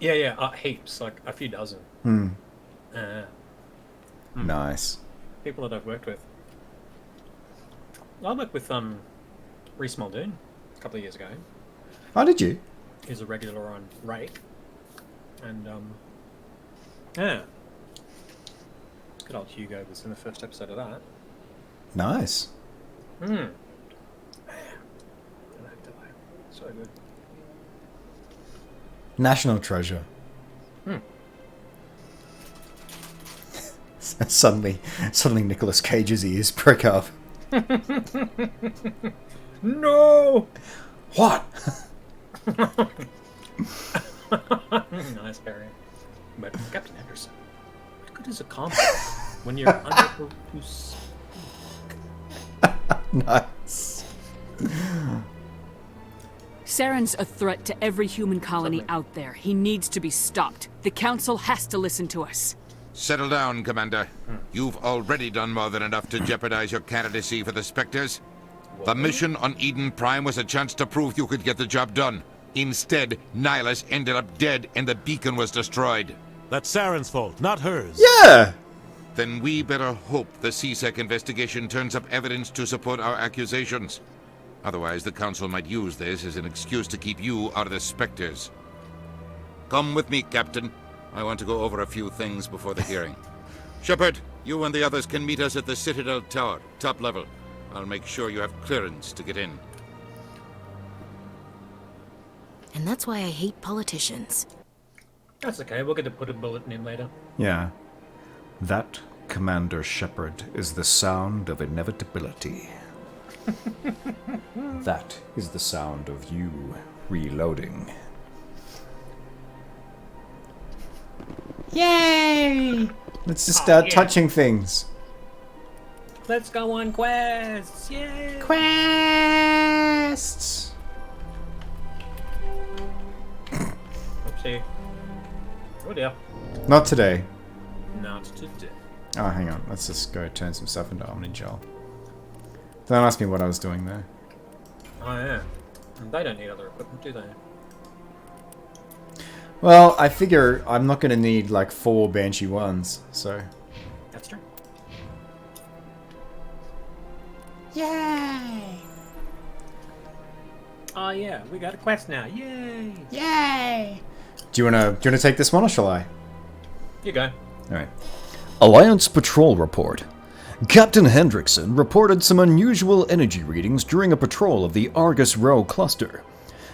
Yeah, heaps, like a few dozen. Nice. People that I've worked with. I worked with Reese Muldoon a couple of years ago. Oh, did you? He's a regular on Rake. And yeah. Good old Hugo was in the first episode of that. Nice. Man. So good. National treasure. Suddenly Nicolas Cage's ears prick up. No! What? Nice, Barry. But Captain Anderson, what good is a combat when you're unable to speak? Nice. Saren's a threat to every human colony out there. He needs to be stopped. The Council has to listen to us. Settle down, Commander. You've already done more than enough to jeopardize your candidacy for the Spectres. The mission on Eden Prime was a chance to prove you could get the job done. Instead, Nihilus ended up dead and the beacon was destroyed. That's Saren's fault, not hers. Yeah! Then we better hope the CSEC investigation turns up evidence to support our accusations. Otherwise, the Council might use this as an excuse to keep you out of the Spectres. Come with me, Captain. I want to go over a few things before the hearing. Shepard, you and the others can meet us at the Citadel Tower, top level. I'll make sure you have clearance to get in. And that's why I hate politicians. That's okay. We'll get to put a bulletin in later. Yeah. That, Commander Shepard, is the sound of inevitability. That is the sound of you reloading. Yay! Let's just start touching things. Let's go on quests! Yay! Quests! Oopsie. Oh dear. Not today. Not today. Oh, hang on. Let's just go turn some stuff into Omni Gel. Don't ask me what I was doing there. Oh yeah. And they don't need other equipment, do they? Well, I figure I'm not going to need like 4 Banshee 1s, so... That's true. Yay! Oh yeah, we got a quest now. Yay! Yay! Do you wanna take this one or shall I? You go. Alright. Alliance Patrol Report. Captain Hendrickson reported some unusual energy readings during a patrol of the Argus Row cluster.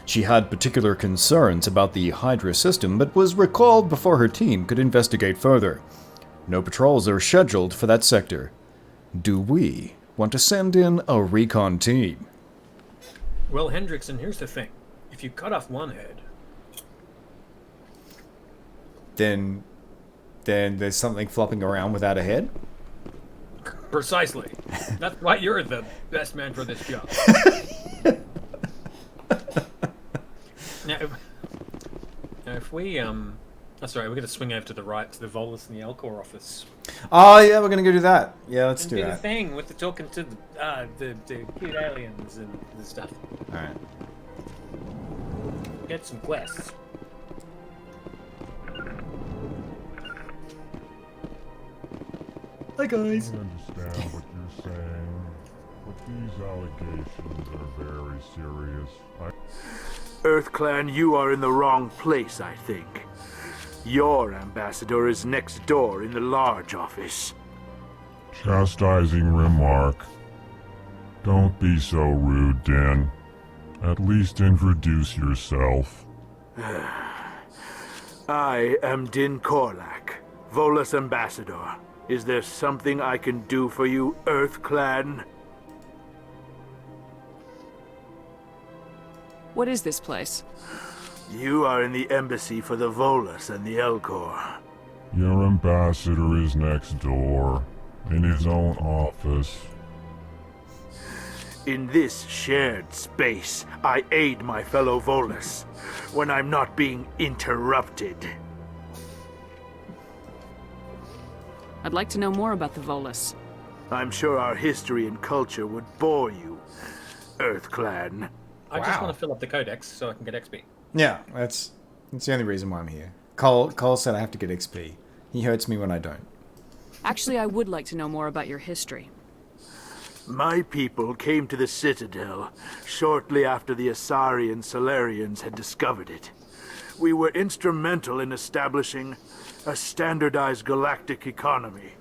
She had particular concerns about the Hydra system, but was recalled before her team could investigate further. No patrols are scheduled for that sector. Do we want to send in a recon team? Well, Hendrickson, here's the thing. If you cut off one head... Then there's something flopping around without a head? Precisely. That's why you're the best man for this job. Now, if we, that's right, we're going to swing over to the right to the Volus and the Elcor office. Oh, yeah, we're going to go do that. Yeah, let's do the that. thing with the talking to the cute aliens and stuff. Alright. Get some quests. Hi, guys. I understand what you're saying, but these allegations are very serious. EarthClan, you are in the wrong place, I think. Your ambassador is next door in the large office. Chastising remark. Don't be so rude, Dan. At least introduce yourself. I am Din Korlak, Volus ambassador. Is there something I can do for you, EarthClan? What is this place? You are in the embassy for the Volus and the Elcor. Your ambassador is next door, in his own office. In this shared space, I aid my fellow Volus when I'm not being interrupted. I'd like to know more about the Volus. I'm sure our history and culture would bore you, EarthClan. I just want to fill up the codex so I can get XP. Yeah, that's the only reason why I'm here. Cole said I have to get XP. He hurts me when I don't. Actually, I would like to know more about your history. My people came to the Citadel shortly after the Asari and Salarians had discovered it. We were instrumental in establishing a standardized galactic economy.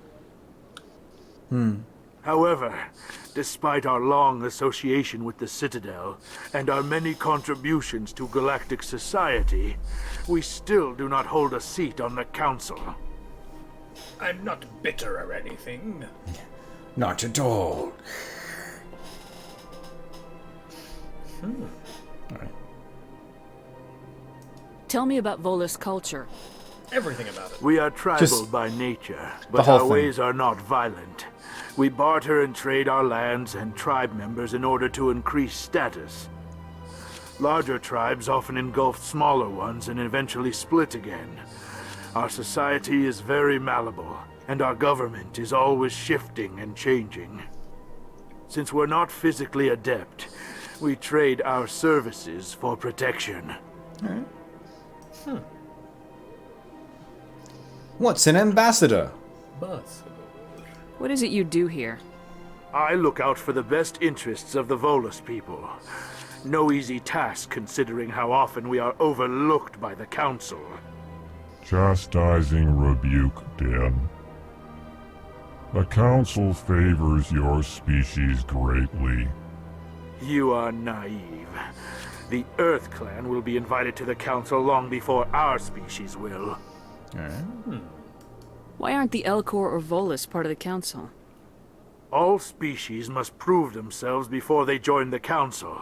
However, despite our long association with the Citadel and our many contributions to galactic society, we still do not hold a seat on the Council. I'm not bitter or anything. Not at all. Alright. Tell me about Volus culture. Everything about it. We are tribal by nature, but whole our thing. ways are not violent. We barter and trade our lands and tribe members in order to increase status. Larger tribes often engulf smaller ones and eventually split again. Our society is very malleable, and our government is always shifting and changing. Since we're not physically adept, we trade our services for protection. What's an ambassador? What is it you do here? I look out for the best interests of the Volus people. No easy task considering how often we are overlooked by the Council. Chastising rebuke, Dan. The Council favors your species greatly. You are naive. The Earth Clan will be invited to the Council long before our species will. Why aren't the Elcor or Volus part of the Council? All species must prove themselves before they join the Council.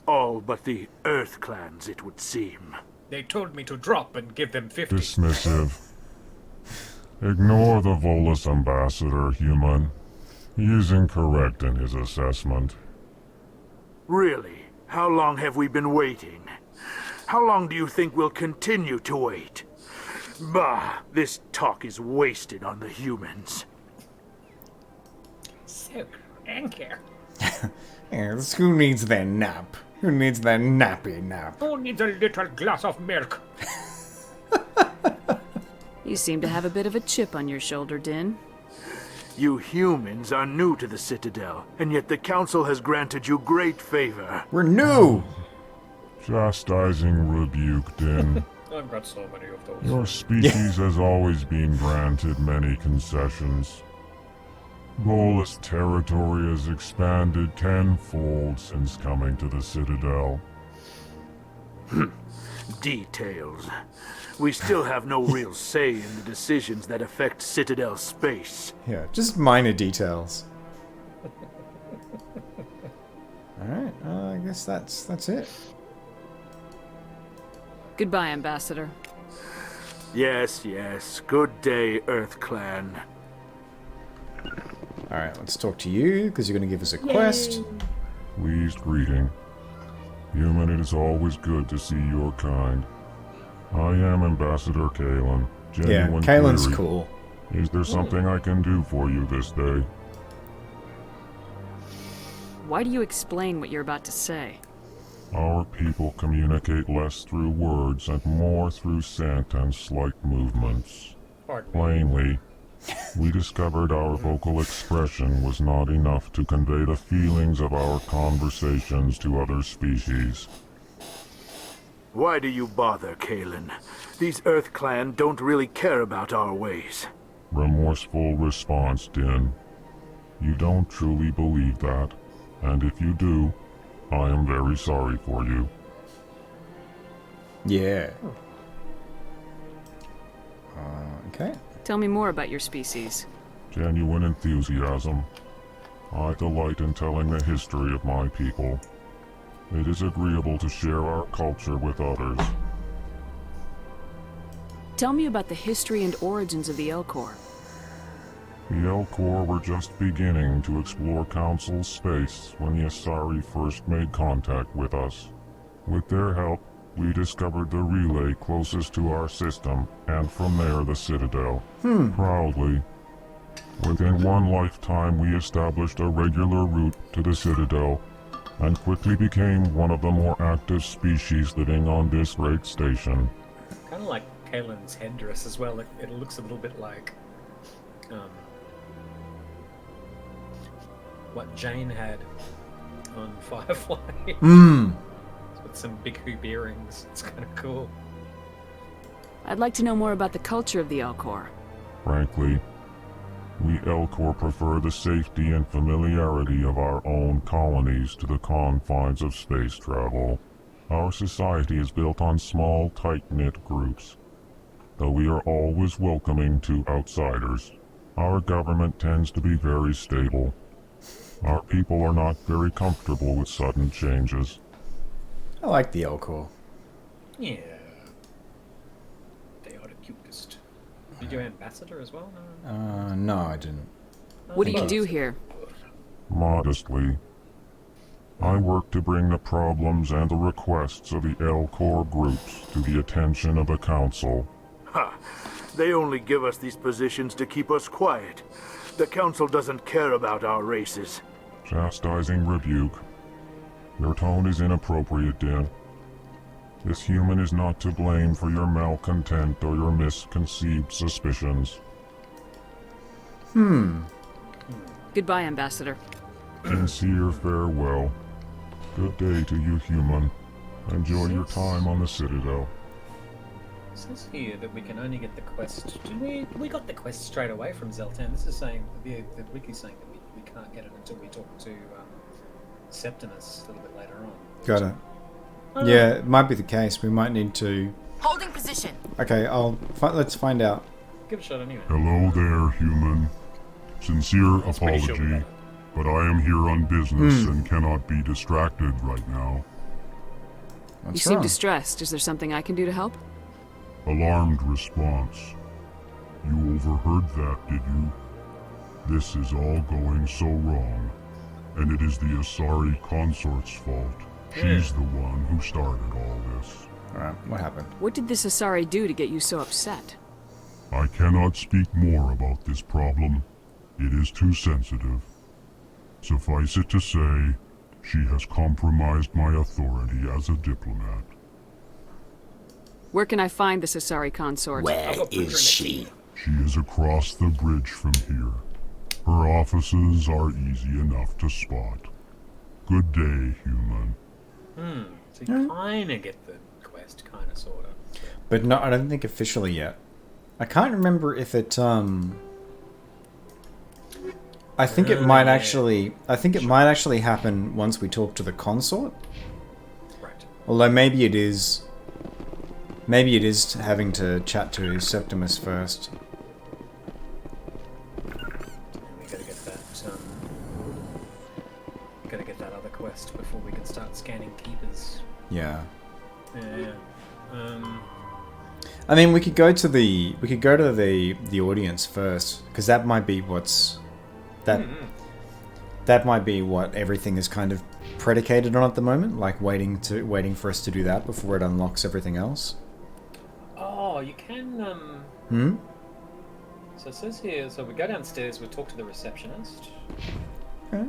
All but the Earth Clans, it would seem. They told me to drop and give them 50. Dismissive. Ignore the Volus ambassador, human. He is incorrect in his assessment. Really? How long have we been waiting? How long do you think we'll continue to wait? Bah, this talk is wasted on the humans. So cranky. Yes, who needs their nap? Who needs their nappy nap? Who needs a little glass of milk? You seem to have a bit of a chip on your shoulder, Din. You humans are new to the Citadel, and yet the Council has granted you great favor. We're new! Chastising rebuke, Din. I've got so many of those. Your species has always been granted many concessions. Volus territory has expanded tenfold since coming to the Citadel. Details. We still have no real say in the decisions that affect Citadel space. Yeah, just minor details. Alright, I guess that's it. Goodbye, Ambassador. Yes, yes. Good day, Earth Clan. Alright, let's talk to you, because you're going to give us a quest. Pleased greeting. Human, it is always good to see your kind. I am Ambassador Kalen. Genuine Kalen's query. cool. Is there something I can do for you this day? Why do you explain what you're about to say? Our people communicate less through words and more through scent and slight movements. Plainly, we discovered our vocal expression was not enough to convey the feelings of our conversations to other species. Why do you bother, Kalen? These Earth Clan don't really care about our ways. Remorseful response, Din. You don't truly believe that, and if you do, I am very sorry for you. Yeah. Okay. Tell me more about your species. Genuine enthusiasm. I delight in telling the history of my people. It is agreeable to share our culture with others. Tell me about the history and origins of the Elcor. The Elcor were just beginning to explore Council space when the Asari first made contact with us. With their help, we discovered the relay closest to our system, and from there the Citadel. Proudly. Within one lifetime we established a regular route to the Citadel, and quickly became one of the more active species living on this great station. Kind of like Kalen's headdress as well. It looks a little bit like what Jane had on Firefly. With some big hoop earrings. It's kind of cool. I'd like to know more about the culture of the Elcor. Frankly, we Elcor prefer the safety and familiarity of our own colonies to the confines of space travel. Our society is built on small, tight-knit groups. Though we are always welcoming to outsiders, our government tends to be very stable. Our people are not very comfortable with sudden changes. I like the Elcor. Yeah. They are the cutest. Did you ambassador as well? No. No, I didn't. What do you do here? Modestly, I work to bring the problems and the requests of the Elcor groups to the attention of the Council. Ha! They only give us these positions to keep us quiet. The Council doesn't care about our races. Chastising rebuke. Your tone is inappropriate, Din. This human is not to blame for your malcontent or your misconceived suspicions. Goodbye, Ambassador. Sincere farewell. Good day to you, human. Enjoy your time on the Citadel. It says here that we can only get the quest. We got the quest straight away from Zeltan. This is saying the wiki's saying that we can't get it until we talk to Septimus a little bit later on. Got it. Yeah, it might be the case. We might need to... Holding position. Okay, let's find out. Give it a shot anyway. Hello there, human. Sincere apology, but I am here on business and cannot be distracted right now. You seem distressed. Is there something I can do to help? Alarmed response. You overheard that, did you? This is all going so wrong, and it is the Asari consort's fault. She's the one who started all this. Alright, what happened? What did this Asari do to get you so upset? I cannot speak more about this problem. It is too sensitive. Suffice it to say, she has compromised my authority as a diplomat. Where can I find this Asari consort? Where is she? She is across the bridge from here. Her offices are easy enough to spot. Good day, human. So you kind of get the quest, kind of, sort of. But no, I don't think officially yet. I can't remember if it, I think it might actually... I think it might actually happen once we talk to the consort. Right. Although maybe it is... Maybe it is having to chat to Septimus first. We gotta get that, gotta get that other quest before we can start scanning keepers. Yeah. Yeah. I mean, we could go to the audience first, because that might be what's that might be what everything is kind of predicated on at the moment, like waiting for us to do that before it unlocks everything else. Oh, you can. So it says here. So we go downstairs. We talk to the receptionist. Okay.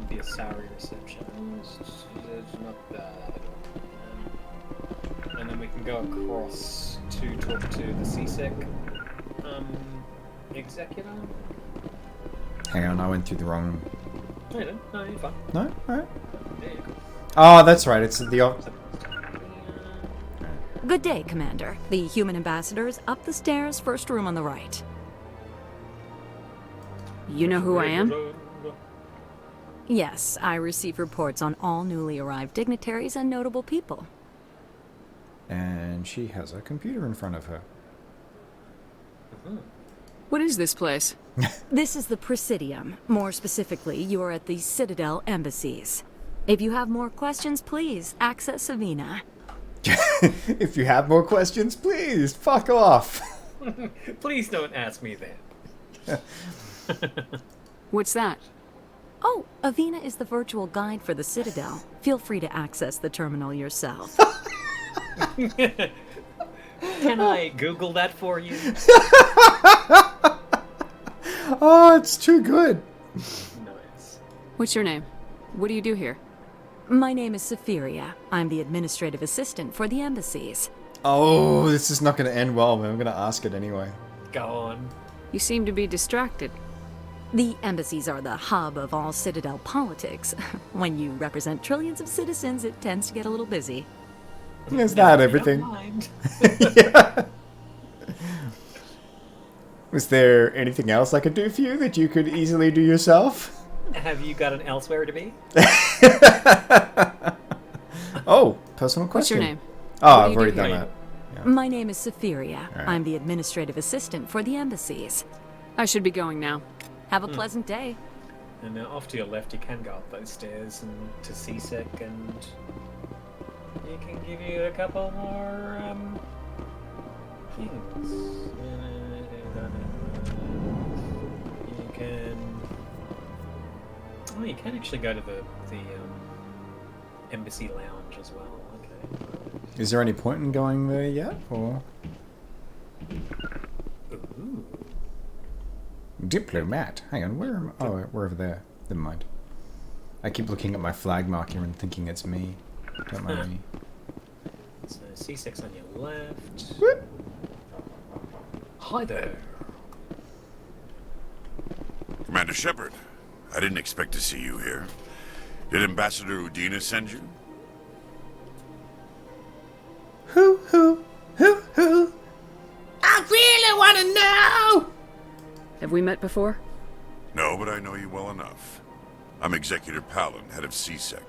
The Asari receptionist. It's not bad. And then we can go across to talk to the CSEC executor. Hang on, I went through the wrong... No, you didn't. No, you're fine. No? Alright. Yeah, you're cool. Oh, that's right, it's the... Good day, Commander. The human ambassador is up the stairs, first room on the right. You know who I am? Yes, I receive reports on all newly arrived dignitaries and notable people. And she has a computer in front of her. What is this place? This is the Presidium. More specifically, you are at the Citadel embassies. If you have more questions, please access Savina. If you have more questions, please fuck off. Please don't ask me that. What's that? Oh, Avina is the virtual guide for the Citadel. Feel free to access the terminal yourself. Can I Google that for you? Oh, it's too good. Nice. What's your name? What do you do here? My name is Safiria. I'm the administrative assistant for the embassies. Oh, this is not going to end well, but I'm going to ask it anyway. Go on. You seem to be distracted. The embassies are the hub of all Citadel politics. When you represent trillions of citizens, it tends to get a little busy. Is that everything? Yeah. Was there anything else I could do for you that you could easily do yourself? Have you got an elsewhere to be? Oh, personal question. What's your name? Oh, I've already done that. Yeah. My name is Safiria. Right. I'm the administrative assistant for the embassies. I should be going now. Have a pleasant day. And now off to your left, you can go up those stairs and to CSEC, and he can give you a couple more things. You can. Oh, you can actually go to the embassy lounge as well. Okay. Is there any point in going there yet, or? Ooh. Diplomat. Hang on, where am I? Oh, we're over there. Never mind. I keep looking at my flag marker and thinking it's me. Don't mind me. So C6 on your left. Whoop. Hi there. Commander Shepard, I didn't expect to see you here. Did Ambassador Udina send you? Who? I really want to know! Have we met before? No, but I know you well enough. I'm Executor Palin, head of CSEC.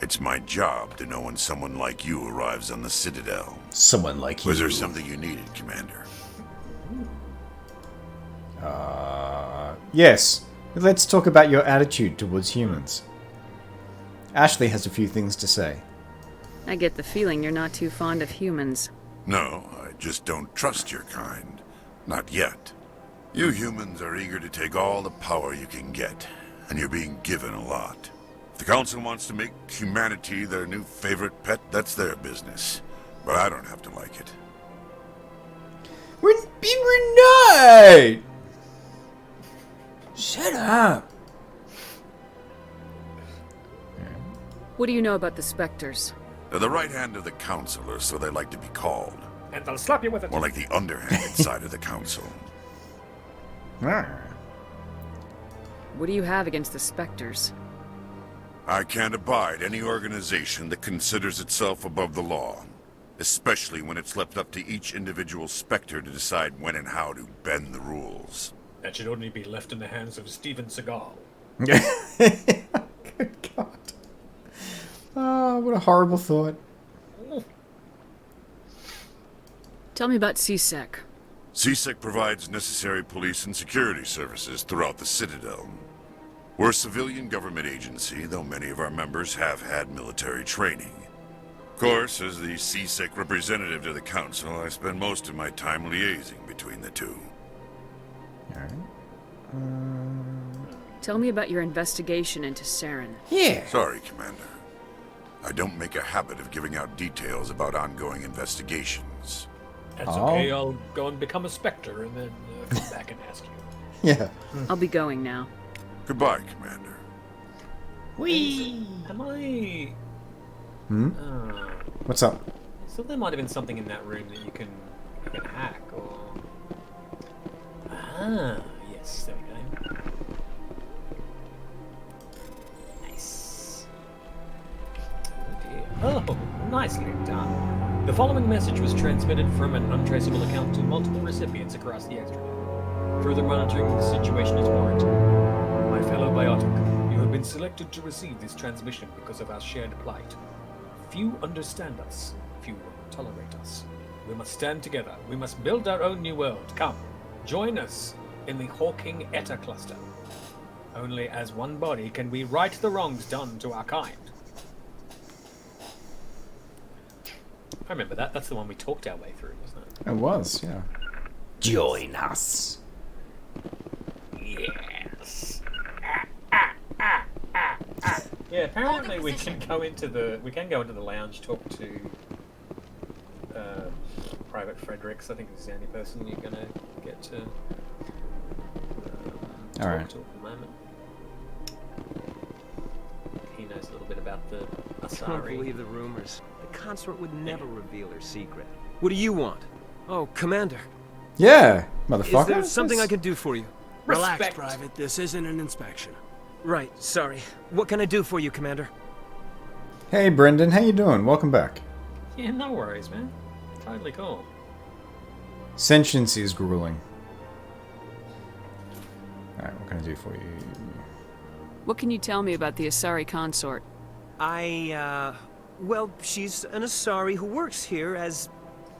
It's my job to know when someone like you arrives on the Citadel. Someone like you. Was there something you needed, Commander? Yes. Let's talk about your attitude towards humans. Ashley has a few things to say. I get the feeling you're not too fond of humans. No, I just don't trust your kind. Not yet. You humans are eager to take all the power you can get, and you're being given a lot. If the Council wants to make humanity their new favorite pet, that's their business. But I don't have to like it. We're not! Shut up! What do you know about the Spectres? They're the right hand of the Council, or so they like to be called. And they'll slap you with it. More like the underhanded side of the Council. What do you have against the Spectres? I can't abide any organization that considers itself above the law. Especially when it's left up to each individual Spectre to decide when and how to bend the rules. That should only be left in the hands of Steven Seagal. Good God. Oh, what a horrible thought. Tell me about CSEC. CSEC provides necessary police and security services throughout the Citadel. We're a civilian government agency, though many of our members have had military training. Of course, as the CSEC representative to the Council, I spend most of my time liaising between the two. Tell me about your investigation into Saren. Yeah. Sorry, Commander. I don't make a habit of giving out details about ongoing investigations. That's okay, I'll go and become a Spectre and then come back and ask you. Yeah. I'll be going now. Goodbye, Commander. Whee! Am I... What's up? So there might have been something in that room that you can hack, or... Ah, yes, there we go. Nice. Oh dear. Oh, nicely done. The following message was transmitted from an untraceable account to multiple recipients across the extranet. Further monitoring of the situation is warranted. My fellow biotic, you have been selected to receive this transmission because of our shared plight. Few understand us, few tolerate us. We must stand together. We must build our own new world. Come, join us in the Hawking Eta cluster. Only as one body can we right the wrongs done to our kind. I remember that. That's the one we talked our way through, wasn't it? It was, yeah. Join us. Yes. Yeah, apparently we can go into the lounge, talk to Private Fredericks. I think he's the only person you're gonna get to talk to at the moment. He knows a little bit about the Asari. I can't believe the rumors. The consort would never reveal her secret. What do you want? Oh, Commander. Yeah, motherfucker. Is there something I can do for you? Relax, Private. This isn't an inspection. Right, sorry. What can I do for you, Commander? Hey, Brendan, how you doing? Welcome back. Yeah, no worries, man. Totally cool. Sentience is grueling. Alright, what can I do for you? What can you tell me about the Asari consort? Well, she's an Asari who works here as...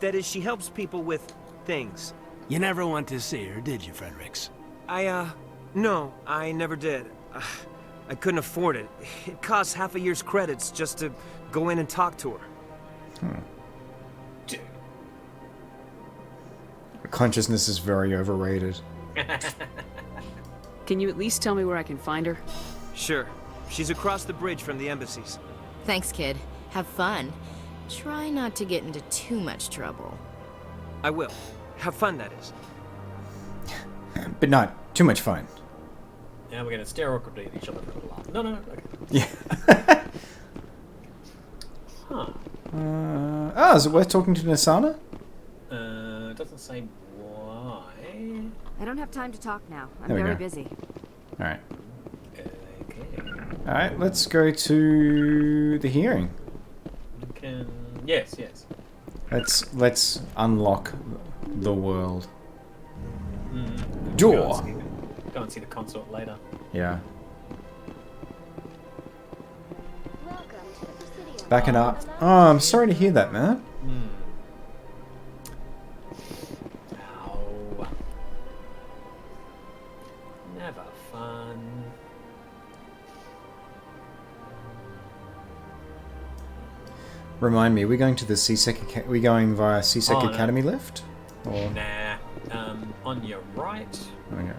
That is, she helps people with things. You never went to see her, did you, Fredericks? No, I never did. I couldn't afford it. It costs half a year's credits just to go in and talk to her. Consciousness is very overrated. Can you at least tell me where I can find her? Sure. She's across the bridge from the embassies. Thanks, kid. Have fun. Try not to get into too much trouble. I will. Have fun, that is. But not too much fun. Now we're gonna stare awkwardly at each other for a little while. No, okay. Yeah. Huh. Is it worth talking to Nasana? It doesn't say why. I don't have time to talk now. I'm There we very go. busy. Alright. Okay. Alright, let's go to the hearing. Yes. Let's unlock the world. Door. Door. Go and see the consort later. Yeah. Welcome to the Backing up. Oh, I'm sorry to hear that, man. Ow. Never fun. Remind me, are we going to the CSEC? We going via CSEC Academy lift? Or? Nah. On your right. Okay.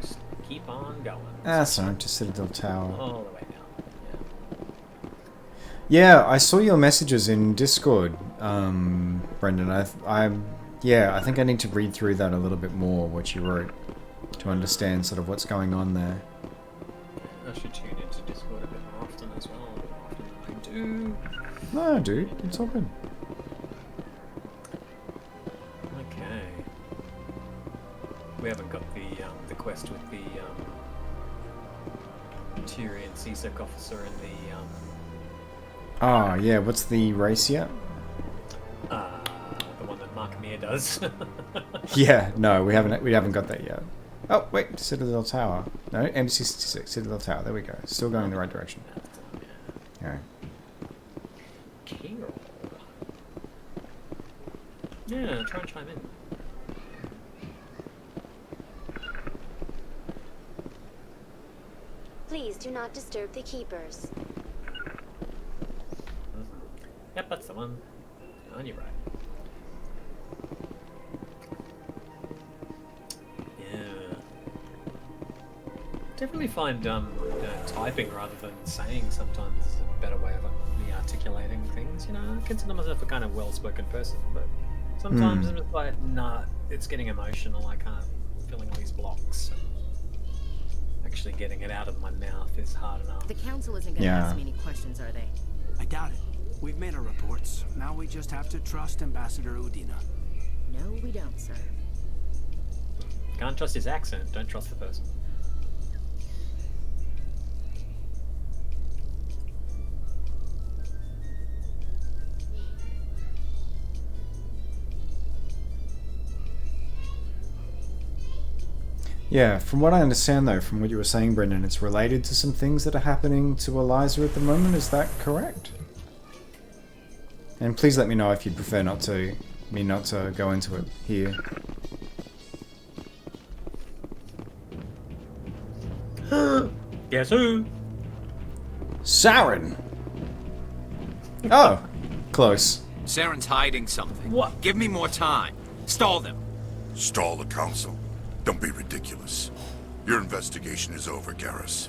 Just keep on going. Ah, sorry, to Citadel Tower. All the way down. Yeah, I saw your messages in Discord, Brendan. I think I need to read through that a little bit more, what you wrote, to understand sort of what's going on there. I should tune into Discord a bit more often as well. More often than I do. No, dude, it's all good. Okay. We haven't got the quest with the Tyrian CSEC officer and the Oh, yeah, what's the race yet? the one that Mark Meer does. Yeah, no, we haven't got that yet. Oh, wait, Citadel Tower. No, Embassy 66, Citadel Tower. There we go. Still going in the right direction. Okay. Carol. Yeah, try and chime in. Please do not disturb the keepers. Yep, that's the one. On your right. Yeah. Definitely find typing rather than saying sometimes is a better way of me articulating things. You know, I consider myself a kind of well-spoken person, but sometimes I'm just like, nah, it's getting emotional. I can't, feeling all these blocks. Actually getting it out of my mouth is hard enough. The council isn't going to ask me any questions, are they? I doubt it. We've made our reports. Now we just have to trust Ambassador Udina. No, we don't, sir. Can't trust his accent. Don't trust the person. Yeah, from what I understand though, from what you were saying, Brendan, it's related to some things that are happening to Eliza at the moment, is that correct? And please let me know if you'd prefer not to go into it here. Guess who? Saren! Oh, close. Saren's hiding something. What? Give me more time. Stall them. Stall the council? Don't be ridiculous. Your investigation is over, Garrus.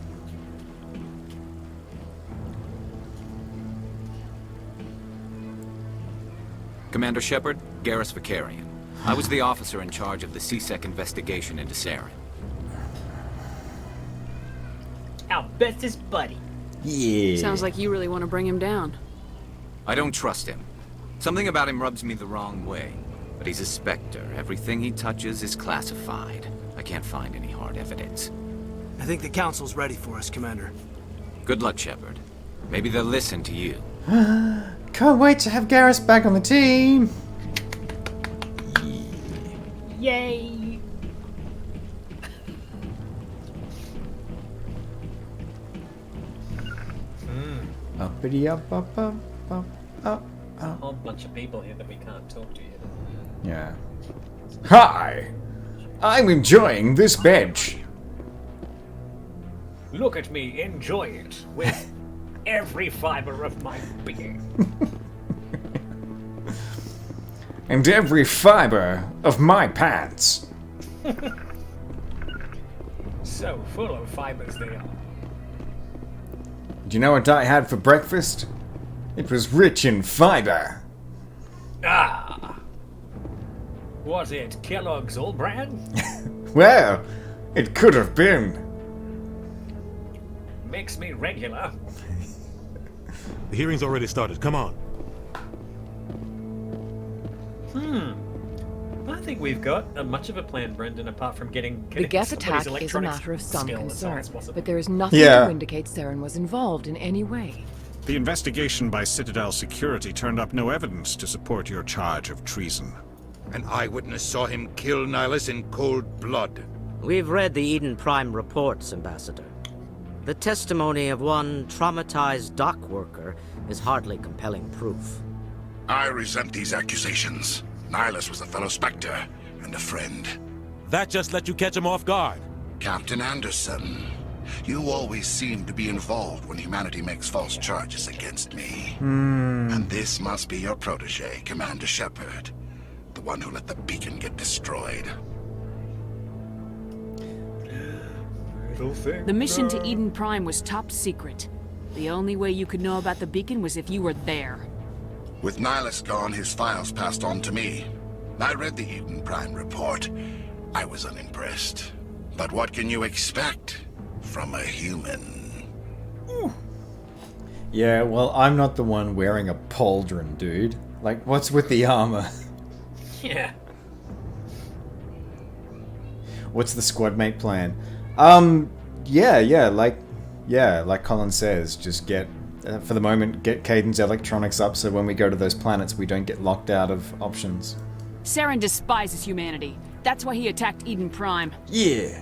Commander Shepard, Garrus Vicarian. I was the officer in charge of the CSEC investigation into Saren. Our bestest buddy. Yeah. Sounds like you really want to bring him down. I don't trust him. Something about him rubs me the wrong way. But he's a Spectre. Everything he touches is classified. I can't find any hard evidence. I think the council's ready for us, Commander. Good luck, Shepard. Maybe they'll listen to you. Can't wait to have Garrus back on the team! Yay! Uppity up, up, up, up, up, A up. whole bunch of people here that we can't talk to yet. Yeah. Hi! I'm enjoying this bench. Look at me, enjoy it with every fiber of my being. And every fiber of my pants. So full of fibers they are. Do you know what I had for breakfast? It was rich in fiber. Ah! Was it Kellogg's All Brand? Well, it could have been. Makes me regular. The hearing's already started. Come on. I think we've got much of a plan, Brendan, apart from getting The Geth somebody's attack is a electronics matter of some skill as concern, high as possible. but there is nothing Yeah. to indicate Saren was involved in any way. The investigation by Citadel Security turned up no evidence to support your charge of treason. An eyewitness saw him kill Nihilus in cold blood. We've read the Eden Prime reports, Ambassador. The testimony of one traumatized dock worker is hardly compelling proof. I resent these accusations. Nihilus was a fellow Spectre and a friend. That just let you catch him off guard. Captain Anderson, you always seem to be involved when humanity makes false charges against me. And this must be your protege, Commander Shepard. The one who let the beacon get destroyed. The mission to Eden Prime was top secret. The only way you could know about the beacon was if you were there. With Nihilus gone, his files passed on to me. I read the Eden Prime report. I was unimpressed. But what can you expect from a human? Yeah, well, I'm not the one wearing a pauldron, dude. Like, what's with the armor? Yeah. What's the squad mate plan? Like Colin says, just get, for the moment, get Caden's electronics up so when we go to those planets we don't get locked out of options. Saren despises humanity. That's why he attacked Eden Prime. Yeah.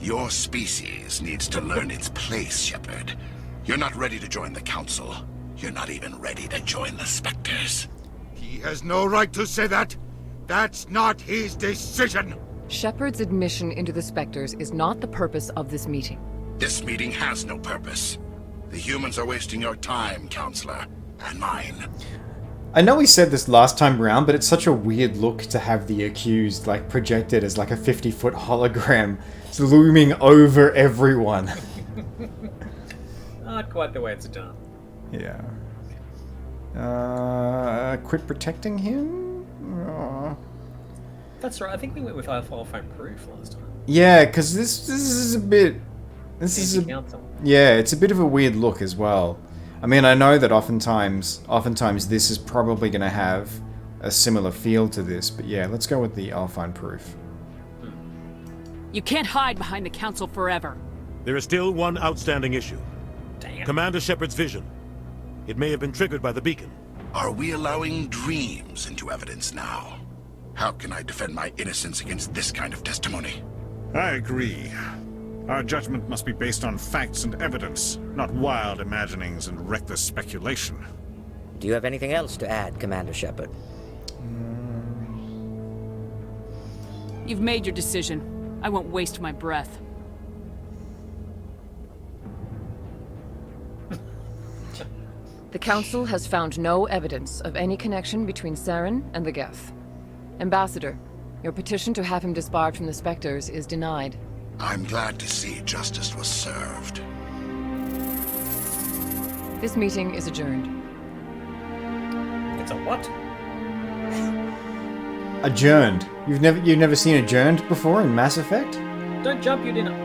Your species needs to learn its place, Shepard. You're not ready to join the Council. You're not even ready to join the Spectres. He has no right to say that. That's not his decision. Shepard's admission into the Spectres is not the purpose of this meeting. This meeting has no purpose. The humans are wasting your time, Counselor, and mine. I know we said this last time around, but it's such a weird look to have the accused like projected as like a 50-foot hologram looming over everyone. Not quite the way it's done. Yeah. Quit protecting him? Aww. That's right. I think we went with iPhone proof last time. Yeah, because this is a bit... Yeah, it's a bit of a weird look as well. I mean, I know that oftentimes this is probably going to have a similar feel to this, but yeah, let's go with the I'll find proof. You can't hide behind the Council forever. There is still one outstanding issue. Damn. Commander Shepard's vision. It may have been triggered by the beacon. Are we allowing dreams into evidence now? How can I defend my innocence against this kind of testimony? I agree. Our judgment must be based on facts and evidence, not wild imaginings and reckless speculation. Do you have anything else to add, Commander Shepard? You've made your decision. I won't waste my breath. The Council has found no evidence of any connection between Saren and the Geth. Ambassador, your petition to have him disbarred from the Spectres is denied. I'm glad to see justice was served. This meeting is adjourned. It's a what? Adjourned. You've never seen adjourned before in Mass Effect? Don't jump, you didn't.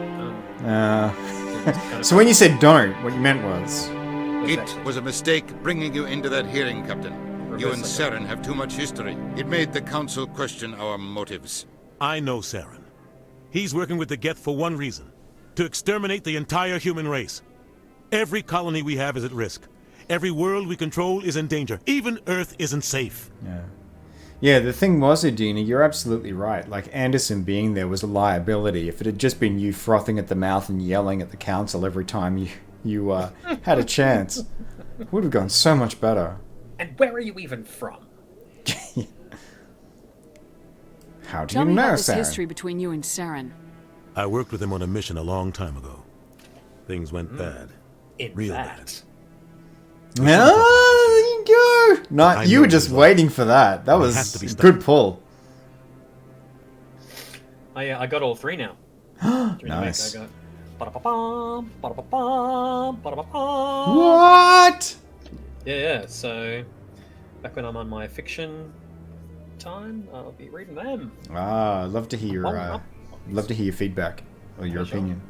So when you said don't, what you meant was... It was a mistake bringing you into that hearing, Captain. You and Saren have too much history. It made the Council question our motives. I know Saren. He's working with the Geth for one reason. To exterminate the entire human race. Every colony we have is at risk. Every world we control is in danger. Even Earth isn't safe. Yeah, the thing was, Adina, you're absolutely right. Like, Anderson being there was a liability. If it had just been you frothing at the mouth and yelling at the Council every time you had a chance, it would have gone so much better. And where are you even from? How do Tell you me know, about this Saren? history between you and Saren. I worked with him on a mission a long time ago. Things went bad. Real bad. Oh, there you go! No, you were just waiting for that. That was a good pull. I got all three now. Nice. I got ba-da-ba-bum, ba-da-ba-bum, ba-da-ba-bum. What? Yeah, so back when I'm on my fiction time, I'll be reading them. I'd love to hear your feedback or your opinion.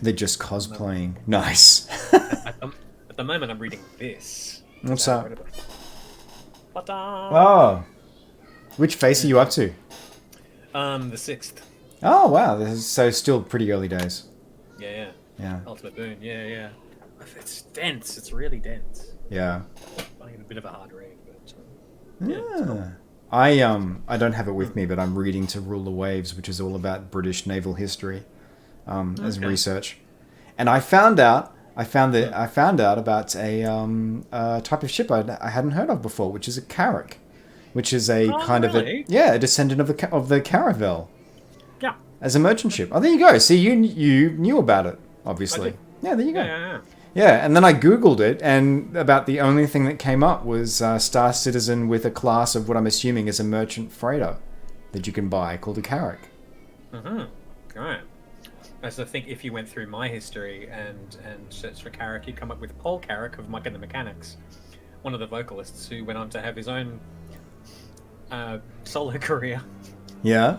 They're just cosplaying. Nice. At the moment, I'm reading this. What's that? Ta-da! Oh. Which face are you up to? The 6th. Oh, wow. This is so still pretty early days. Yeah. Yeah. Ultimate Boon. Yeah. It's dense. It's really dense. Yeah. I need a bit of a hard read, but I don't have it with me, but I'm reading To Rule the Waves, which is all about British naval history. as Okay. research, and I found out about a type of ship I hadn't heard of before, which is a carrack, which is a kind really? of a descendant of the caravel. Yeah. As a merchant ship. Oh, there you go. See, you knew about it, obviously. Yeah, there you go. Yeah. Yeah, and then I googled it, and about the only thing that came up was Star Citizen with a class of what I'm assuming is a merchant freighter that you can buy called a carrack. Right. So I think if you went through my history and searched for Carrack, you'd come up with Paul Carrack of Mike and the Mechanics, one of the vocalists who went on to have his own solo career. Yeah.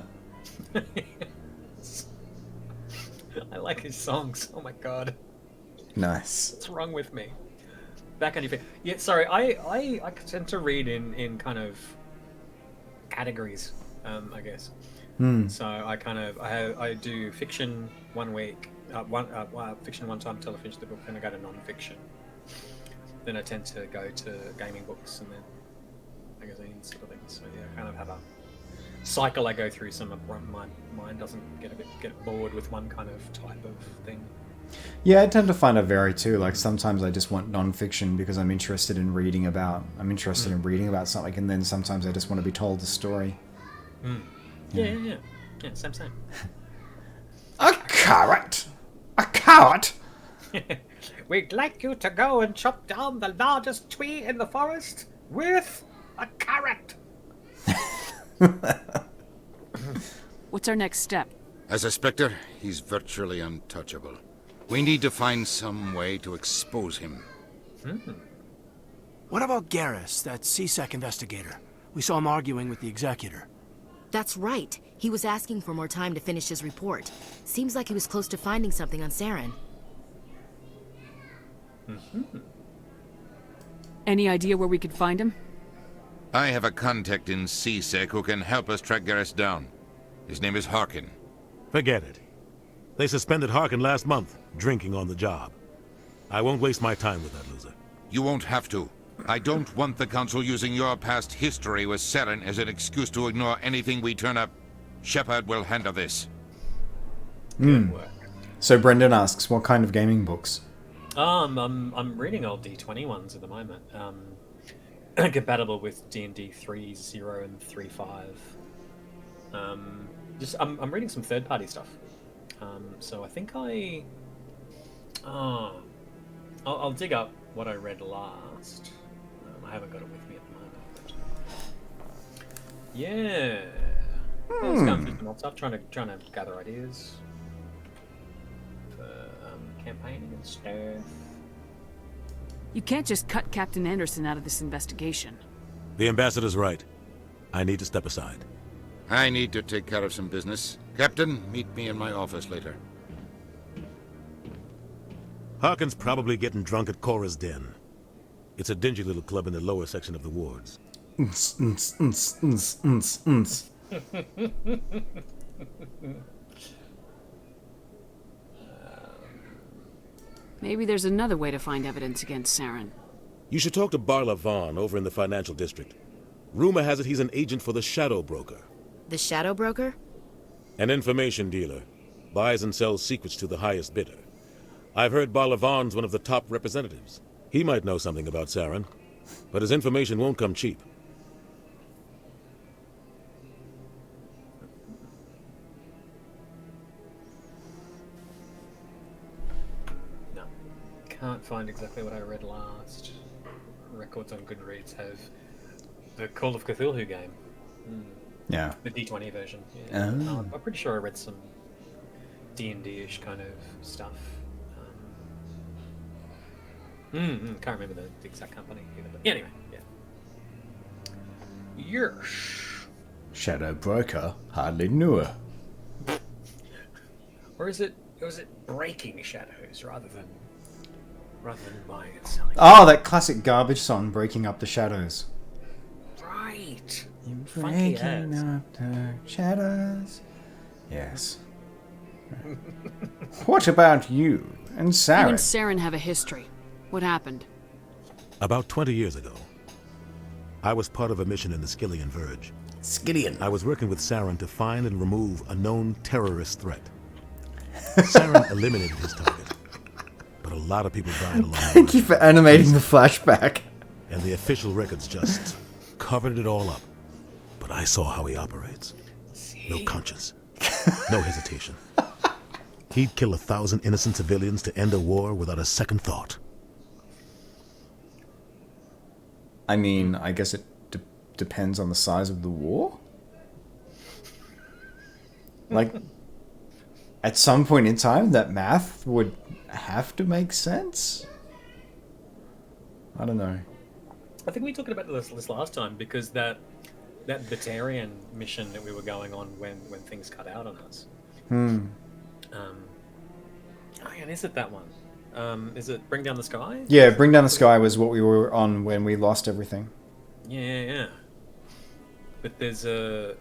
I like his songs. Oh my god. Nice. What's wrong with me? Back on your feet. Yeah, sorry. I tend to read in kind of categories, I guess. So I do fiction one week, fiction one time till I finish the book, then I go to non-fiction. Then I tend to go to gaming books and then magazines sort of things. So yeah, I kind of have a cycle I go through. My mind doesn't get bored with one kind of type of thing. Yeah, I tend to find it vary too. Like sometimes I just want non-fiction because I'm interested in reading about something, and then sometimes I just want to be told the story. Yeah, same. A carrot! A carrot! We'd like you to go and chop down the largest tree in the forest with a carrot. What's our next step? As a Spectre, he's virtually untouchable. We need to find some way to expose him. What about Garrus, that CSEC investigator? We saw him arguing with the executor. That's right. He was asking for more time to finish his report. Seems like he was close to finding something on Saren. Any idea where we could find him? I have a contact in CSEC who can help us track Garrus down. His name is Harkin. Forget it. They suspended Harkin last month, drinking on the job. I won't waste my time with that loser. You won't have to. I don't want the Council using your past history with Saren as an excuse to ignore anything we turn up. Shepard will handle this. So Brendan asks, what kind of gaming books? I'm reading old D20 ones at the moment. Compatible with D&D 3.0 and 3.5. I'm reading some third-party stuff. So I think I'll dig up what I read last. I haven't got it with me at the moment. But yeah. Just going through some old stuff, trying to gather ideas for campaigning and stuff. You can't just cut Captain Anderson out of this investigation. The ambassador's right. I need to step aside. I need to take care of some business. Captain, meet me in my office later. Harkin's probably getting drunk at Cora's Den. It's a dingy little club in the lower section of the wards. Maybe there's another way to find evidence against Saren. You should talk to Barla Vaughn over in the financial district. Rumor has it he's an agent for the Shadow Broker. The Shadow Broker? An information dealer. Buys and sells secrets to the highest bidder. I've heard Barla Vaughn's one of the top representatives. He might know something about Saren, but his information won't come cheap. No. Can't find exactly what I read last. Records on Goodreads have the Call of Cthulhu game. Yeah. The D20 version. Yeah. I'm pretty sure I read some D&D-ish kind of stuff. Can't remember the exact company either. But anyway, yeah. Yersh. Shadow Broker hardly knew her. Or was it breaking shadows rather than buying and selling? Oh, that classic garbage song, Breaking Up the Shadows. Right. Breaking up the shadows. Yes. What about you and You Saren? and Saren have a history. What happened? About 20 years ago, I was part of a mission in the Skillian Verge. Skillian. I was working with Saren to find and remove a known terrorist threat. Saren eliminated his target, but a lot of people died along the way. Thank you for animating the flashback. And the official records just covered it all up. But I saw how he operates. No conscience. No hesitation. He'd kill 1,000 innocent civilians to end a war without a second thought. I mean, I guess it depends on the size of the war. Like, at some point in time, that math would have to make sense. I don't know. I think we talked about this last time, because that Batarian mission that we were going on when things cut out on us. Oh yeah, is it that one? Is it Bring Down the Sky? Yeah, Bring Down the Sky was what we were on when we lost everything. Yeah. But there's a...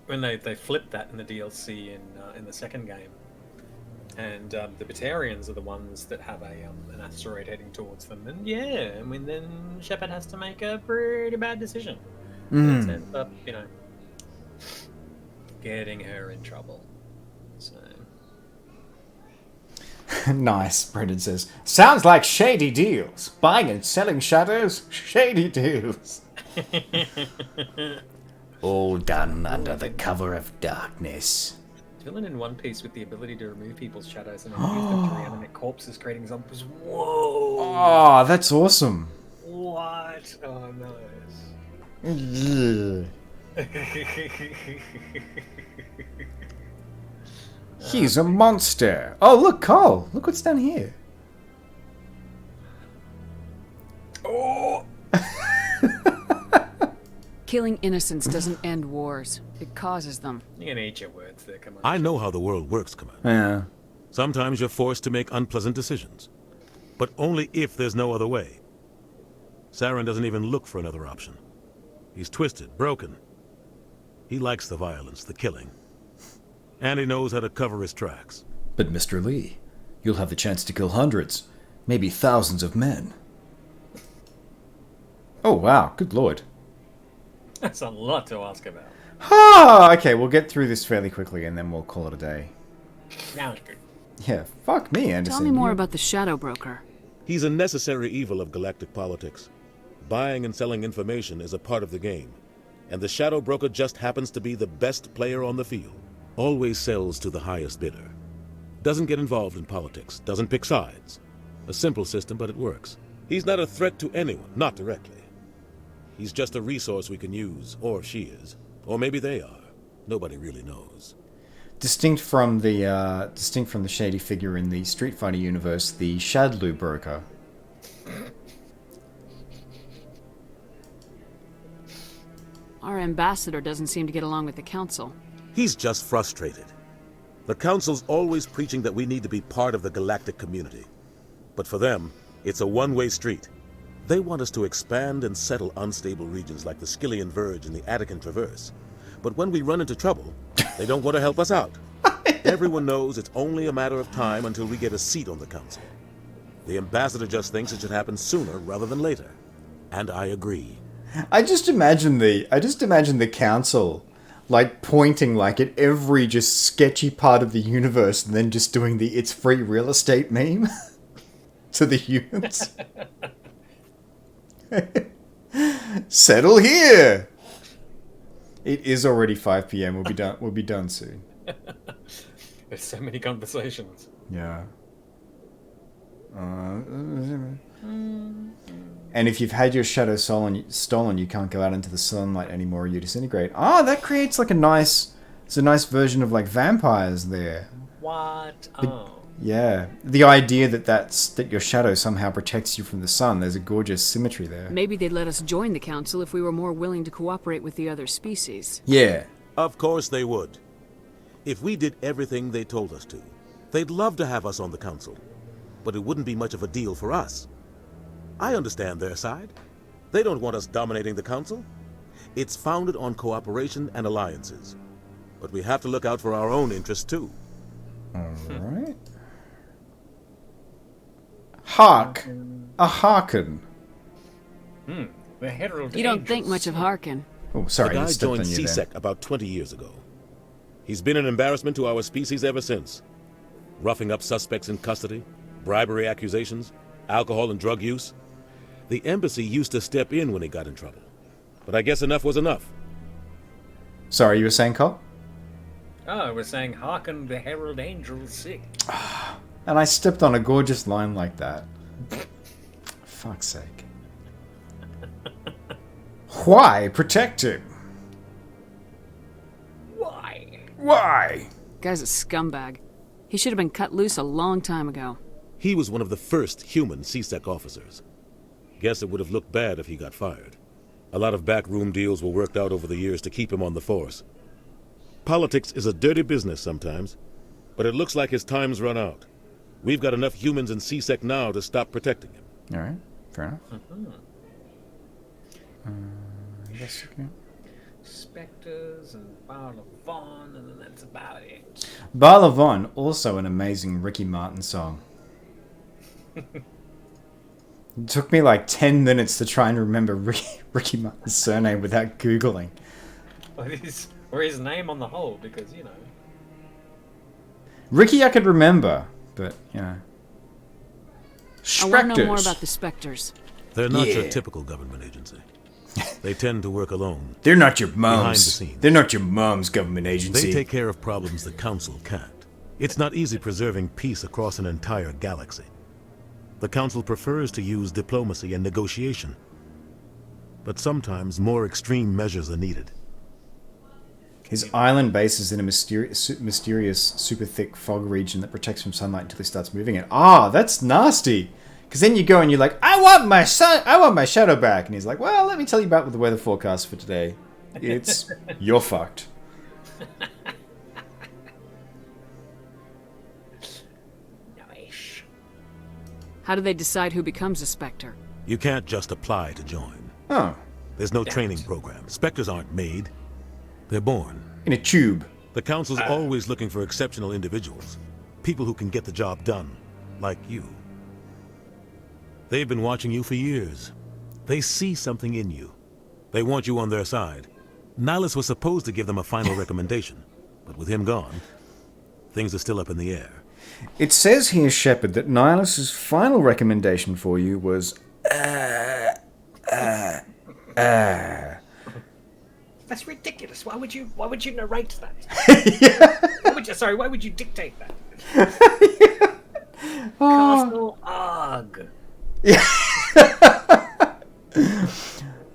When they flipped that in the DLC in the second game, and the Batarians are the ones that have an asteroid heading towards them, and then Shepard has to make a pretty bad decision. It ends up, getting her in trouble. So... Nice, Brendan says. Sounds like shady deals. Buying and selling shadows, shady deals. All done under the cover of darkness. Villain in One Piece with the ability to remove people's shadows and then use them to reanimate corpses, creating zombies. Whoa! Oh, that's awesome. What? Oh, nice. He's a monster. Oh, look, Cole. Look what's down here. Oh! Killing innocents doesn't end wars. It causes them. You're gonna eat your words there, come on. I know how the world works, Commander. Yeah. Sometimes you're forced to make unpleasant decisions. But only if there's no other way. Saren doesn't even look for another option. He's twisted, broken. He likes the violence, the killing. And he knows how to cover his tracks. But Mr. Lee, you'll have the chance to kill hundreds, maybe thousands of men. Oh, wow. Good lord. That's a lot to ask about. Okay, we'll get through this fairly quickly and then we'll call it a day. Sounds good. Yeah, fuck me, Anderson. Tell me more about the Shadow Broker. He's a necessary evil of galactic politics. Buying and selling information is a part of the game. And the Shadow Broker just happens to be the best player on the field. Always sells to the highest bidder. Doesn't get involved in politics. Doesn't pick sides. A simple system, but it works. He's not a threat to anyone, not directly. He's just a resource we can use, or she is. Or maybe they are. Nobody really knows. Distinct from the shady figure in the Street Fighter universe, the Shadow Broker. Our ambassador doesn't seem to get along with the council. He's just frustrated. The Council's always preaching that we need to be part of the galactic community. But for them, it's a one-way street. They want us to expand and settle unstable regions like the Skillian Verge and the Attican Traverse. But when we run into trouble, they don't want to help us out. Everyone knows it's only a matter of time until we get a seat on the Council. The ambassador just thinks it should happen sooner rather than later. And I agree. I just imagine the council like pointing like at every just sketchy part of the universe and then just doing the "it's free real estate" meme to the humans. Settle here. It is already 5 p.m. We'll be done. We'll be done soon. There's so many conversations. Yeah. And if you've had your shadow stolen, you can't go out into the sunlight anymore. You disintegrate. Oh, that creates like a nice version of like vampires there. What? Yeah, the idea that your shadow somehow protects you from the sun. There's a gorgeous symmetry there. Maybe they'd let us join the council if we were more willing to cooperate with the other species. Yeah. Of course they would. If we did everything they told us to, they'd love to have us on the council. But it wouldn't be much of a deal for us. I understand their side. They don't want us dominating the council. It's founded on cooperation and alliances. But we have to look out for our own interests too. Alright. Hark. A Harken. The Herald You don't Angels. think much of Harkin. Oh, sorry. The guy I stepped on joined you there. CSEC about 20 years ago. He's been an embarrassment to our species ever since. roughing up suspects in custody, bribery accusations, alcohol and drug use. The embassy used to step in when he got in trouble. But I guess enough was enough. Sorry, you were saying, Cole? Oh, we're saying, hearken the herald angels sing. And I stepped on a gorgeous line like that. Fuck's sake. Why protect him? Why? Guy's a scumbag. He should have been cut loose a long time ago. He was one of the first human CSEC officers. Guess it would have looked bad if he got fired. A lot of backroom deals were worked out over the years to keep him on the force. Politics is a dirty business sometimes, but it looks like his time's run out. We've got enough humans in CSEC now to stop protecting him. All right, fair enough. Yes, okay. Spectres and Barlavon, and then that's about it. Barlavon, also an amazing Ricky Martin song. It took me like 10 minutes to try and remember Ricky Martin's surname without Googling. Or his name on the whole, because, you know. Ricky I could remember, but, you know. I want to know more about the Spectres. They're not your typical government agency. They tend to work alone. They're not your behind the mom's. scenes. They're not your mom's government agency. They take care of problems the Council can't. It's not easy preserving peace across an entire galaxy. The Council prefers to use diplomacy and negotiation. But sometimes more extreme measures are needed. His island base is in a mysterious, super thick fog region that protects from sunlight until he starts moving it. Ah, that's nasty. Because then you go and you're like, I want my shadow back. And he's like, well, let me tell you about the weather forecast for today. It's, you're fucked. Nice. How do they decide who becomes a Spectre? You can't just apply to join. Oh. There's no training program. Spectres aren't made. They're born. In a tube. The Council's always looking for exceptional individuals. People who can get the job done. Like you. They've been watching you for years. They see something in you. They want you on their side. Nihilus was supposed to give them a final recommendation. But with him gone, things are still up in the air. It says here, Shepard, that Nihilus's final recommendation for you was... That's ridiculous. Why would you narrate that? Why would you dictate that? Castle Arg.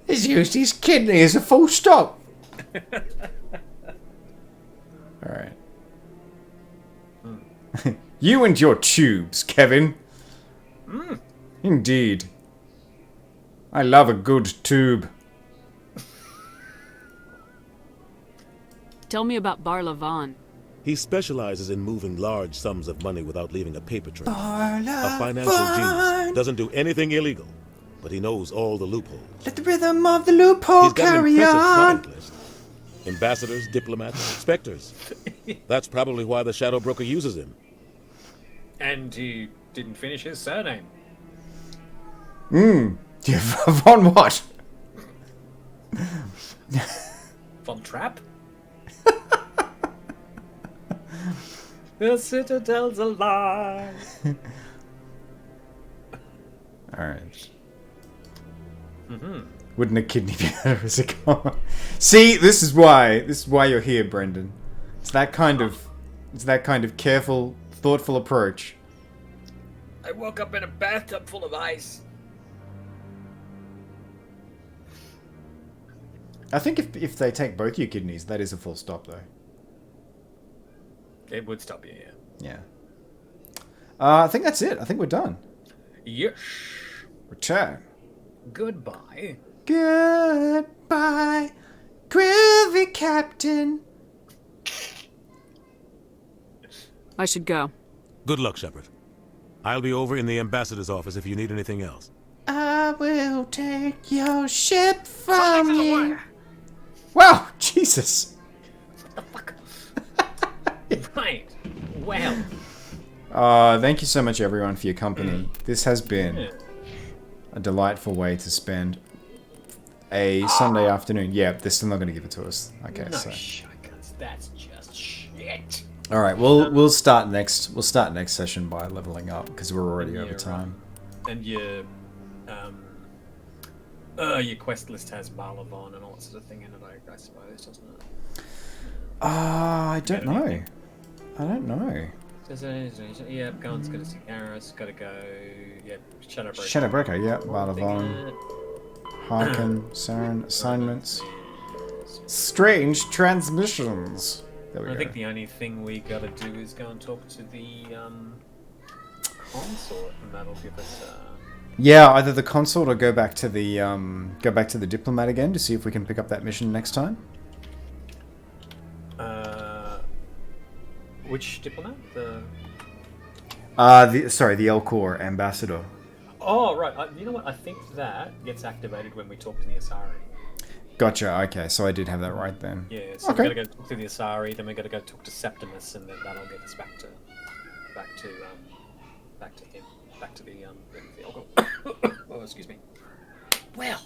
He's used his kidney as a full stop. Alright. You and your tubes, Kevin. Indeed. I love a good tube. Tell me about Barlavon. He specializes in moving large sums of money without leaving a paper trail. Barlavon. A financial genius. Doesn't do anything illegal, but he knows all the loopholes. Let the rhythm of the loophole He's got an carry impressive on. client list. Ambassadors, diplomats, specters. That's probably why the Shadow Broker uses him. And he didn't finish his surname. Von what? Von Trapp? The Citadel's alive. Alright. Mm-hmm. Wouldn't a kidney be better as a comma? See, this is why you're here, Brendan. It's that kind of careful, thoughtful approach. I woke up in a bathtub full of ice. I think if they take both your kidneys, that is a full stop, though. It would stop you, yeah. Yeah. I think that's it. I think we're done. Yes. Return. Goodbye. Goodbye, groovy captain. I should go. Good luck, Shepard. I'll be over in the ambassador's office if you need anything else. I will take your ship from you. Wow, Jesus. What the fuck? Right. Well. Thank you so much, everyone, for your company. This has been a delightful way to spend a Sunday afternoon. Yeah, they're still not going to give it to us. Okay, no so. Shuckers, that's just Shit. All right, we'll start next session by leveling up because we're already over time. And your quest list has Barlavon and all that sort of thing in it, I suppose, doesn't it? I don't know. I don't know. Yeah, Gun's got to see Garrus, got to go. Yeah, Shadowbreaker. Shadowbreaker, yeah. Barlavon. Harken, Saren, assignments. Strange transmissions. There we I go. think the only thing we got to do is go and talk to the consort, and that'll give us. Yeah, either the consort or go back to the diplomat again to see if we can pick up that mission next time. Which diplomat? The Elcor ambassador. Oh, right. You know what? I think that gets activated when we talk to the Asari. Gotcha. Okay, so I did have that right then. Yeah. So okay. we got to go talk to the Asari, then we got to go talk to Septimus, and then that'll get us back to him, back to the Elcor. Oh, excuse me. Well.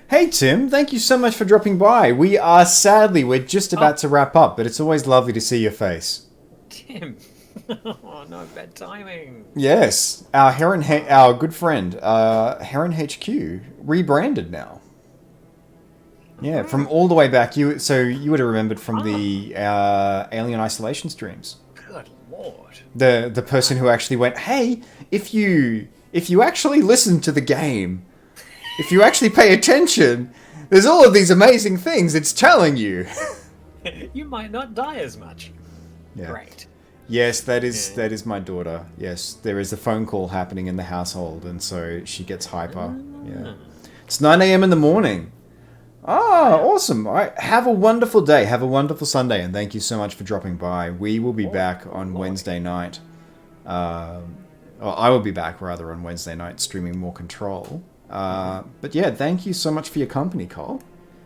Hey Tim, thank you so much for dropping by. We're just about to wrap up, but it's always lovely to see your face. Tim. Oh no, bad timing. Yes, our good friend, Heron HQ, rebranded now. Yeah, from all the way back. You would have remembered from the Alien Isolation streams. Good lord. The person who actually went, hey, if you actually listen to the game, if you actually pay attention, there's all of these amazing things it's telling you. You might not die as much. Yeah. Great. Yes, that is my daughter. Yes, there is a phone call happening in the household, and so she gets hyper. Yeah. It's 9 a.m. in the morning. Ah, awesome. All right. Have a wonderful day. Have a wonderful Sunday, and thank you so much for dropping by. We will be back on Wednesday night. I will be back, rather, on Wednesday night streaming more Control. But yeah, thank you so much for your company, Cole.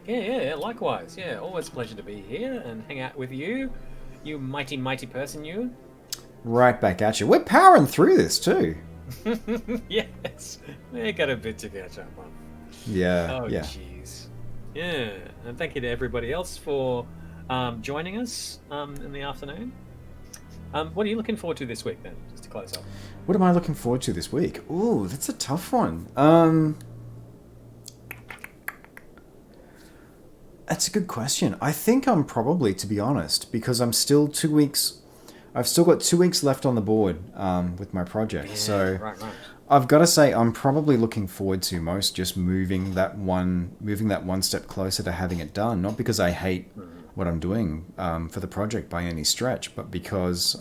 Yeah, likewise. Yeah, always a pleasure to be here and hang out with you. You mighty, mighty person, you. Right back at you. We're powering through this, too. Yes. We got a bit to catch up on. Yeah, oh, yeah. Jeez. Yeah, and thank you to everybody else for joining us in the afternoon. What are you looking forward to this week, then, just to close up? What am I looking forward to this week? Ooh, that's a tough one. That's a good question. I think I'm probably, to be honest, because I'm still 2 weeks... I've still got 2 weeks left on the board with my project. Yeah, so right. I've got to say I'm probably looking forward to most just moving that one step closer to having it done. Not because I hate what I'm doing for the project by any stretch, but because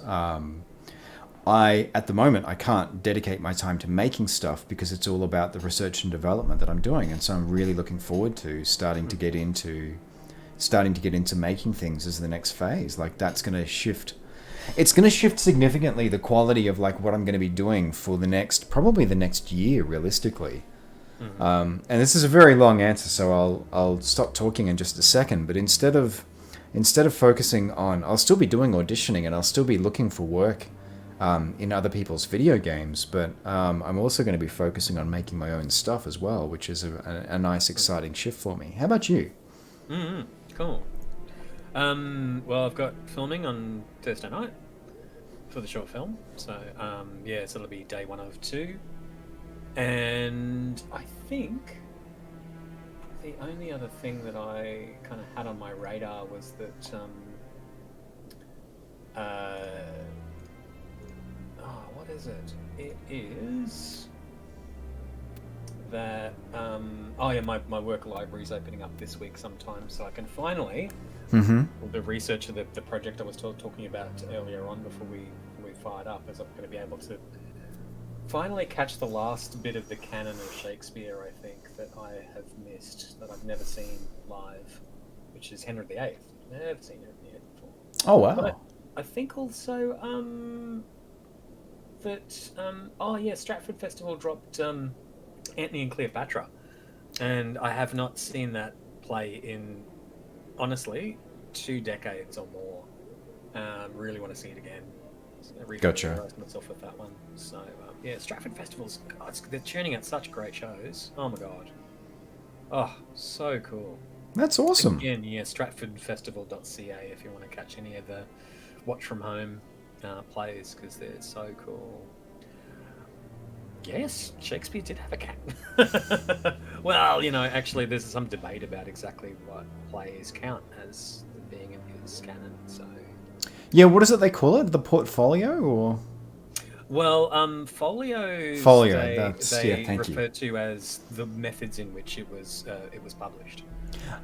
at the moment, I can't dedicate my time to making stuff because it's all about the research and development that I'm doing. And so I'm really looking forward to starting to get into making things as the next phase. Like that's going to shift. It's going to shift significantly the quality of like what I'm going to be doing for probably the next year, realistically. And this is a very long answer, so I'll stop talking in just a second. But instead of focusing on, I'll still be doing auditioning and I'll still be looking for work in other people's video games, but I'm also going to be focusing on making my own stuff as well, which is a nice, exciting shift for me. How about you? Cool. Well, I've got filming on Thursday night for the short film, so so it'll be day 1 of 2, and I think the only other thing that I kind of had on my radar was that what is it? It is that my work library is opening up this week sometime, so I can finally the research of the project I was talking about earlier on before we fired up, is I'm going to be able to finally catch the last bit of the canon of Shakespeare, I think, that I have missed, that I've never seen live, which is Henry VIII. Never seen Henry VIII before. Oh wow! But I think also Stratford Festival dropped Antony and Cleopatra, and I have not seen that play in, honestly, 2 decades or more. Really want to see it again. Gotcha. Myself with that one. So Stratford Festival's, God, they're churning out such great shows. Oh my god. Oh, so cool. That's awesome. Again, yeah, stratfordfestival.ca if you want to catch any of the watch from home plays, because they're so cool. Yes, Shakespeare did have a cat. Well, you know, actually, there's some debate about exactly what plays count as being in his canon. So, yeah, what is it they call it? The portfolio, or? Well, folios. Folio. They thank refer you. to as the methods in which it was published.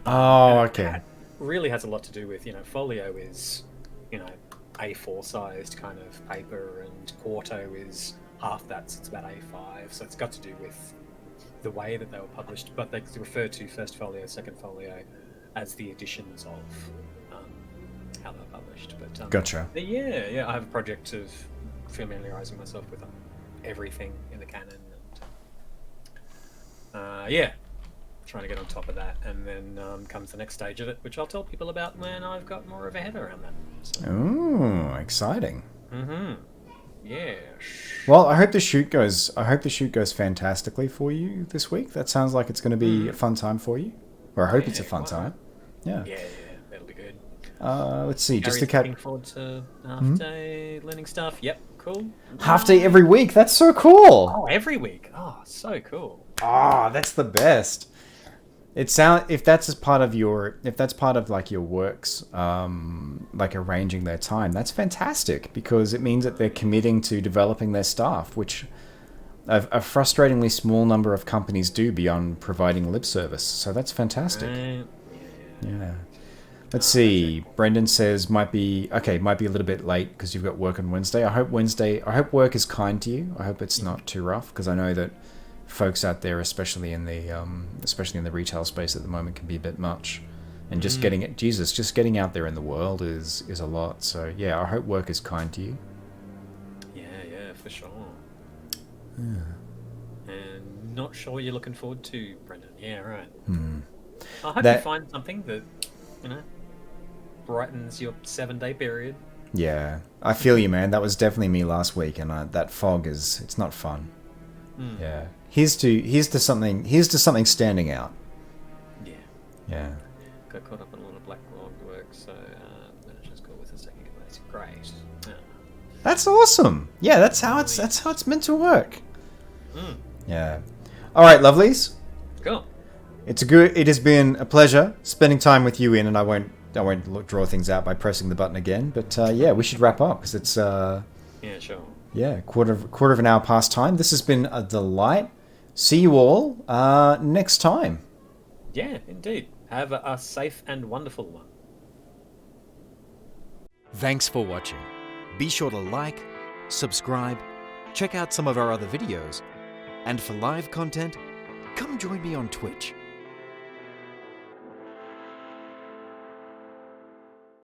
Oh, okay. That really has a lot to do with, you know, folio is, you know, A4 sized kind of paper, and quarto is half that, so it's about A5. So it's got to do with the way that they were published, but they refer to first folio, second folio as the editions of how they were published. But Gotcha. but yeah, I have a project of familiarizing myself with everything in the canon, and yeah, trying to get on top of that, and then comes the next stage of it, which I'll tell people about when I've got more of a head around that. So. Ooh, exciting. Yeah. Well, I hope the shoot goes fantastically for you this week. That sounds like it's going to be a fun time for you, or I hope it's a fun time. Yeah. Yeah, that'll be good. Let's see. Just Harry's to looking forward to half day learning stuff. Yep, cool. Half day every week. That's so cool. Oh, every week. Oh, so cool. Ah, that's the best. If that's part of like your works, like arranging their time, that's fantastic, because it means that they're committing to developing their staff, which a frustratingly small number of companies do beyond providing lip service. So that's fantastic. Yeah. Let's see. Brendan says might be a little bit late because you've got work on Wednesday. I hope work is kind to you. I hope it's not too rough, because I know that folks out there, especially in the retail space at the moment, can be a bit much, and just getting out there in the world is a lot. So yeah, I hope work is kind to you. Yeah, for sure. Yeah. And not sure what you're looking forward to, Brendan. Yeah, right. I hope you find something that, you know, brightens your 7-day period. Yeah, I feel you, man. That was definitely me last week, and that fog it's not fun. Yeah. Here's to something standing out. Yeah. Got caught up in a lot of backlog work, so manager's call with a second that's great. Yeah. That's awesome. Yeah, that's how it's meant to work. Yeah. All right, lovelies. Cool. It has been a pleasure spending time with you, Ian, and I won't draw things out by pressing the button again. But yeah, we should wrap up because it's yeah, sure. Yeah, quarter of an hour past time. This has been a delight. See you all next time. Yeah, indeed. Have a safe and wonderful one. Thanks for watching. Be sure to like, subscribe, check out some of our other videos, and for live content, come join me on Twitch.